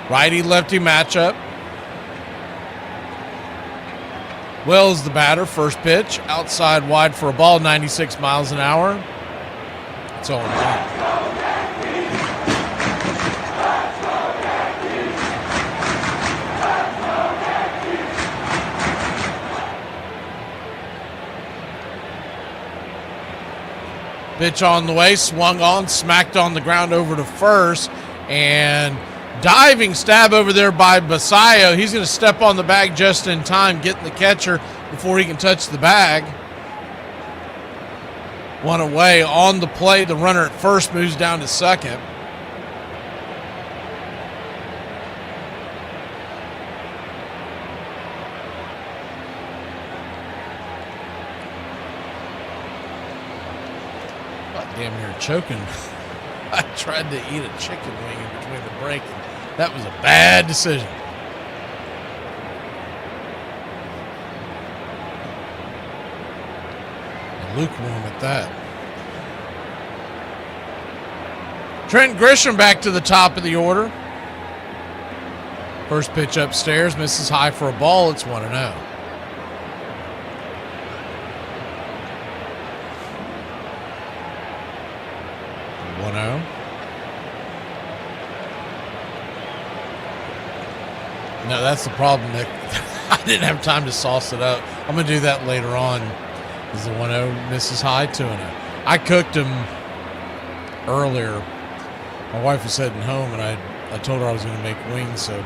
Righty-lefty matchup. Wells the batter, first pitch. Outside wide for a ball, 96 miles an hour. It's on. Pitch on the way, swung on, smacked on the ground over to first, and diving stab over there by Basayo. He's going to step on the bag just in time, getting the catcher before he can touch the bag. One away on the play. The runner at first moves down to second. Damn near choking. I tried to eat a chicken wing in between the break. That was a bad decision. Lukewarm at that. Trent Grisham back to the top of the order. First pitch upstairs, misses high for a ball. It's 1-0. No, that's the problem, Nick. I didn't have time to sauce it up. I'm going to do that later on. Is the 1-0 misses high, 2-0. I cooked him earlier. My wife was heading home, and I told her I was going to make wings. So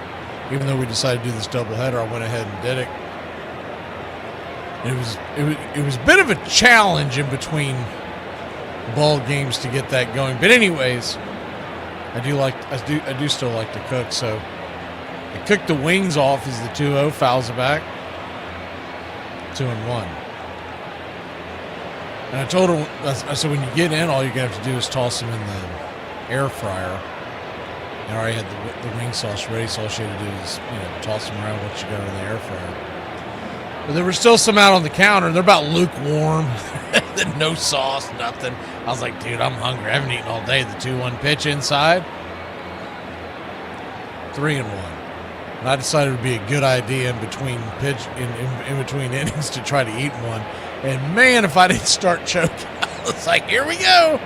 even though we decided to do this doubleheader, I went ahead and did it. It was a bit of a challenge in between ball games to get that going. But anyways, I do still like to cook. So I cooked the wings off as the 2-0, fouls it back. 2-1. And I told her, I said, when you get in, all you're going to have to do is toss them in the air fryer. And I already had the wing sauce ready, so all she had to do is, toss them around once you got in the air fryer. But there were still some out on the counter, and they're about lukewarm. No sauce, nothing. I was like, dude, I'm hungry. I haven't eaten all day. The 2-1 pitch inside. 3-1. And I decided it would be a good idea in between in between innings to try to eat one. And man, if I didn't start choking, I was like, here we go.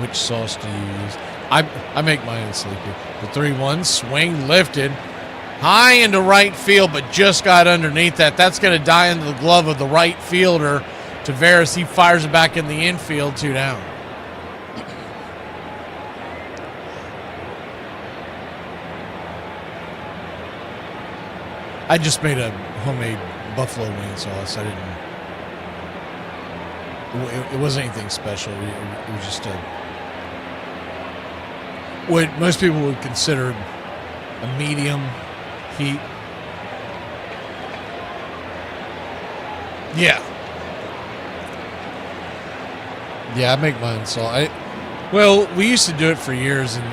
Which sauce do you use? I make my own Sleepy. The 3-1 swing lifted high into right field, but just got underneath that. That's going to die into the glove of the right fielder. Tavares, he fires it back in the infield, 2 down. I just made a homemade buffalo wing sauce. I didn't. It wasn't anything special. It was just what most people would consider a medium heat. Yeah. Yeah, I make my own sauce. Well, we used to do it for years, and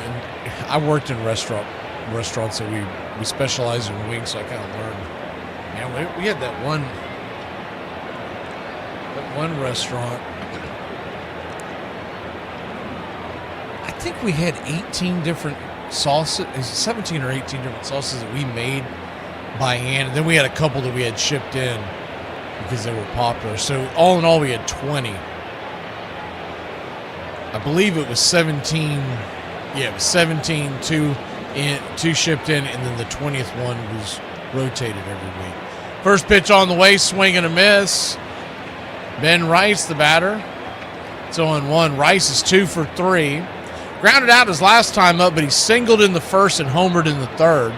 I worked in restaurants that we specialize in wings, so I kind of learned. Man, we had that one restaurant. I think we had 18 different sauces, 17 or 18 different sauces that we made by hand, and then we had a couple that we had shipped in because they were popular. So all in all, we had 20. I believe it was 17. Yeah, it was 17, two shipped in, and then the 20th one was rotated every week. First pitch on the way, swing and a miss. Ben Rice, the batter. It's 0-1. Rice is 2 for 3. Grounded out his last time up, but he singled in the first and homered in the third.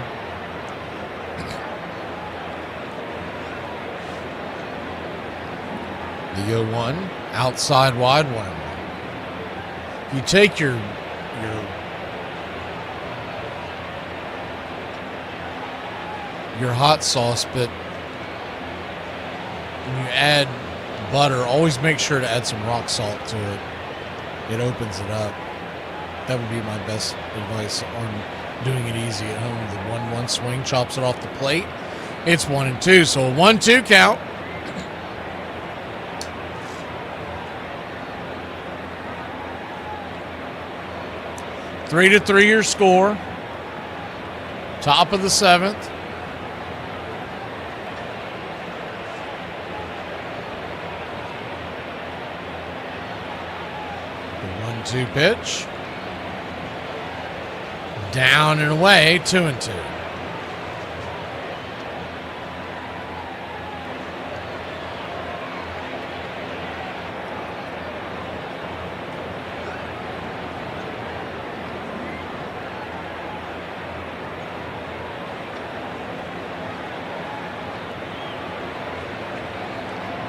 The 0-1, outside wide, 1-1. You take your hot sauce, but when you add butter, always make sure to add some rock salt to it. It opens it up. That would be my best advice on doing it easy at home. The 1-1 swing chops it off the plate. It's 1-2, so a 1-2 count. Three to 3 your score. Top of the 7th. The 1-2 pitch. Down and away, 2-2.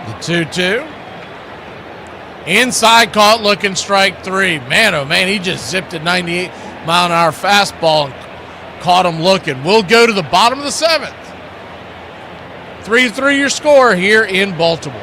The 2-2. Inside, caught, looking, strike 3. Man, oh man, he just zipped a 98-mile-an-hour fastball and caught him looking. We'll go to the bottom of the 7th. 3-3 your score here in Baltimore.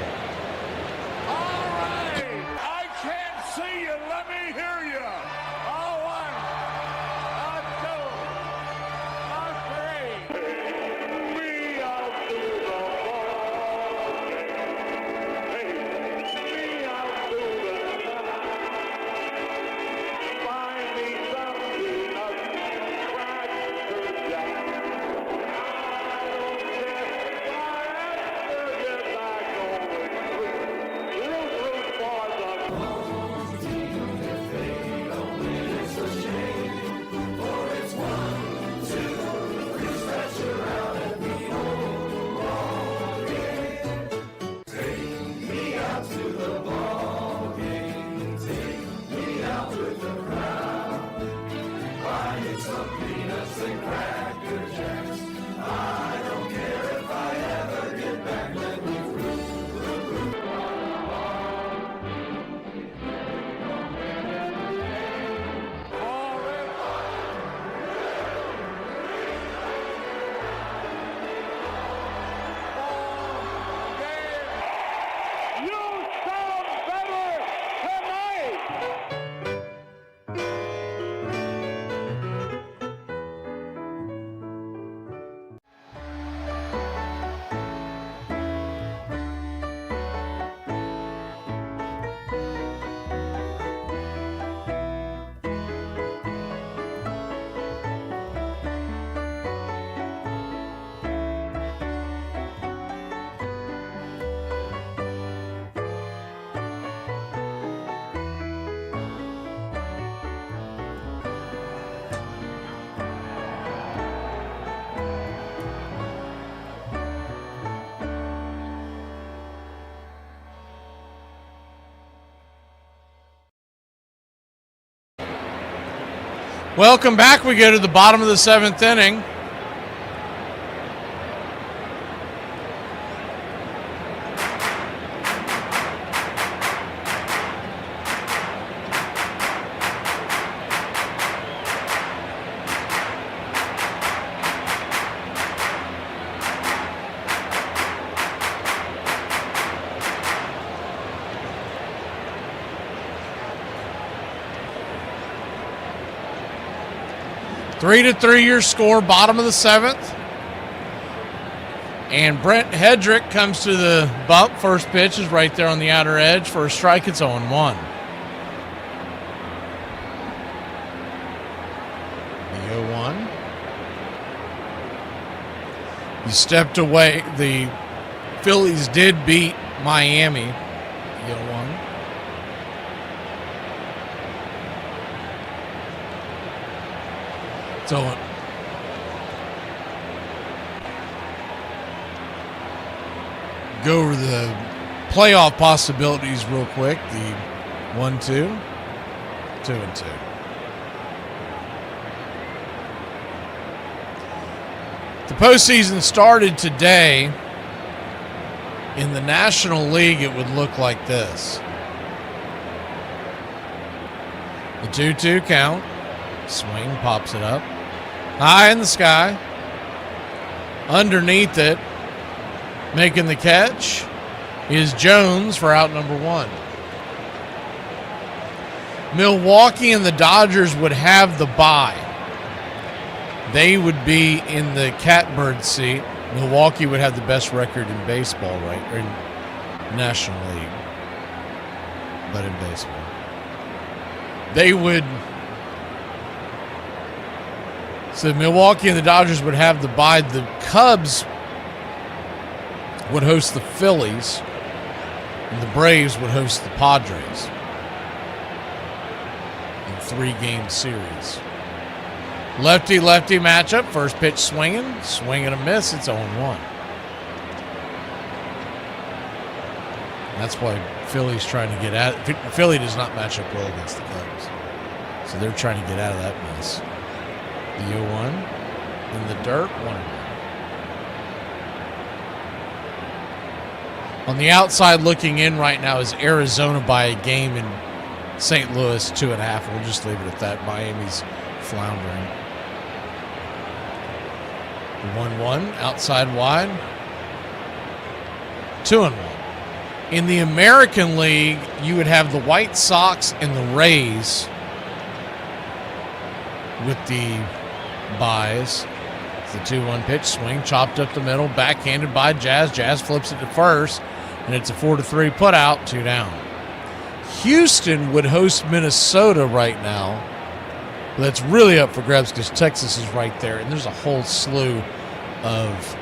Welcome back. We go to the bottom of the 7th inning. Three to 3 your score, bottom of the 7th. And Brent Hedrick comes to the bump. First pitch is right there on the outer edge. For a strike, it's 0-1. The 0-1. You stepped away. The Phillies did beat Miami. The 0-1. So go over the playoff possibilities real quick. The 1-2, 2-2. The postseason started today. In the National League, it would look like this. The 2-2 count. Swing, pops it up. High in the sky. Underneath it, making the catch, is Jones for out number 1. Milwaukee and the Dodgers would have the bye. They would be in the catbird seat. Milwaukee would have the best record in baseball, right? Or in National League. But in baseball. They would... So Milwaukee and the Dodgers would have the bye. The Cubs would host the Phillies, and the Braves would host the Padres in 3-game series. Lefty-lefty matchup. First pitch swinging. Swing and a miss. It's 0-1. That's why Philly's trying to get out. Philly does not match up well against the Cubs. So they're trying to get out of that mess. The 0-1 in the dirt, 1-1. On the outside looking in right now is Arizona by a game in St. Louis, 2.5. We'll just leave it at that. Miami's floundering. The 1-1 outside wide, 2-1. In the American League, you would have the White Sox and the Rays with the buys. It's the 2-1 pitch, swing, chopped up the middle, backhanded by Jazz. Jazz flips it to first, and it's a 4-3 put out, 2 down. Houston would host Minnesota right now. That's really up for grabs because Texas is right there, and there's a whole slew of...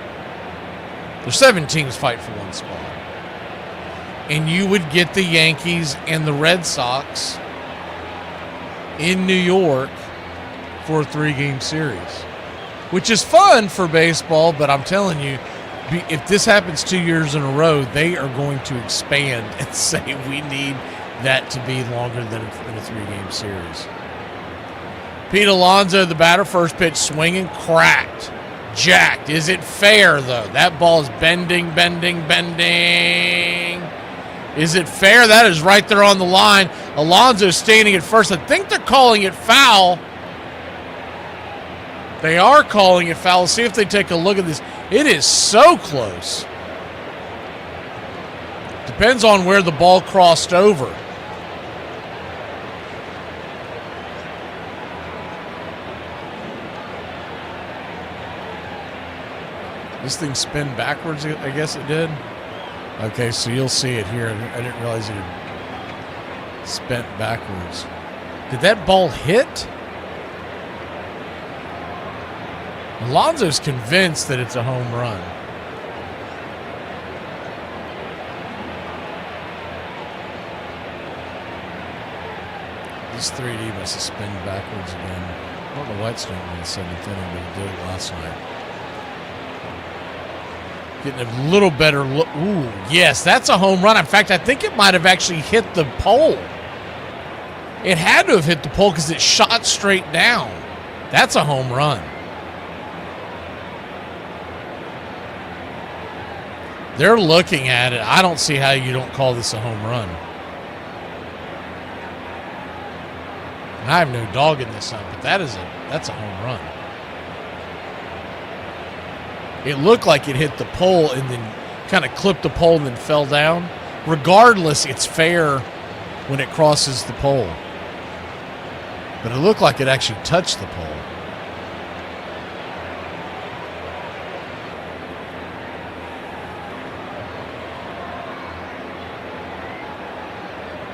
There's 7 teams fighting for one spot. And you would get the Yankees and the Red Sox in New York for a 3-game series, which is fun for baseball, but I'm telling you, if this happens 2 years in a row, they are going to expand and say we need that to be longer than a 3-game series. Pete Alonso, the batter, first pitch swinging, cracked, jacked. Is it fair, though? That ball is bending. Is it fair? That is right there on the line. Alonso standing at first. I think they're calling it foul. They are calling it foul. Let's see if they take a look at this. It is so close. Depends on where the ball crossed over. This thing spin backwards, I guess it did. Okay, so you'll see it here. I didn't realize it had spent backwards. Did that ball hit? Alonso's convinced that it's a home run. This 3D must have spun backwards again. I don't know why it's doing it in the 7th inning, but it did it last night. Getting a little better look. Ooh, yes, that's a home run. In fact, I think it might have actually hit the pole. It had to have hit the pole because it shot straight down. That's a home run. They're looking at it. I don't see how you don't call this a home run. And I have no dog in this one, but that's a home run. It looked like it hit the pole and then kind of clipped the pole and then fell down. Regardless, it's fair when it crosses the pole. But it looked like it actually touched the pole.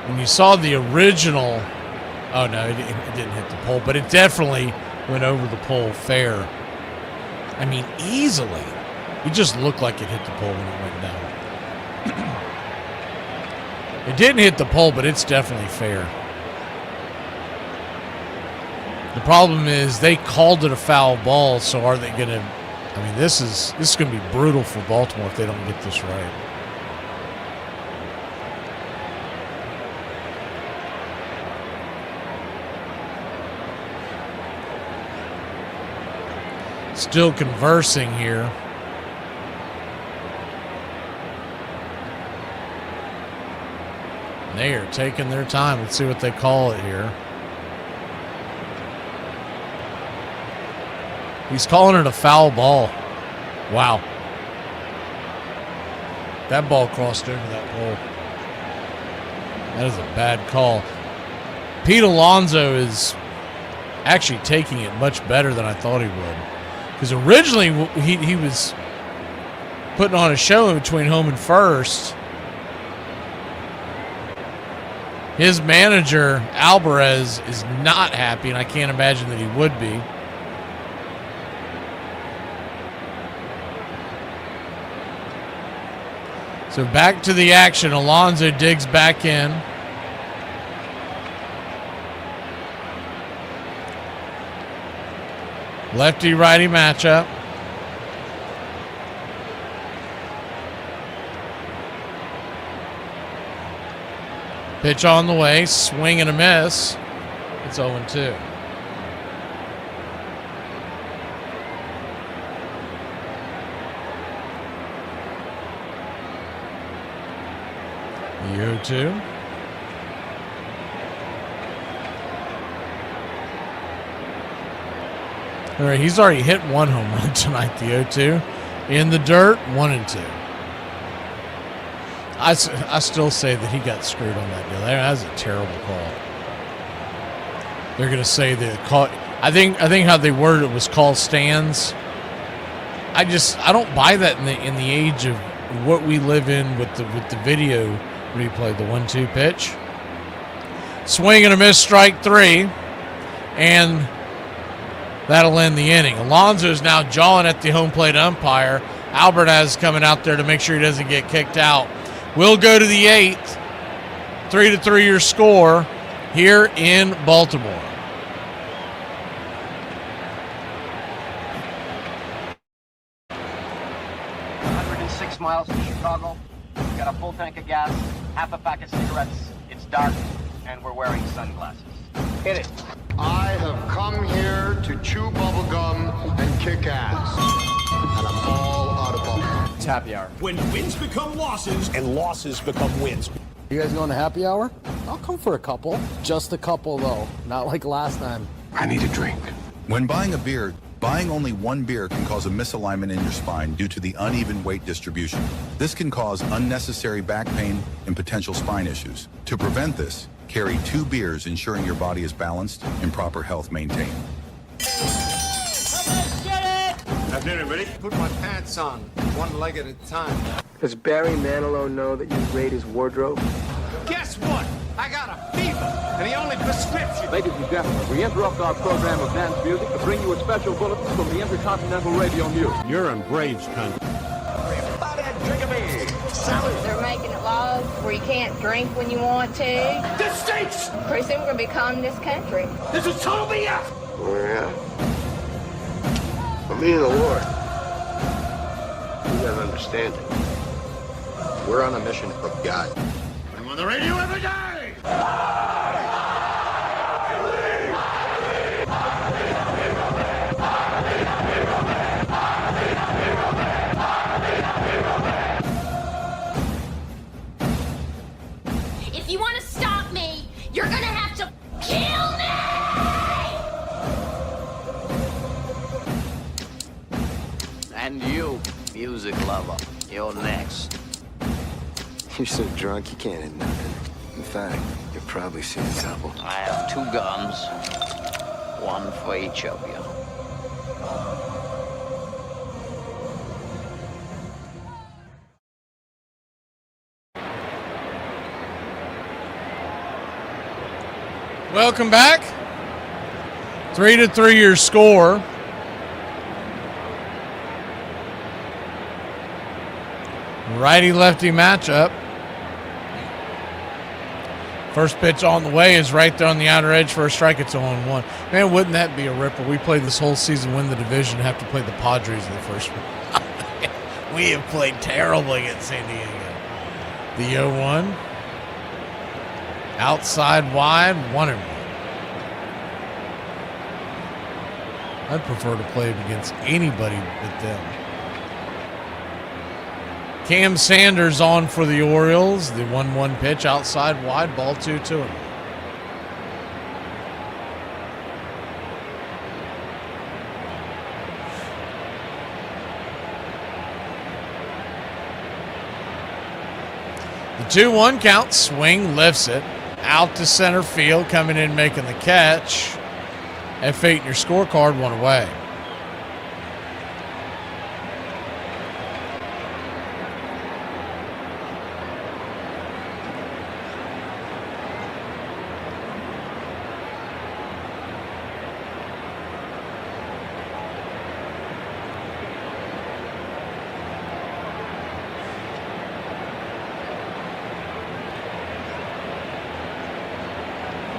When you saw the original, oh no, it didn't hit the pole, but it definitely went over the pole fair. I mean, easily. It just looked like it hit the pole when it went down. It didn't hit the pole, but it's definitely fair. The problem is they called it a foul ball, so are they going to... I mean, this is going to be brutal for Baltimore if they don't get this right. Still conversing here. They are taking their time. Let's see what they call it here. He's calling it a foul ball. Wow. That ball crossed over that pole. That is a bad call. Pete Alonso is actually taking it much better than I thought he would. Because originally he was putting on a show in between home and first. His manager, Alvarez, is not happy, and I can't imagine that he would be. So back to the action. Alonso digs back in. Lefty-righty matchup. Pitch on the way, swing and a miss. It's 0-2. The 0-2. All right, he's already hit one home run tonight, the 0-2. In the dirt, 1-2. I still say that he got screwed on that deal. That was a terrible call. They're going to say that call. I think how they worded it was call stands. I don't buy that in the age of what we live in with the video replay. The 1-2 pitch, swing and a miss, strike three, and that'll end the inning. Alonso's now jawing at the home plate umpire. Alvarez coming out there to make sure he doesn't get kicked out. We'll go to the 8th. 3-3 your score here in Baltimore. Miles from Chicago. We've got a full tank of gas, half a pack of cigarettes. It's dark, and we're wearing sunglasses. Hit it. I have come here to chew bubblegum and kick ass. And I'm all out of bubblegum. It's happy hour. When wins become losses and losses become wins. You guys going to happy hour? I'll come for a couple. Just a couple, though. Not like last time. I need a drink. When buying a beer, buying only one beer can cause a misalignment in your spine due to the uneven weight distribution. This can cause unnecessary back pain and potential spine issues. To prevent this, carry 2 beers, ensuring your body is balanced and proper health maintained. Afternoon, everybody. Put my pants on, one leg at a time. Does Barry Manilow know that you raid his wardrobe? Guess what? I got a fever, and the only prescription. Ladies and gentlemen, we interrupt our program of dance music to bring you a special bulletin from the Intercontinental Radio News. You're in Braves country. Everybody drink a beer. They're making it laws where you can't drink when you want to. The states! Pretty soon we're going to be communist country. This is total BS! Oh, yeah. For me and the Lord, you gotta understand it. We're on a mission from God. I'm on the radio every day! You, music lover, you're next. You're so drunk you can't hit nothing. In fact, you're probably seeing double. I have 2 guns, one for each of you. Welcome back. 3-3 your score. Righty-lefty matchup. First pitch on the way is right there on the outer edge for a strike. It's 0-1. Man, wouldn't that be a ripper? We played this whole season, win the division, have to play the Padres in the first one. We have played terribly against San Diego. The 0-1. Outside wide, 1-1. I'd prefer to play against anybody but them. Cam Sanders on for the Orioles. The 1-1 pitch outside wide, ball 2-2. The 2-1 count, swing, lifts it. Out to center field, coming in making the catch. F8 in your scorecard, 1 away.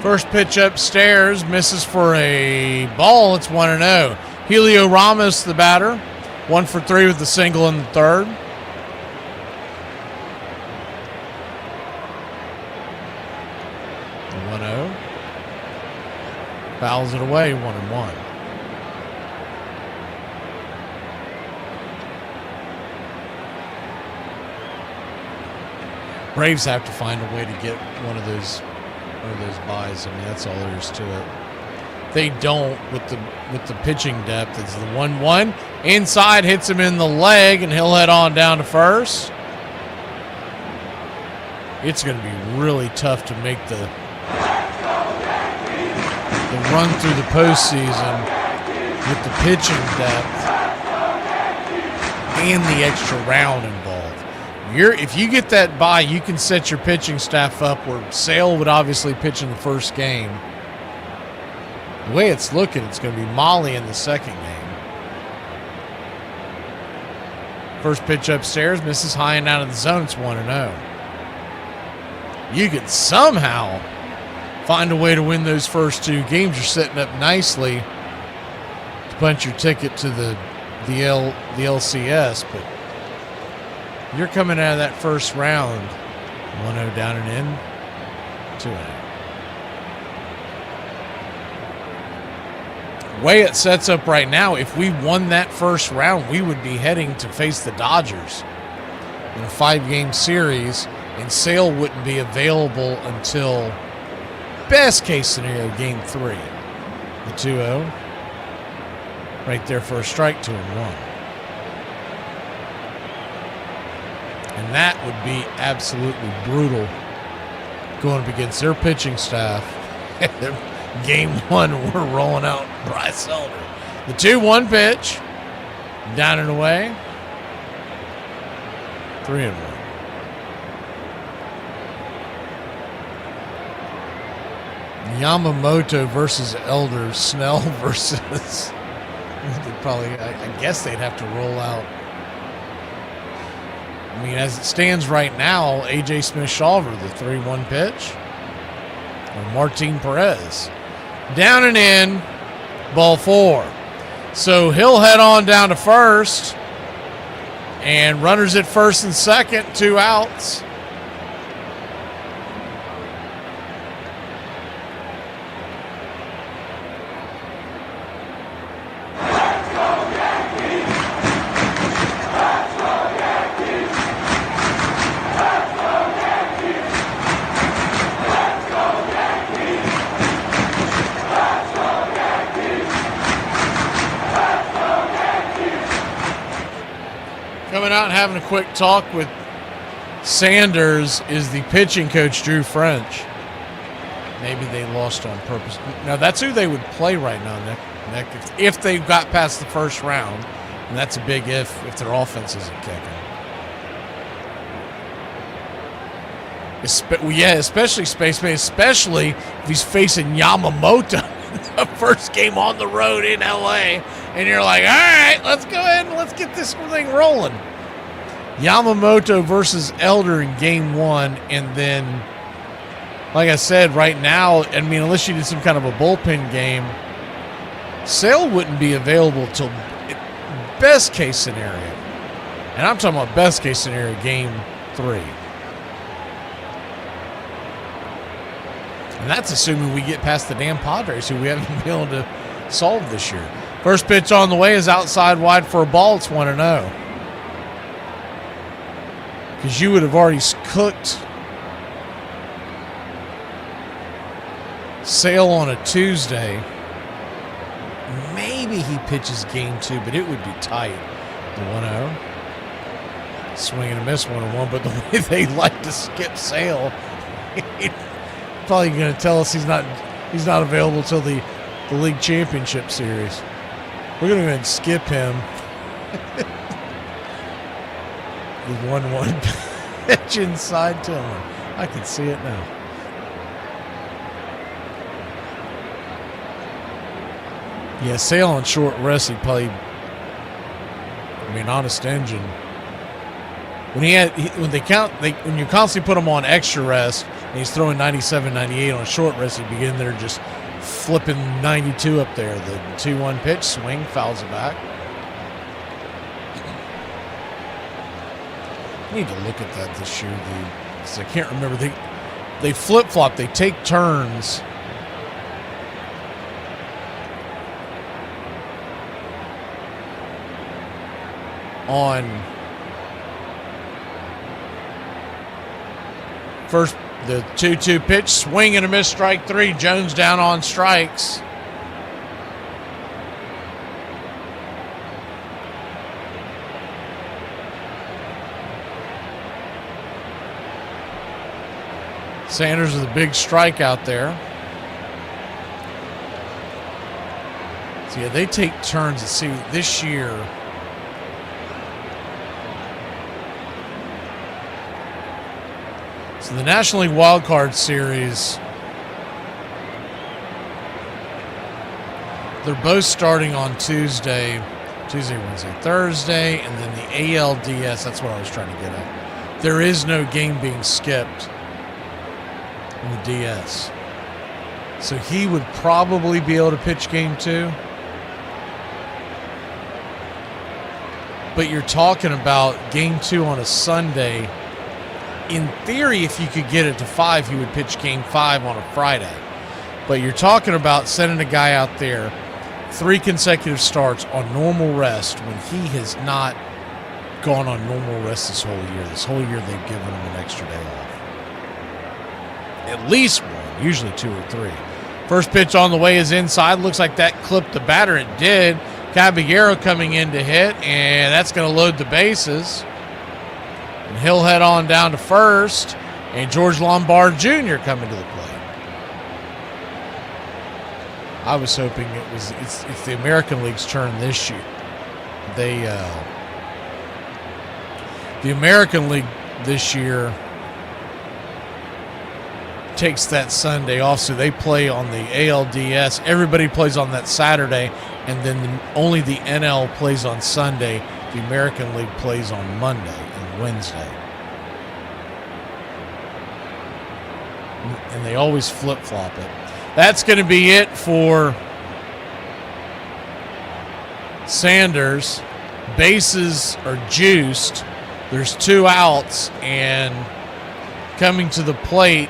First pitch upstairs, misses for a ball. It's 1-0. Helio Ramos, the batter, 1 for 3 with the single in the third. The 1-0. Fouls it away, 1-1. Braves have to find a way to get one of those buys. I mean, that's all there is to it. They don't with the pitching depth. It's the 1-1. Inside, hits him in the leg, and he'll head on down to first. It's going to be really tough to make the run through the postseason with the pitching depth and the extra round involved. If you get that bye, you can set your pitching staff up where Sale would obviously pitch in the first game. The way it's looking, it's going to be Molly in the second game. First pitch upstairs, misses high and out of the zone. It's 1-0. You could somehow find a way to win those first 2 games. You're setting up nicely to punch your ticket to the LCS, but you're coming out of that first round 1-0 down and in, 2-0. Way it sets up right now, if we won that first round, we would be heading to face the Dodgers in a 5-game series, and Sale wouldn't be available until, best case scenario, game 3. The 2-0. Right there for a strike, 2-1. And that would be absolutely brutal going up against their pitching staff. Game 1, we're rolling out Bryce Elder. The 2-1 pitch. Down and away. 3-1. Yamamoto versus Elder. Snell versus... I guess they'd have to roll out. I mean, as it stands right now, A.J. Smith-Shawver, the 3-1 pitch. Or Martin Perez. Down and in, ball 4. So he'll head on down to first. And runners at first and second, 2 outs. Coming out and having a quick talk with Sanders is the pitching coach, Drew French. Maybe they lost on purpose. Now, that's who they would play right now, Nick, if they got past the first round. And that's a big if their offense isn't kicking. Especially Spaceman, especially if he's facing Yamamoto the first game on the road in LA. And you're like, all right, let's go ahead and let's get this thing rolling. Yamamoto versus Elder in game 1. And then, like I said, right now, I mean, unless you did some kind of a bullpen game, Sale wouldn't be available till best case scenario. And I'm talking about best case scenario, game 3. And that's assuming we get past the damn Padres, who we haven't been able to solve this year. First pitch on the way is outside wide for a ball. It's 1-0. Because you would have already cooked Sale on a Tuesday. Maybe he pitches game 2, but it would be tight. The 1-0. Swing and a miss, 1-1. But the way they like to skip Sale, probably going to tell us he's not available till the league championship series. We're going to go ahead and skip him. The 1-1 pitch inside Tillman. I can see it now. Yeah, Sale on short rest, he'd probably, honest engine. When you constantly put him on extra rest and he's throwing 97, 98 on short rest, he'd begin there just flipping 92 up there. The 2-1 pitch swing, fouls it back. I need to look at that this year, because I can't remember. They flip-flop. They take turns. On first, the 2-2 pitch, swing and a miss, strike 3. Jones down on strikes. Sanders with a big strike out there. So yeah, they take turns. Let's see, this year, so the National League Wild Card Series, they're both starting on Tuesday, Wednesday, Thursday, and then the ALDS, that's what I was trying to get at. There is no game being skipped in the DS. So he would probably be able to pitch game 2. But you're talking about game 2 on a Sunday. In theory, if you could get it to 5, he would pitch game 5 on a Friday. But you're talking about sending a guy out there 3 consecutive starts on normal rest when he has not gone on normal rest this whole year. This whole year they've given him an extra day off. At least 1, usually 2 or 3. First pitch on the way is inside. Looks like that clipped the batter. It did. Caballero coming in to hit, and that's going to load the bases. And he'll head on down to first, and George Lombard Jr. coming to the plate. I was hoping it's the American League's turn this year. The American League this year takes that Sunday off, so they play on the ALDS. Everybody plays on that Saturday, and then only the NL plays on Sunday. The American League plays on Monday and Wednesday. And they always flip-flop it. That's going to be it for Sanders. Bases are juiced. There's 2 outs, and coming to the plate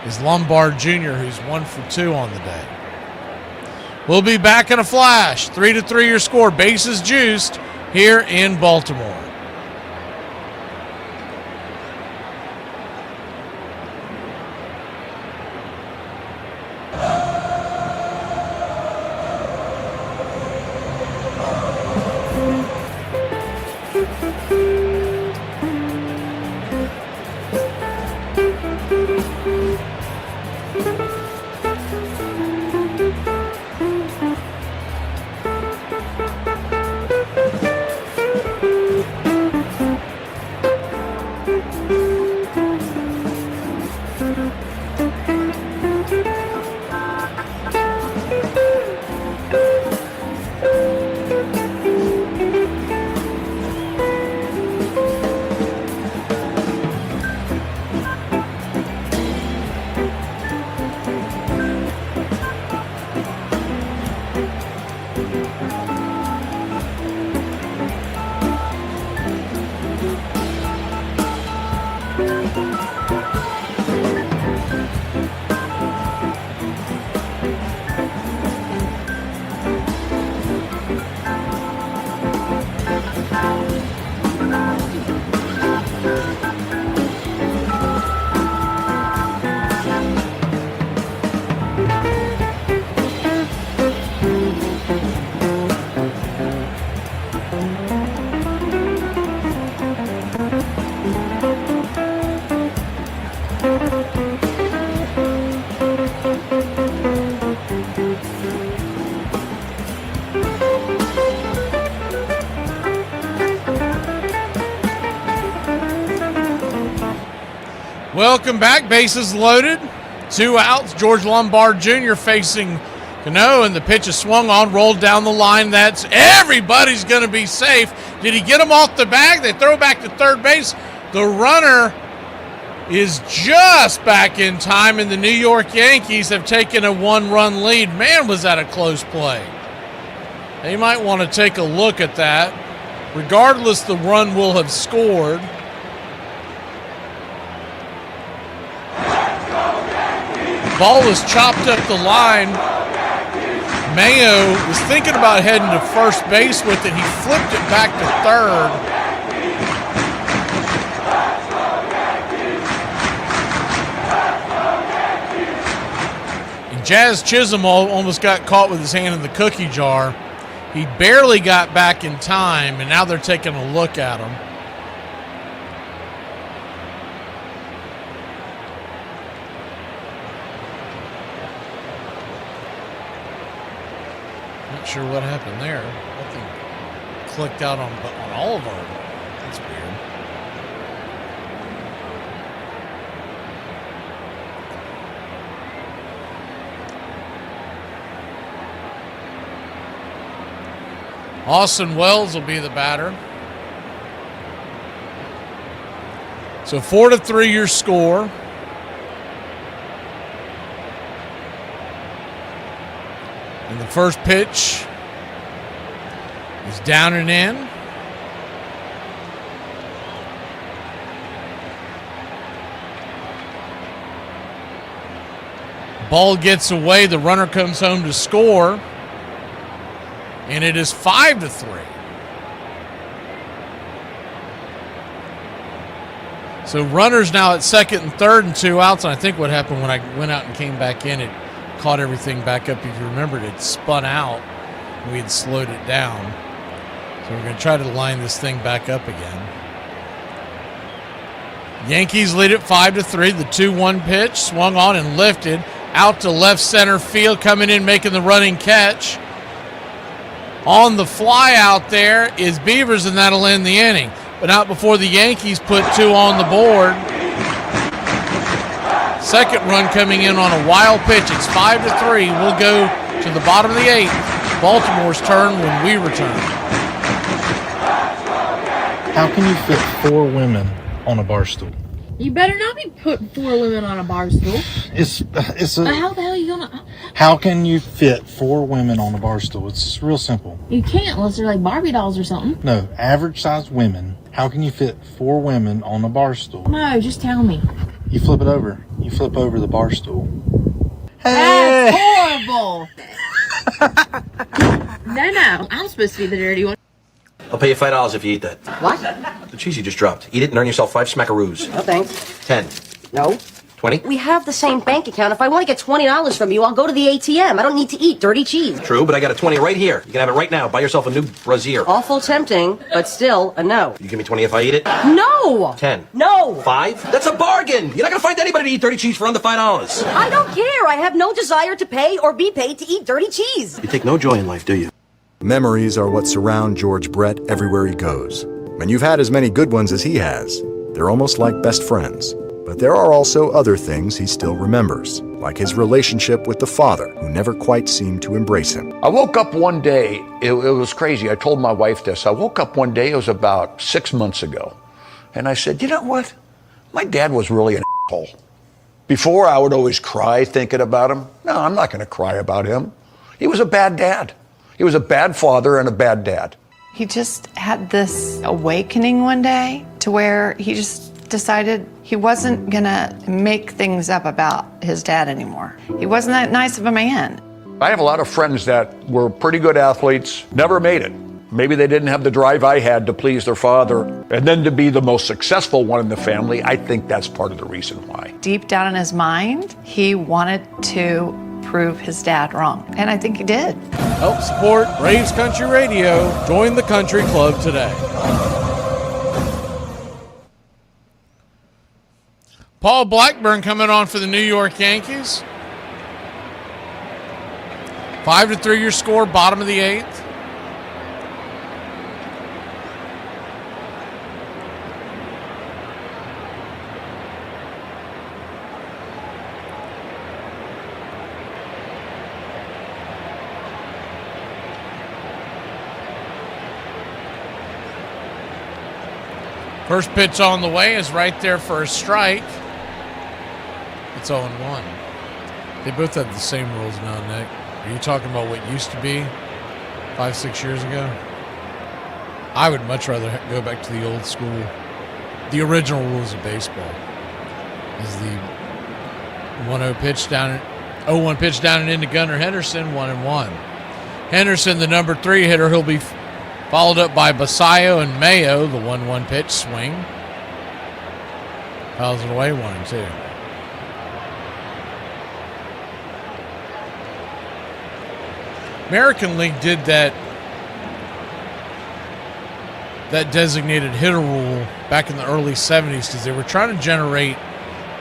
is Lombard Jr., who's 1 for 2 on the day. We'll be back in a flash. 3-3 your score. Bases juiced here in Baltimore. Welcome back. Bases loaded. 2 outs. George Lombard Jr. facing Cano, and the pitch is swung on, rolled down the line. That's everybody's going to be safe. Did he get him off the bag? They throw back to third base. The runner is just back in time, and the New York Yankees have taken a 1-run lead. Man, was that a close play. They might want to take a look at that. Regardless, the run will have scored. Ball was chopped up the line. Mayo was thinking about heading to first base with it. He flipped it back to third. And Jazz Chisholm almost got caught with his hand in the cookie jar. He barely got back in time, and now they're taking a look at him. Not sure what happened there. Nothing clicked out on all of our. That's weird. Austin Wells will be the batter. So 4-3 your score. And the first pitch is down and in. Ball gets away. The runner comes home to score. And it is 5-3. So runners now at second and third and 2 outs. And I think what happened when I went out and came back in, it caught everything back up. If you remembered, it spun out. We had slowed it down. So we're going to try to line this thing back up again. Yankees lead it 5-3. The 2-1 pitch swung on and lifted out to left center field. Coming in, making the running catch. On the fly out there is Beavers, and that'll end the inning. But not before the Yankees put 2 on the board. Second run coming in on a wild pitch. It's 5-3. We'll go to the bottom of the 8th. Baltimore's turn when we return. How can you fit 4 women on a bar stool? You better not be putting 4 women on a bar stool. How the hell are you gonna? How can you fit 4 women on a bar stool? It's real simple. You can't unless they're like Barbie dolls or something. No, average sized women. How can you fit 4 women on a bar stool? No, just tell me. You flip it over. You flip over the bar stool. That's horrible. No. I'm supposed to be the dirty one. I'll pay you $5 if you eat that. What? The cheese you just dropped. Eat it and earn yourself 5 smackaroos. No, thanks. 10. No. 20? We have the same bank account. If I want to get $20 from you, I'll go to the ATM. I don't need to eat dirty cheese. True, but I got a 20 right here. You can have it right now. Buy yourself a new brassiere. Awful tempting, but still a no. You give me 20 if I eat it? No! 10. No! 5? That's a bargain! You're not gonna find anybody to eat dirty cheese for under $5. I don't care. I have no desire to pay or be paid to eat dirty cheese. You take no joy in life, do you? Memories are what surround George Brett everywhere he goes. And you've had as many good ones as he has. They're almost like best friends. But there are also other things he still remembers, like his relationship with the father, who never quite seemed to embrace him. I woke up one day, it was crazy. I told my wife this. I woke up one day, it was about 6 months ago. And I said, you know what? My dad was really an asshole. Before, I would always cry thinking about him. No, I'm not going to cry about him. He was a bad dad. He was a bad father and a bad dad. He just had this awakening one day to where he just decided he wasn't gonna make things up about his dad anymore. He wasn't that nice of a man. I have a lot of friends that were pretty good athletes, never made it. Maybe they didn't have the drive I had to please their father. And then to be the most successful one in the family, I think that's part of the reason why. Deep down in his mind, he wanted to prove his dad wrong. And I think he did. Help support Braves Country Radio. Join the country club today. Paul Blackburn coming on for the New York Yankees. 5-3 your score, bottom of the 8th. First pitch on the way is right there for a strike. It's 0-1. They both have the same rules now, Nick. Are you talking about what used to be 5-6 years ago? I would much rather go back to the old school, the original rules of baseball. Is the 1-0 pitch down, 0-1 pitch down and into Gunnar Henderson, 1-1. Henderson, the number 3 hitter, he'll be followed up by Basayo and Mayo, the 1-1 pitch swing. Fouls it away, 1-2. American League did that designated hitter rule back in the early 70s because they were trying to generate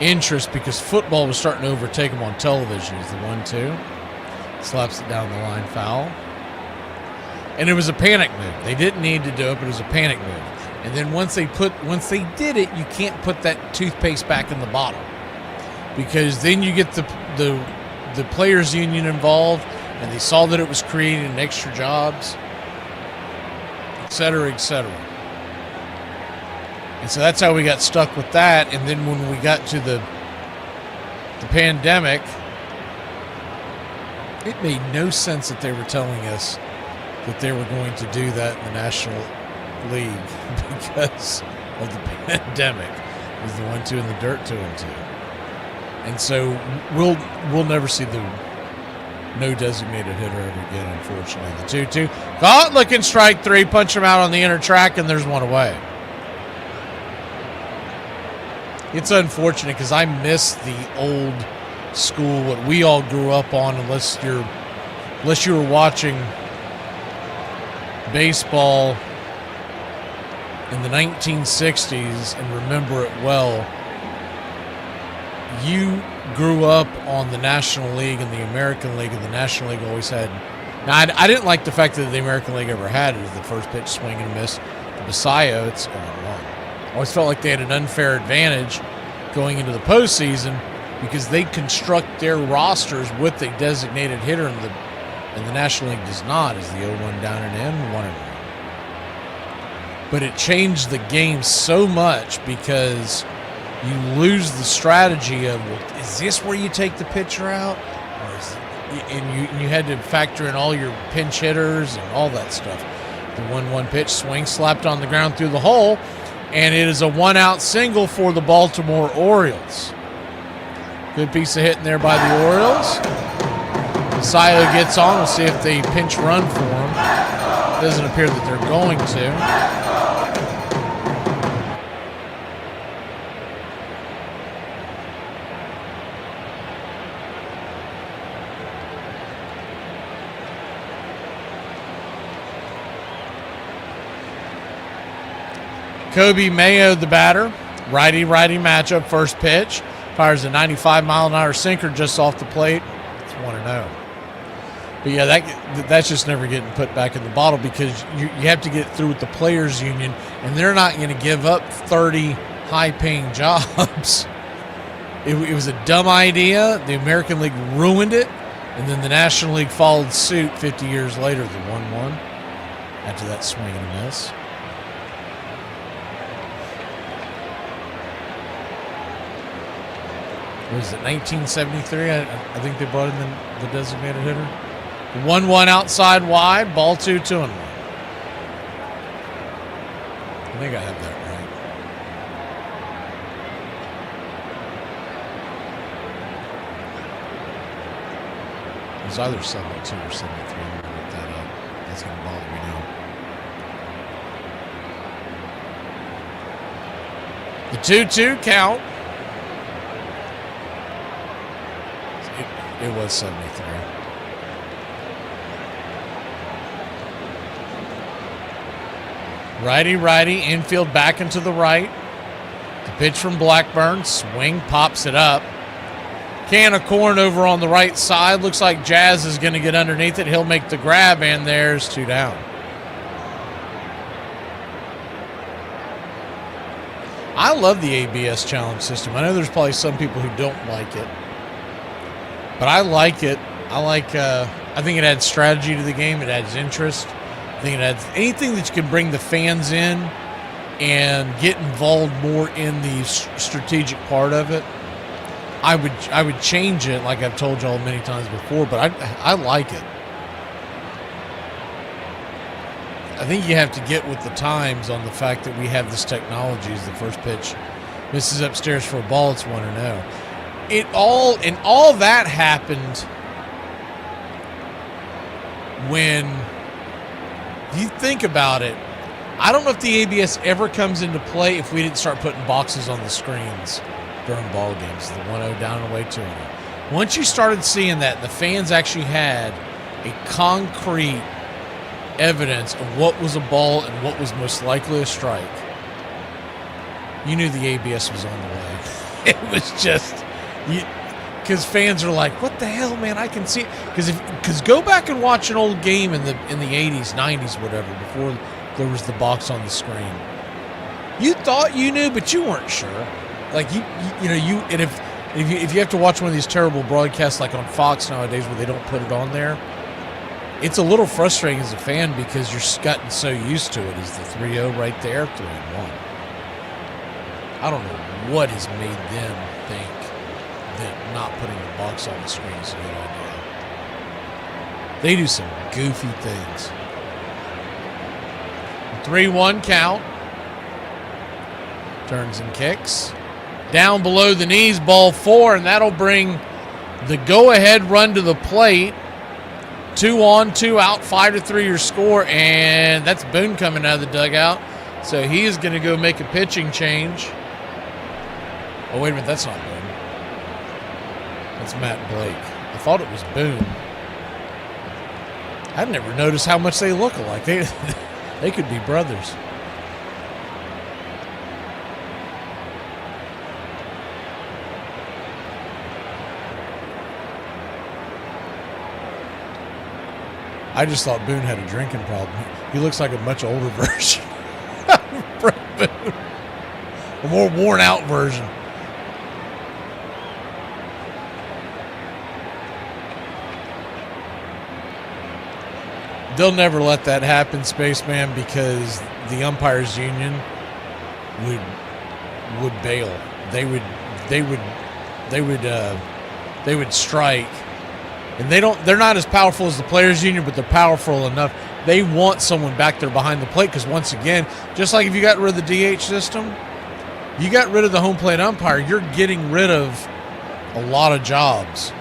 interest because football was starting to overtake them on television. It's the 1-2. Slaps it down the line, foul. And it was a panic move. They didn't need to do it, but it was a panic move. And then once they did it, you can't put that toothpaste back in the bottle because then you get the players union involved, and they saw that it was creating extra jobs, et cetera, et cetera. And so that's how we got stuck with that. And then when we got to the pandemic, it made no sense that they were telling us that they were going to do that in the National League because of the pandemic. It was the 1-2 in the dirt, 2-2. And so we'll never see the no designated hitter ever again, unfortunately. The 2-2. Caught looking strike 3, punch him out on the inner track, and there's one away. It's unfortunate because I miss the old school, what we all grew up on, unless you were watching baseball in the 1960s and remember it well. You grew up on the National League and the American League, and the National League always had. Now, I didn't like the fact that the American League ever had it as the first pitch swing and a miss. The Basayo, it's going wrong. I always felt like they had an unfair advantage going into the postseason because they construct their rosters with a designated hitter, and the National League does not, as the 0-1 down and in, 1-1. But it changed the game so much because you lose the strategy of, well, is this where you take the pitcher out? Or is it, and you had to factor in all your pinch hitters and all that stuff. The 1-1 pitch swing slapped on the ground through the hole, and it is a 1-out single for the Baltimore Orioles. Good piece of hitting there by the Orioles. Silo gets on. We'll see if they pinch run for him. Doesn't appear that they're going to. Kobe Mayo, the batter. Righty-righty matchup, first pitch. Fires a 95-mile-an-hour sinker just off the plate. It's 1-0. But yeah, that's just never getting put back in the bottle because you have to get through with the players union, and they're not going to give up 30 high-paying jobs. It was a dumb idea. The American League ruined it, and then the National League followed suit 50 years later, the 1-1, after that swing and a miss. What was it, 1973? I think they brought in the designated hitter. 1-1 outside wide, ball 2-2-1. I think I have that right. It was either 72 or 73. I'm going to look that up. That's going to bother me now. The 2-2 count. It was 73. Righty, infield back into the right. The pitch from Blackburn. Swing, pops it up. Can of corn over on the right side. Looks like Jazz is going to get underneath it. He'll make the grab, and there's 2 down. I love the ABS challenge system. I know there's probably some people who don't like it, but I like it. I think it adds strategy to the game. It adds interest. I think it adds anything that you can bring the fans in and get involved more in the strategic part of it. I would change it, like I've told y'all many times before, but I like it. I think you have to get with the times on the fact that we have this technology. As the first pitch misses upstairs for a ball, it's 1-0. All that happened when you think about it. I don't know if the ABS ever comes into play if we didn't start putting boxes on the screens during ball games. The 1-0 down and away 2-0. Once you started seeing that, the fans actually had a concrete evidence of what was a ball and what was most likely a strike. You knew the ABS was on the way. It was just, because fans are like, "What the hell, man? I can see it." Because go back and watch an old game in the 80s, 90s, whatever, before there was the box on the screen. You thought you knew, but you weren't sure. Like if you have to watch one of these terrible broadcasts like on Fox nowadays where they don't put it on there, it's a little frustrating as a fan because you're gotten so used to it. Is the 3-0 right there? 3-1. I don't know what has made them think that not putting the box on the screen is a good idea. They do some goofy things. 3-1 count. Turns and kicks. Down below the knees, ball 4, and that'll bring the go-ahead run to the plate. 2 on, 2 out, 5-3 your score, and that's Boone coming out of the dugout. So he is going to go make a pitching change. Oh, wait a minute, that's not Boone. That's Matt Blake. I thought it was Boone. I've never noticed how much they look alike. They could be brothers. I just thought Boone had a drinking problem. He looks like a much older version of Brett Boone. A more worn out version. They'll never let that happen, Spaceman, because the umpires union would bail. They would strike. And they're not as powerful as the players union, but they're powerful enough. They want someone back there behind the plate because, once again, just like if you got rid of the DH system, you got rid of the home plate umpire, you're getting rid of a lot of jobs.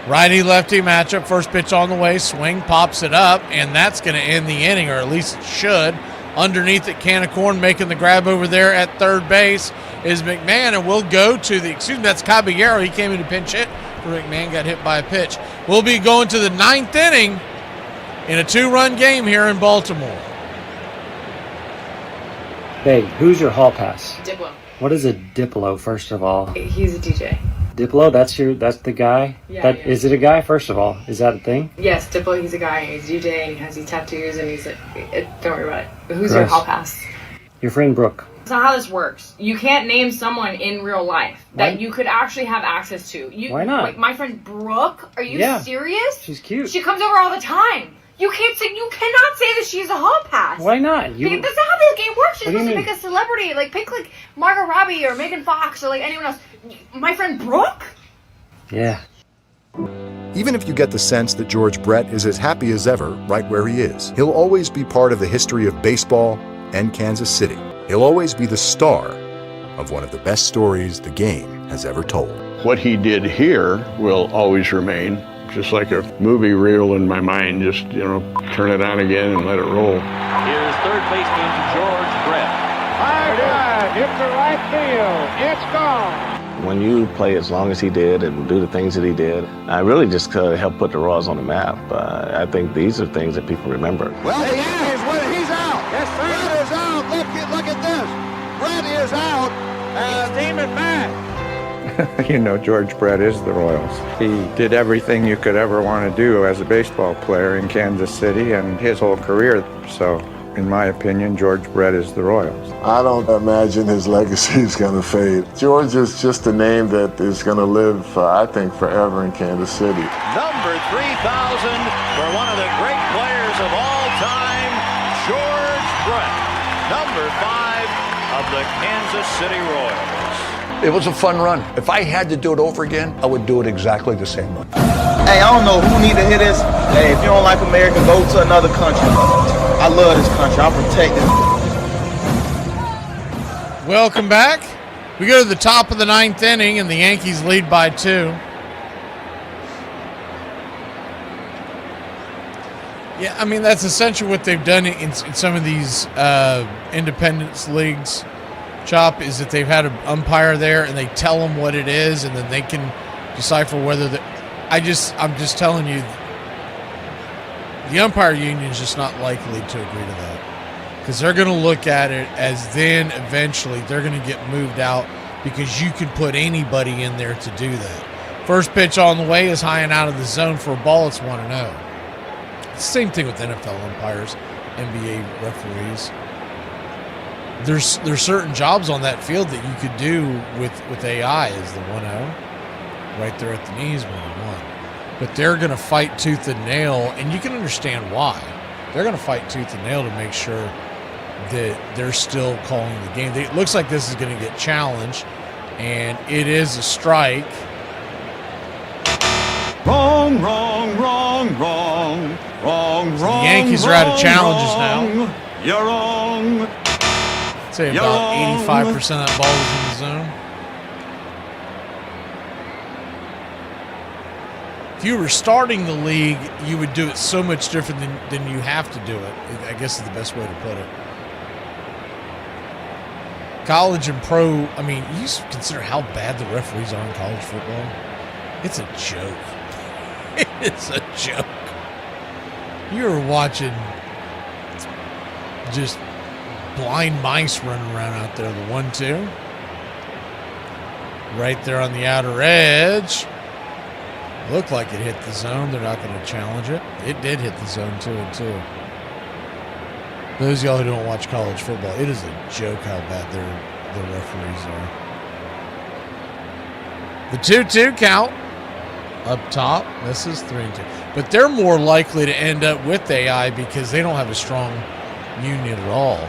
Righty-lefty matchup, first pitch on the way, swing, pops it up, and that's going to end the inning, or at least it should. Underneath it, Can of Corn making the grab over there at third base is McMahon, and we'll go to that's Caballero. He came in to pinch hit. McMahon got hit by a pitch. We'll be going to the 9th inning in a 2-run game here in Baltimore. Hey, who's your hall pass? Diplo. What is a Diplo, first of all? He's a DJ. Diplo, that's the guy? Yeah. Is it a guy, first of all? Is that a thing? Yes, Diplo, he's a guy. He's a DJ, and he has these tattoos, and don't worry about it. But who's your hall pass? Your friend Brooke. That's not how this works. You can't name someone in real life that you could actually have access to. Why not? Wait, my friend Brooke? Are you serious? She's cute. She comes over all the time. You cannot say that she's a hall pass. Why not? Because that's not how the game works. You're supposed to pick a celebrity, pick Margot Robbie or Megan Fox or anyone else. My friend Brooke? Yeah. Even if you get the sense that George Brett is as happy as ever right where he is, he'll always be part of the history of baseball and Kansas City. He'll always be the star of one of the best stories the game has ever told. What he did here will always remain, just like a movie reel in my mind. Just, turn it on again and let it roll. Here's third baseman George Brett. High drive, hit to right field. It's gone. When you play as long as he did and do the things that he did, I really just helped put the Royals on the map. I think these are things that people remember. Well, the Yankees win. He's out. Yes, sir. Brett is out. Look at this. Brett is out. And his team is back. You know, George Brett is the Royals. He did everything you could ever want to do as a baseball player in Kansas City and his whole career. So, in my opinion, George Brett is the Royals. I don't imagine his legacy is going to fade. George is just a name that is going to live, I think, forever in Kansas City. Number 3,000 for one of the great players of all time, George Brett. Number 5 of the Kansas City Royals. It was a fun run. If I had to do it over again, I would do it exactly the same way. Hey, I don't know who need to hear this. Hey, if you don't like America, go to another country. I love this country. I'll protect it. Welcome back. We go to the top of the 9th inning, and the Yankees lead by 2. Yeah, I mean, that's essentially what they've done in some of these independence leagues. Chop, is that they've had an umpire there and they tell them what it is, and then they can decipher whether I'm just telling you, the umpire union is just not likely to agree to that, because they're going to look at it as then eventually they're going to get moved out because you can put anybody in there to do that. First pitch on the way is high and out of the zone for a ball. It's 1-0. It's the same thing with NFL umpires, NBA referees. There's certain jobs on that field that you could do with AI as the 1-0. Right there at the knees, 1-1. But they're going to fight tooth and nail, and you can understand why. They're going to fight tooth and nail to make sure that they're still calling the game. It looks like this is going to get challenged, and it is a strike. Wrong, wrong, wrong, wrong, wrong, So the Yankees are out of challenges now. You're wrong. I'd say about 85% of that ball is in the zone. If you were starting the league, you would do it so much different than you have to do it, I guess is the best way to put it. College and pro, I mean, you consider how bad the referees are in college football. It's a joke. It's a joke. You're watching just blind mice running around out there. The 1-2. Right there on the outer edge. Looked like it hit the zone. They're not going to challenge it. It did hit the zone 2-2. Those of y'all who don't watch college football, it is a joke how bad their referees are. The 2-2 count. Up top, this is 3-2. But they're more likely to end up with AI because they don't have a strong union at all.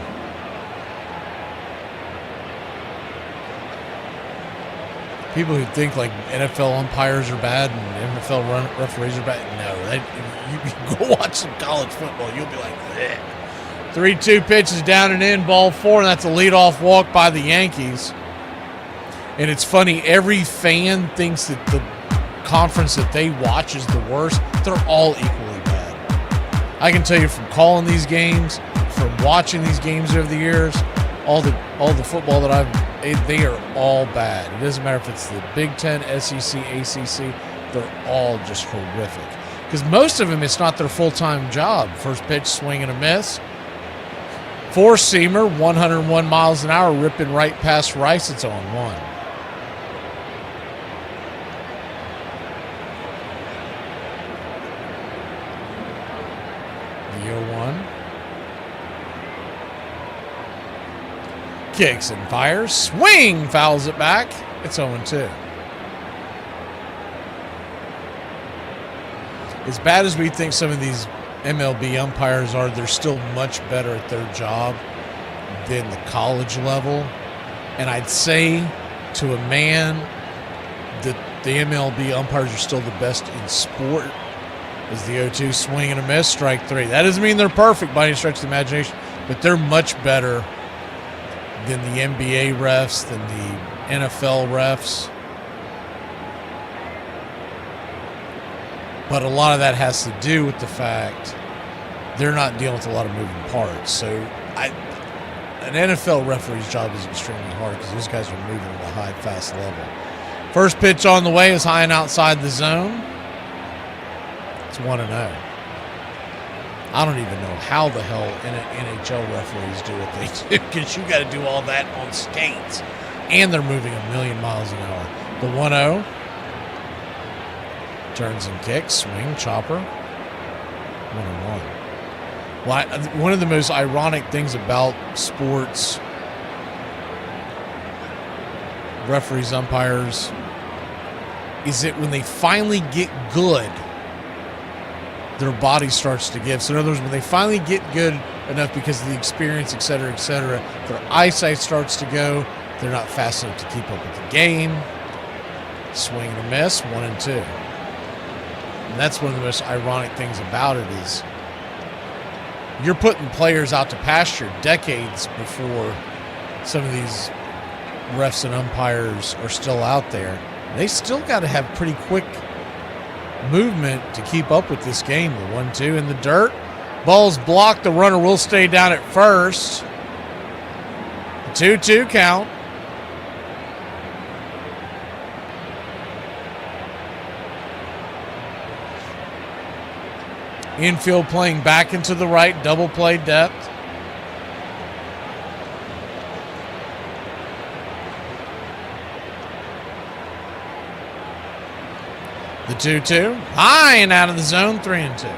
People who think like NFL umpires are bad and NFL referees are bad, no. You go watch some college football, you'll be like, bleh. 3-2 pitches down and in, ball 4, and that's a leadoff walk by the Yankees. And it's funny, every fan thinks that the conference that they watch is the worst. They're all equally bad. I can tell you from calling these games, from watching these games over the years, all the football that they are all bad. It doesn't matter if it's the Big Ten, SEC, ACC, they're all just horrific. Because most of them, it's not their full-time job. First pitch, swing and a miss. Four-seamer, 101 miles an hour, ripping right past Rice. It's on 1. The 0-1. Kicks and fires. Swing, fouls it back. It's 0-2. As bad as we think some of these MLB umpires are, they're still much better at their job than the college level. And I'd say to a man that the MLB umpires are still the best in sport is the 0-2 swing and a miss, strike 3. That doesn't mean they're perfect by any stretch of the imagination, but they're much better than the NBA refs, than the NFL refs. But a lot of that has to do with the fact they're not dealing with a lot of moving parts. So an NFL referee's job is extremely hard because those guys are moving at a high, fast level. First pitch on the way is high and outside the zone. It's 1-0. I don't even know how the hell NHL referees do what they do, because you got to do all that on skates, and they're moving a million miles an hour. The 1-0. Turns and kicks, swing, chopper. 1-1. Well, one of the most ironic things about sports, referees, umpires, is that when they finally get good, their body starts to give. So in other words, when they finally get good enough because of the experience, et cetera, their eyesight starts to go. They're not fast enough to keep up with the game. Swing and a miss, 1-2. And that's one of the most ironic things about it is you're putting players out to pasture decades before some of these refs and umpires are still out there. They still got to have pretty quick movement to keep up with this game. The 1-2 in the dirt. Ball's blocked. The runner will stay down at first. The 2-2 count. Infield playing back into the right. Double play depth. The 2-2. High and out of the zone, 3-2.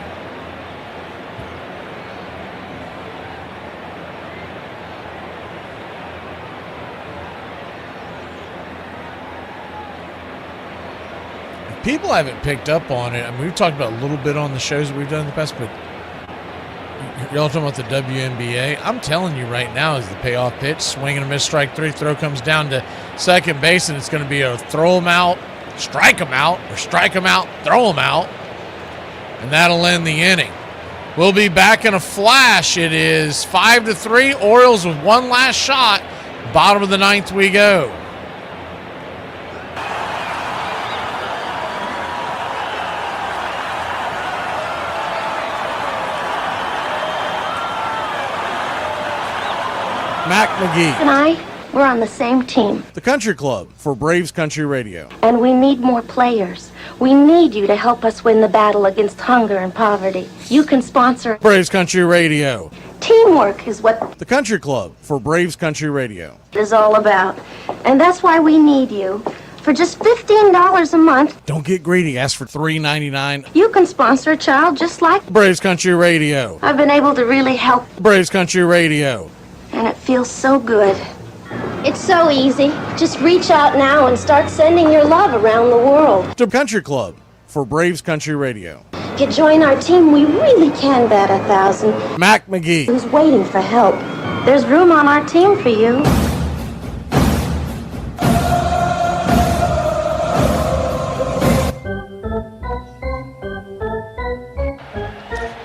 If people haven't picked up on it, I mean, we've talked about a little bit on the shows that we've done in the past, but y'all talking about the WNBA. I'm telling you right now is the payoff pitch. Swing and a miss, strike three. Throw comes down to second base, and it's going to be a throw them out. Strike them out, or strike them out, throw them out, and that'll end the inning. We'll be back in a flash. It is 5-3. Orioles with one last shot. Bottom of the ninth we go. Mac McGee and I, we're on the same team. The Country Club for Braves Country Radio. And we need more players. We need you to help us win the battle against hunger and poverty. You can sponsor Braves Country Radio. Teamwork is what The Country Club for Braves Country Radio. it is all about. And that's why we need you. For just $15 a month, Don't get greedy. Ask for $3.99. you can sponsor a child just like Braves Country Radio. I've been able to really help, Braves Country Radio. and it feels so good. It's so easy. Just reach out now and start sending your love around the world. The Country Club for Braves Country Radio. Join our team. We really can bat 1,000. Mac McGee. Who's waiting for help? There's room on our team for you.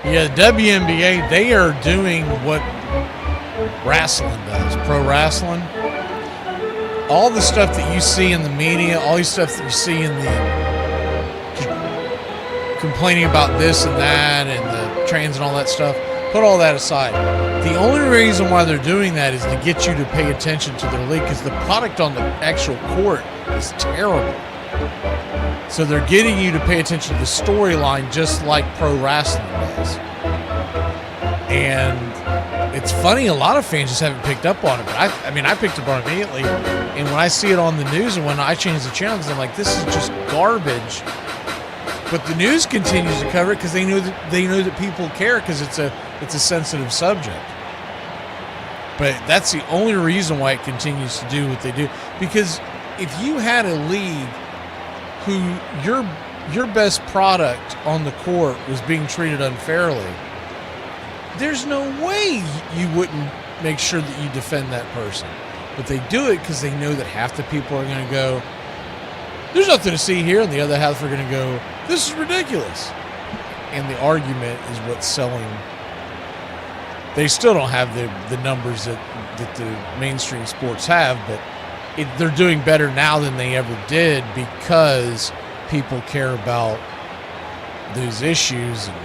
Yeah, the WNBA, they are doing what wrestling does, pro wrestling. All the stuff that you see in the media, all the stuff that you see in the complaining about this and that and the trans and all that stuff, put all that aside. The only reason why they're doing that is to get you to pay attention to their league, because the product on the actual court is terrible. So they're getting you to pay attention to the storyline just like pro wrestling does. And it's funny, a lot of fans just haven't picked up on it, but I picked up on it immediately. And when I see it on the news and when I change the channels, I'm like, this is just garbage. But the news continues to cover it because they know that people care, because it's a sensitive subject. But that's the only reason why it continues to do what they do. Because if you had a league who your best product on the court was being treated unfairly, there's no way you wouldn't make sure that you defend that person. But they do it because they know that half the people are going to go, there's nothing to see here, and the other half are going to go, this is ridiculous. And the argument is what's selling. They still don't have the numbers that the mainstream sports have, but they're doing better now than they ever did because people care about those issues. And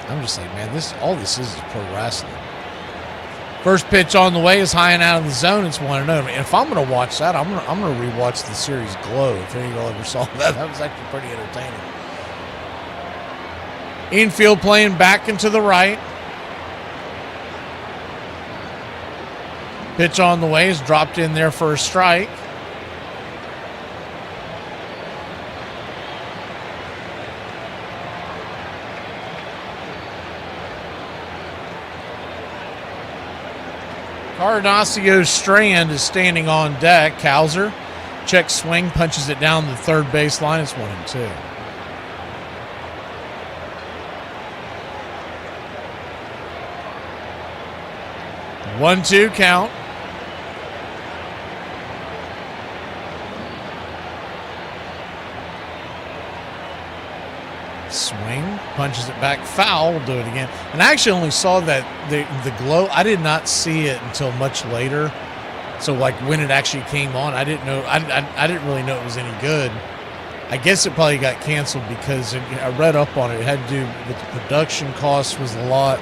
I'm just like, man, all this is pro wrestling. First pitch on the way is high and out of the zone. It's 1-0. If I'm going to watch that, I'm going to rewatch the series Glow. If any of y'all ever saw that, that was actually pretty entertaining. Infield playing back and to the right. Pitch on the way is dropped in there for a strike. Cardacio Strand is standing on deck. Cowser checks swing, punches it down the third baseline. It's 1-2. One-two count. Swing, punches it back, foul. We'll do it again. And I actually only saw that the glow. I did not see it until much later. So like when it actually came on, I didn't know. I didn't really know it was any good. I guess it probably got canceled because I read up on it. It had to do with the production costs was a lot,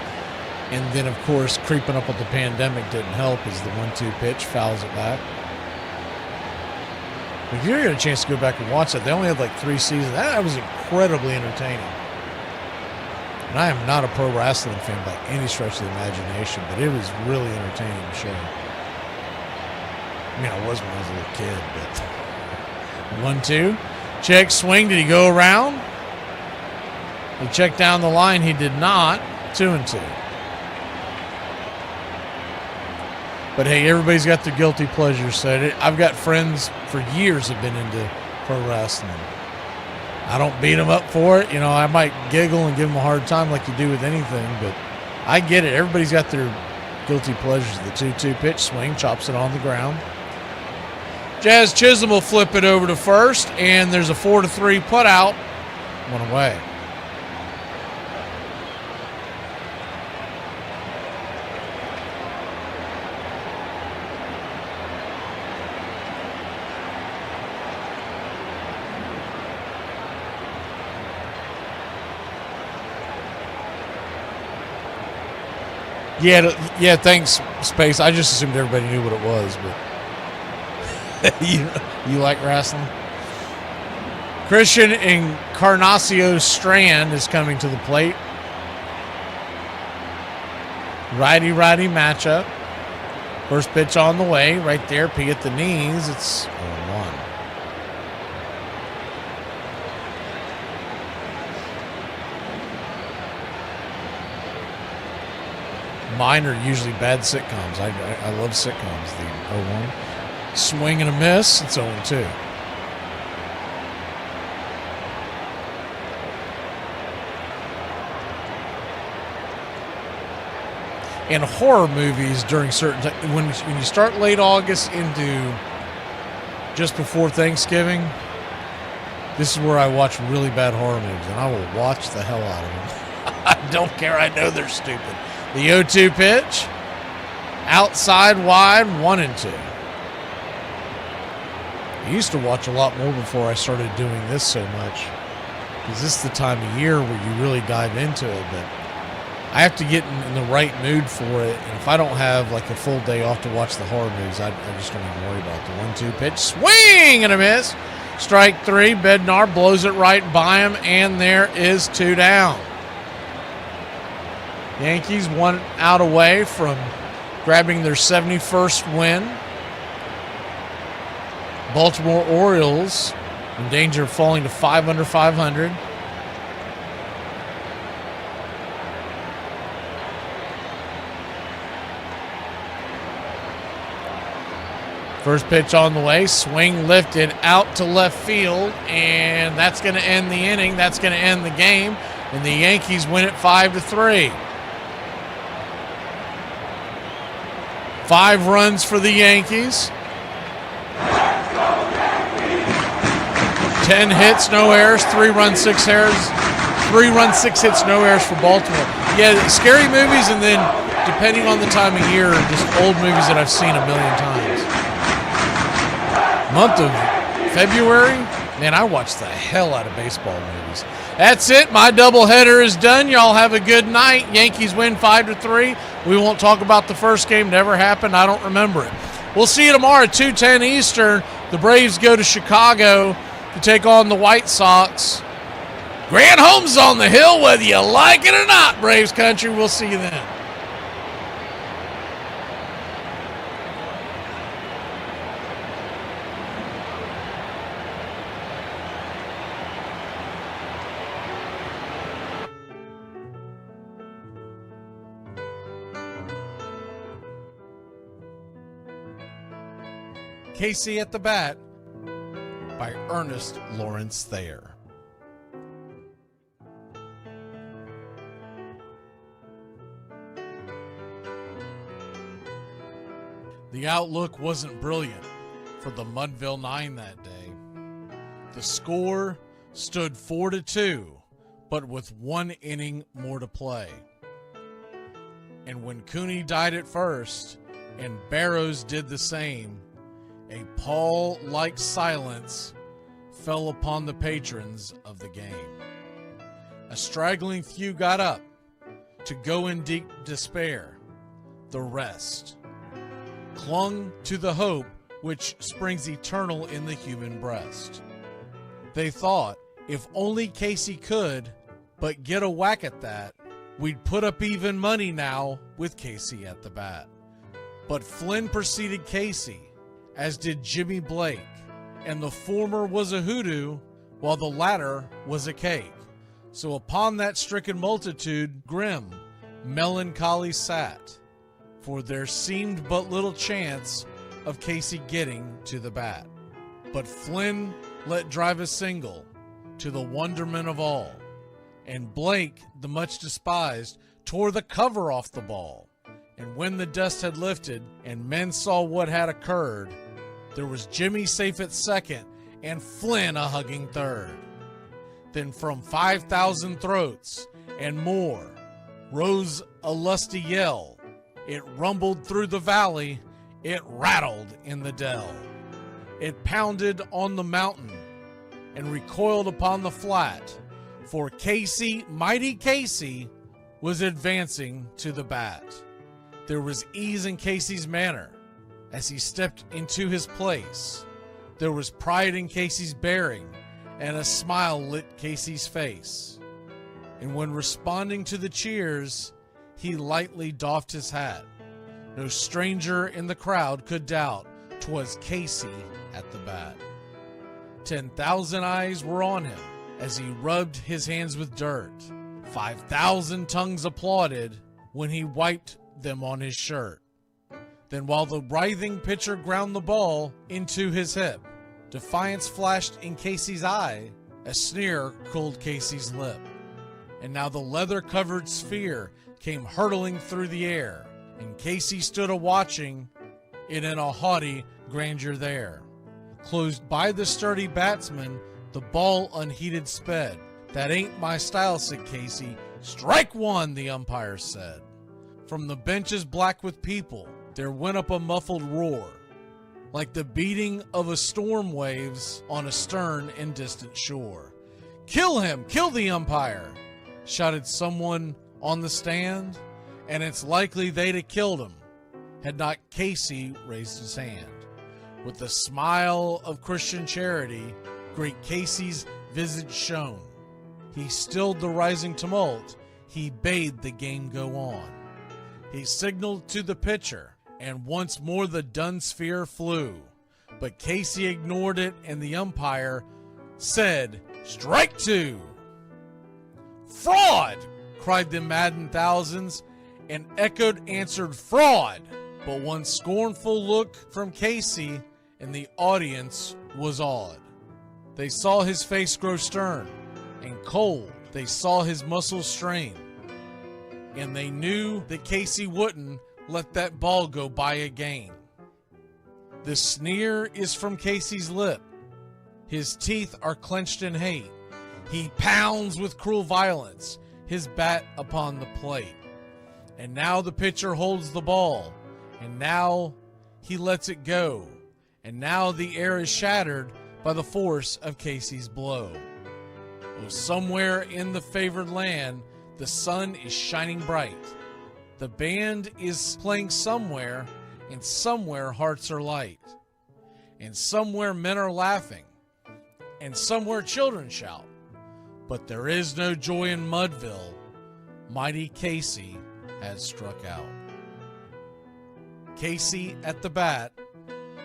and then of course creeping up with the pandemic didn't help. As the 1-2 pitch fouls it back. If you get a chance to go back and watch that, they only had like 3 seasons. That was incredibly entertaining. And I am not a pro wrestling fan by any stretch of the imagination, but it was really entertaining to show. I mean, I was when I was a little kid, but 1-2. Check swing. Did he go around? He checked down the line. He did not. 2-2. But hey, everybody's got their guilty pleasures. So I've got friends for years have been into pro wrestling. I don't beat them up for it. You know, I might giggle and give them a hard time like you do with anything, but I get it. Everybody's got their guilty pleasures. The 2-2 pitch swing, chops it on the ground. Jazz Chisholm will flip it over to first, and there's a 4-3 put out. One away. Yeah, thanks, Space. I just assumed everybody knew what it was, but you like wrestling? Christian Encarnacio Strand is coming to the plate. Righty-righty matchup. First pitch on the way, right there, P at the knees. It's 0-1. Mine are usually bad sitcoms. I love sitcoms. The 0-1. Swing and a miss. It's 0-2. In horror movies during certain times, when you start late August into just before Thanksgiving, this is where I watch really bad horror movies, and I will watch the hell out of them. I don't care. I know they're stupid. The 0-2 pitch, outside wide, 1-2. I used to watch a lot more before I started doing this so much, because this is the time of year where you really dive into it, but I have to get in the right mood for it, and if I don't have like a full day off to watch the horror movies, I just don't even worry about the 1-2 pitch. Swing and a miss. Strike 3. Bednar blows it right by him, and there is 2 down. Yankees 1 out away from grabbing their 71st win. Baltimore Orioles in danger of falling to 5 under 500. First pitch on the way, swing lifted out to left field, and that's going to end the inning. That's going to end the game, and the Yankees win it 5-3. 5 runs for the Yankees. 10 hits, no errors. 3 runs, 6 errors. 3 runs, 6 hits, no errors for Baltimore. Yeah, scary movies, and then depending on the time of year, just old movies that I've seen a million times. Month of February, Man, I watch the hell out of baseball movies. That's it. My doubleheader is done. Y'all have a good night. Yankees win 5-3. We won't talk about the first game. Never happened. I don't remember it. We'll see you tomorrow at 2:10 Eastern. The Braves go to Chicago to take on the White Sox. Grand home's on the hill, whether you like it or not, Braves country. We'll see you then. Casey at the Bat by Ernest Lawrence Thayer. The outlook wasn't brilliant for the Mudville Nine that day. The score stood 4-2, but with 1 inning more to play. And when Cooney died at first and Barrows did the same, a pall-like silence fell upon the patrons of the game. A straggling few got up to go in deep despair. The rest clung to the hope which springs eternal in the human breast. They thought, if only Casey could but get a whack at that, we'd put up even money now with Casey at the bat. But Flynn preceded Casey, as did Jimmy Blake, and the former was a hoodoo, while the latter was a cake. So upon that stricken multitude, grim, melancholy sat, for there seemed but little chance of Casey getting to the bat. But Flynn let drive a single, to the wonderment of all, and Blake, the much despised, tore the cover off the ball. And when the dust had lifted, and men saw what had occurred, there was Jimmy safe at second, and Flynn a hugging third. Then from 5,000 throats and more rose a lusty yell. It rumbled through the valley, it rattled in the dell. It pounded on the mountain and recoiled upon the flat, for Casey, mighty Casey, was advancing to the bat. There was ease in Casey's manner as he stepped into his place. There was pride in Casey's bearing, and a smile lit Casey's face. And when responding to the cheers, he lightly doffed his hat. No stranger in the crowd could doubt 'twas Casey at the bat. 10,000 eyes were on him as he rubbed his hands with dirt. 5,000 tongues applauded when he wiped them on his shirt. Then while the writhing pitcher ground the ball into his hip, defiance flashed in Casey's eye, a sneer cooled Casey's lip. And now the leather-covered sphere came hurtling through the air, and Casey stood a-watching it in a haughty grandeur there. Closed by the sturdy batsman, the ball unheeded sped. That ain't my style, said Casey. Strike one, the umpire said. From the benches black with people, there went up a muffled roar, like the beating of a storm waves on a stern and distant shore. Kill him! Kill the umpire! Shouted someone on the stand, and it's likely they'd have killed him had not Casey raised his hand. With a smile of Christian charity, great Casey's visage shone. He stilled the rising tumult, he bade the game go on. He signaled to the pitcher, and once more the dun sphere flew. But Casey ignored it, and the umpire said, strike two. Fraud! Cried the maddened thousands, and echoed answered fraud. But one scornful look from Casey, and the audience was awed. They saw his face grow stern and cold. They saw his muscles strain. And they knew that Casey wouldn't let that ball go by again. The sneer is from Casey's lip. His teeth are clenched in hate. He pounds with cruel violence his bat upon the plate. And now the pitcher holds the ball, and now he lets it go. And now the air is shattered by the force of Casey's blow. Oh, somewhere in the favored land, the sun is shining bright. The band is playing somewhere, and somewhere hearts are light. And somewhere men are laughing, and somewhere children shout. But there is no joy in Mudville. Mighty Casey has struck out. Casey at the Bat,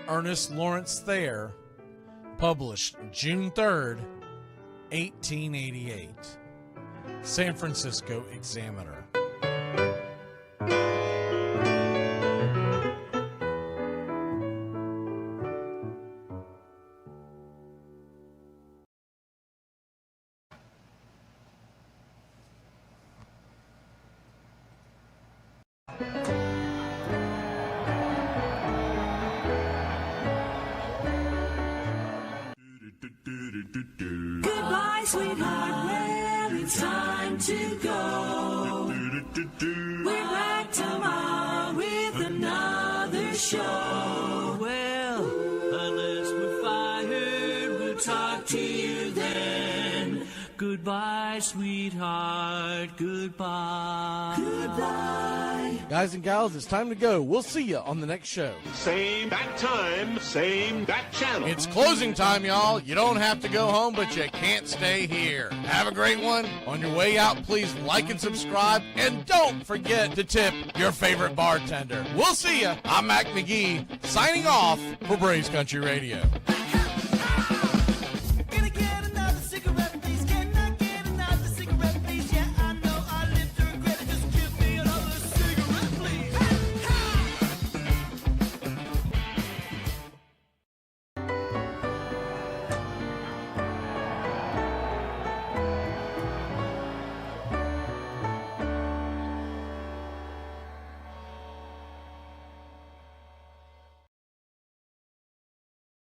Ernest Lawrence Thayer, published June 3rd, 1888. San Francisco Examiner. Goodbye, sweetheart. Well, it's time to go. We're back tomorrow with another show. Well, unless we're fired, we'll talk to you then. Goodbye, sweetheart. Goodbye. Goodbye. Guys and gals, it's time to go. We'll see you on the next show. Same bat time, same bat channel. It's closing time, y'all. You don't have to go home, but you can't stay here. Have a great one. On your way out, please like and subscribe. And don't forget to tip your favorite bartender. We'll see you. I'm Mac McGee, signing off for Braves Country Radio.